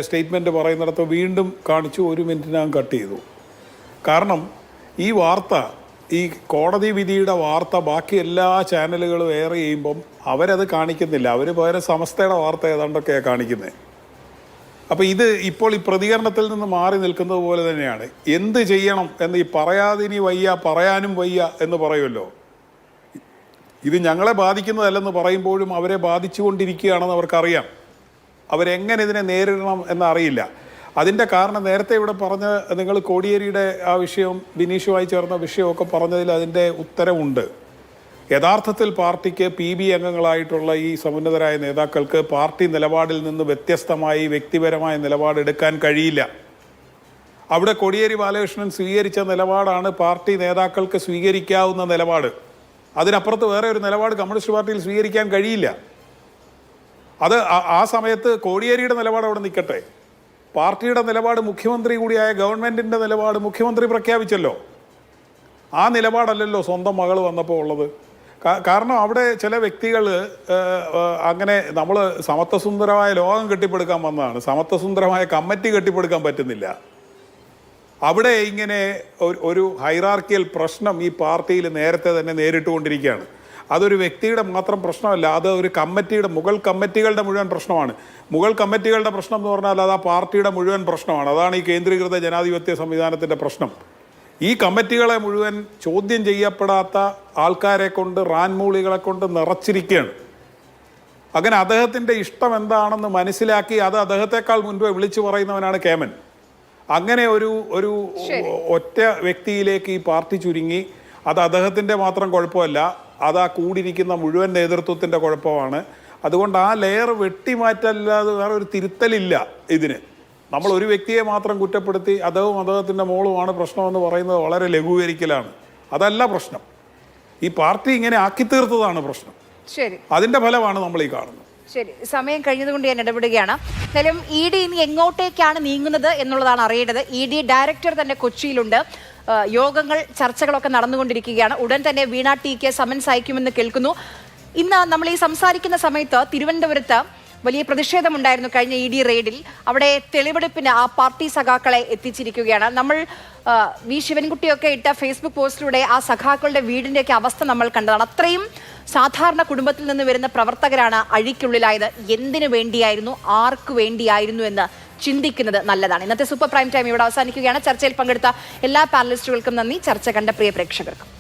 Speaker 4: സ്റ്റേറ്റ്മെൻറ്റ് പറയുന്നിടത്ത് വീണ്ടും കാണിച്ചു 1 മിനിറ്റിനകം കട്ട് ചെയ്തു. കാരണം ഈ വാർത്ത, ഈ കോടതി വിധിയുടെ വാർത്ത ബാക്കി എല്ലാ ചാനലുകളും എയർ ചെയ്യുമ്പം അവരത് കാണിക്കുന്നില്ല. അവർ പകരം സമസ്തയുടെ വാർത്ത ഏതാണ്ടൊക്കെയാണ് കാണിക്കുന്നത്. അപ്പോൾ ഇത് ഇപ്പോൾ ഈ പ്രതികരണത്തിൽ നിന്ന് മാറി നിൽക്കുന്നത് പോലെ തന്നെയാണ്. എന്ത് ചെയ്യണം എന്ന് ഈ പറയാതിനി വയ്യ, പറയാനും വയ്യ എന്ന് പറയുമല്ലോ. ഇത് ഞങ്ങളെ ബാധിക്കുന്നതല്ലെന്ന് പറയുമ്പോഴും അവരെ ബാധിച്ചുകൊണ്ടിരിക്കുകയാണെന്ന് അവർക്കറിയാം. അവരെങ്ങനെ ഇതിനെ നേരിടണം എന്നറിയില്ല. അതിൻ്റെ കാരണം നേരത്തെ ഇവിടെ പറഞ്ഞ നിങ്ങൾ കോടിയേരിയുടെ ആ വിഷയം, ബിനീഷുമായി ചേർന്ന വിഷയമൊക്കെ പറഞ്ഞതിൽ അതിൻ്റെ ഉത്തരവുണ്ട്. യഥാർത്ഥത്തിൽ പാർട്ടിക്ക് PB അംഗങ്ങളായിട്ടുള്ള ഈ സമുന്നതരായ നേതാക്കൾക്ക് പാർട്ടി നിലപാടിൽ നിന്ന് വ്യത്യസ്തമായി വ്യക്തിപരമായ നിലപാടെടുക്കാൻ കഴിയില്ല. അവിടെ കോടിയേരി ബാലകൃഷ്ണൻ സ്വീകരിച്ച നിലപാടാണ് പാർട്ടി നേതാക്കൾക്ക് സ്വീകരിക്കാവുന്ന നിലപാട്. അതിനപ്പുറത്ത് വേറെ ഒരു നിലപാട് കമ്മ്യൂണിസ്റ്റ് പാർട്ടിയിൽ സ്വീകരിക്കാൻ കഴിയില്ല. അത് ആ സമയത്ത് കോടിയേരിയുടെ നിലപാട് അവിടെ നിൽക്കട്ടെ. പാർട്ടിയുടെ നിലപാട്, മുഖ്യമന്ത്രി കൂടിയായ ഗവൺമെൻറ്റിൻ്റെ നിലപാട് മുഖ്യമന്ത്രി പ്രഖ്യാപിച്ചല്ലോ. ആ നിലപാടല്ലല്ലോ സ്വന്തം മകൾ വന്നപ്പോൾ ഉള്ളത്. കാരണം അവിടെ ചില വ്യക്തികൾ അങ്ങനെ നമ്മൾ സമത്വസുന്ദരമായ ലോകം കെട്ടിപ്പടുക്കാൻ വന്നതാണ്. സമത്വസുന്ദരമായ കമ്മിറ്റി കെട്ടിപ്പടുക്കാൻ പറ്റുന്നില്ല. അവിടെ ഇങ്ങനെ ഒരു ഹൈറാർക്കിയൽ പ്രശ്നം ഈ പാർട്ടിയിൽ നേരത്തെ തന്നെ നേരിട്ടുകൊണ്ടിരിക്കുകയാണ്. അതൊരു വ്യക്തിയുടെ മാത്രം പ്രശ്നമല്ല, അത് ഒരു കമ്മിറ്റിയുടെ, മുഗൾ കമ്മിറ്റികളുടെ മുഴുവൻ പ്രശ്നമാണ്. മുഗൾ കമ്മിറ്റികളുടെ പ്രശ്നം എന്ന് പറഞ്ഞാൽ അത് ആ പാർട്ടിയുടെ മുഴുവൻ പ്രശ്നമാണ്. അതാണ് ഈ കേന്ദ്രീകൃത ജനാധിപത്യ സംവിധാനത്തിൻ്റെ പ്രശ്നം. ഈ കമ്മിറ്റികളെ മുഴുവൻ ചോദ്യം ചെയ്യപ്പെടാത്ത ആൾക്കാരെ കൊണ്ട്, റാൻമൂളികളെ കൊണ്ട് നിറച്ചിരിക്കുകയാണ്. അങ്ങനെ അദ്ദേഹത്തിൻ്റെ ഇഷ്ടം എന്താണെന്ന് മനസ്സിലാക്കി അത് അദ്ദേഹത്തെക്കാൾ മുൻപേ വിളിച്ചു പറയുന്നവനാണ് കേമൻ. അങ്ങനെ ഒരു ഒറ്റ വ്യക്തിയിലേക്ക് ഈ പാർട്ടി ചുരുങ്ങി. അത് അദ്ദേഹത്തിൻ്റെ മാത്രം കുഴപ്പമല്ല, അത് ആ കൂടിയിരിക്കുന്ന മുഴുവൻ നേതൃത്വത്തിൻ്റെ കുഴപ്പമാണ്. അതുകൊണ്ട് ആ ലെയർ വെട്ടിമാറ്റല്ലാതെ വേറെ ഒരു തിരുത്തലില്ല ഇതിന്. നമ്മൾ ഒരു വ്യക്തിയെ മാത്രം കുറ്റപ്പെടുത്തി അദ്ദേഹത്തിൻ്റെ മോളുമാണ് പ്രശ്നമെന്ന് പറയുന്നത് വളരെ ലഘൂകരിക്കലാണ്. അതല്ല പ്രശ്നം. ഈ പാർട്ടി ഇങ്ങനെ ആക്കിത്തീർത്തതാണ് പ്രശ്നം.
Speaker 1: ശരി,
Speaker 4: അതിൻ്റെ ഫലമാണ് നമ്മൾ ഈ കാണുന്നത്.
Speaker 1: ശരി, സമയം കഴിഞ്ഞതുകൊണ്ട് ഞാൻ ഇടപെടുകയാണ്. എന്തായാലും ED ഇനി എങ്ങോട്ടേക്കാണ് നീങ്ങുന്നത് എന്നുള്ളതാണ് അറിയേണ്ടത്. ED ഡയറക്ടർ തന്നെ കൊച്ചിയിലുണ്ട്. യോഗങ്ങൾ, ചർച്ചകളൊക്കെ നടന്നുകൊണ്ടിരിക്കുകയാണ്. ഉടൻ തന്നെ വീണ ടിക്ക് സമൻസ് അയക്കുമെന്ന് കേൾക്കുന്നു. ഇന്ന് നമ്മൾ ഈ സംസാരിക്കുന്ന സമയത്ത് തിരുവനന്തപുരത്ത് വലിയ പ്രതിഷേധമുണ്ടായിരുന്നു കഴിഞ്ഞ ED റെയ്ഡിൽ. അവിടെ തെളിവെടുപ്പിന് ആ പാർട്ടി സഖാക്കളെ എത്തിച്ചിരിക്കുകയാണ്. നമ്മൾ വി ശിവൻകുട്ടിയൊക്കെ ഇട്ട ഫേസ്ബുക്ക് പോസ്റ്റിലൂടെ ആ സഖാക്കളുടെ വീടിൻ്റെയൊക്കെ അവസ്ഥ നമ്മൾ കണ്ടതാണ്. അത്രയും സാധാരണ കുടുംബത്തിൽ നിന്ന് വരുന്ന പ്രവർത്തകരാണ് അഴിക്കുള്ളിലായത്. എന്തിനു വേണ്ടിയായിരുന്നു, ആർക്കു വേണ്ടിയായിരുന്നു എന്ന് ചിന്തിക്കുന്നത് നല്ലതാണ്. ഇന്നത്തെ സൂപ്പർ പ്രൈം ടൈം ഇവിടെ അവസാനിക്കുകയാണ്. ചർച്ചയിൽ പങ്കെടുത്ത എല്ലാ പാനലിസ്റ്റുകൾക്കും നന്ദി. ചർച്ച കണ്ട പ്രിയ പ്രേക്ഷകർക്കും.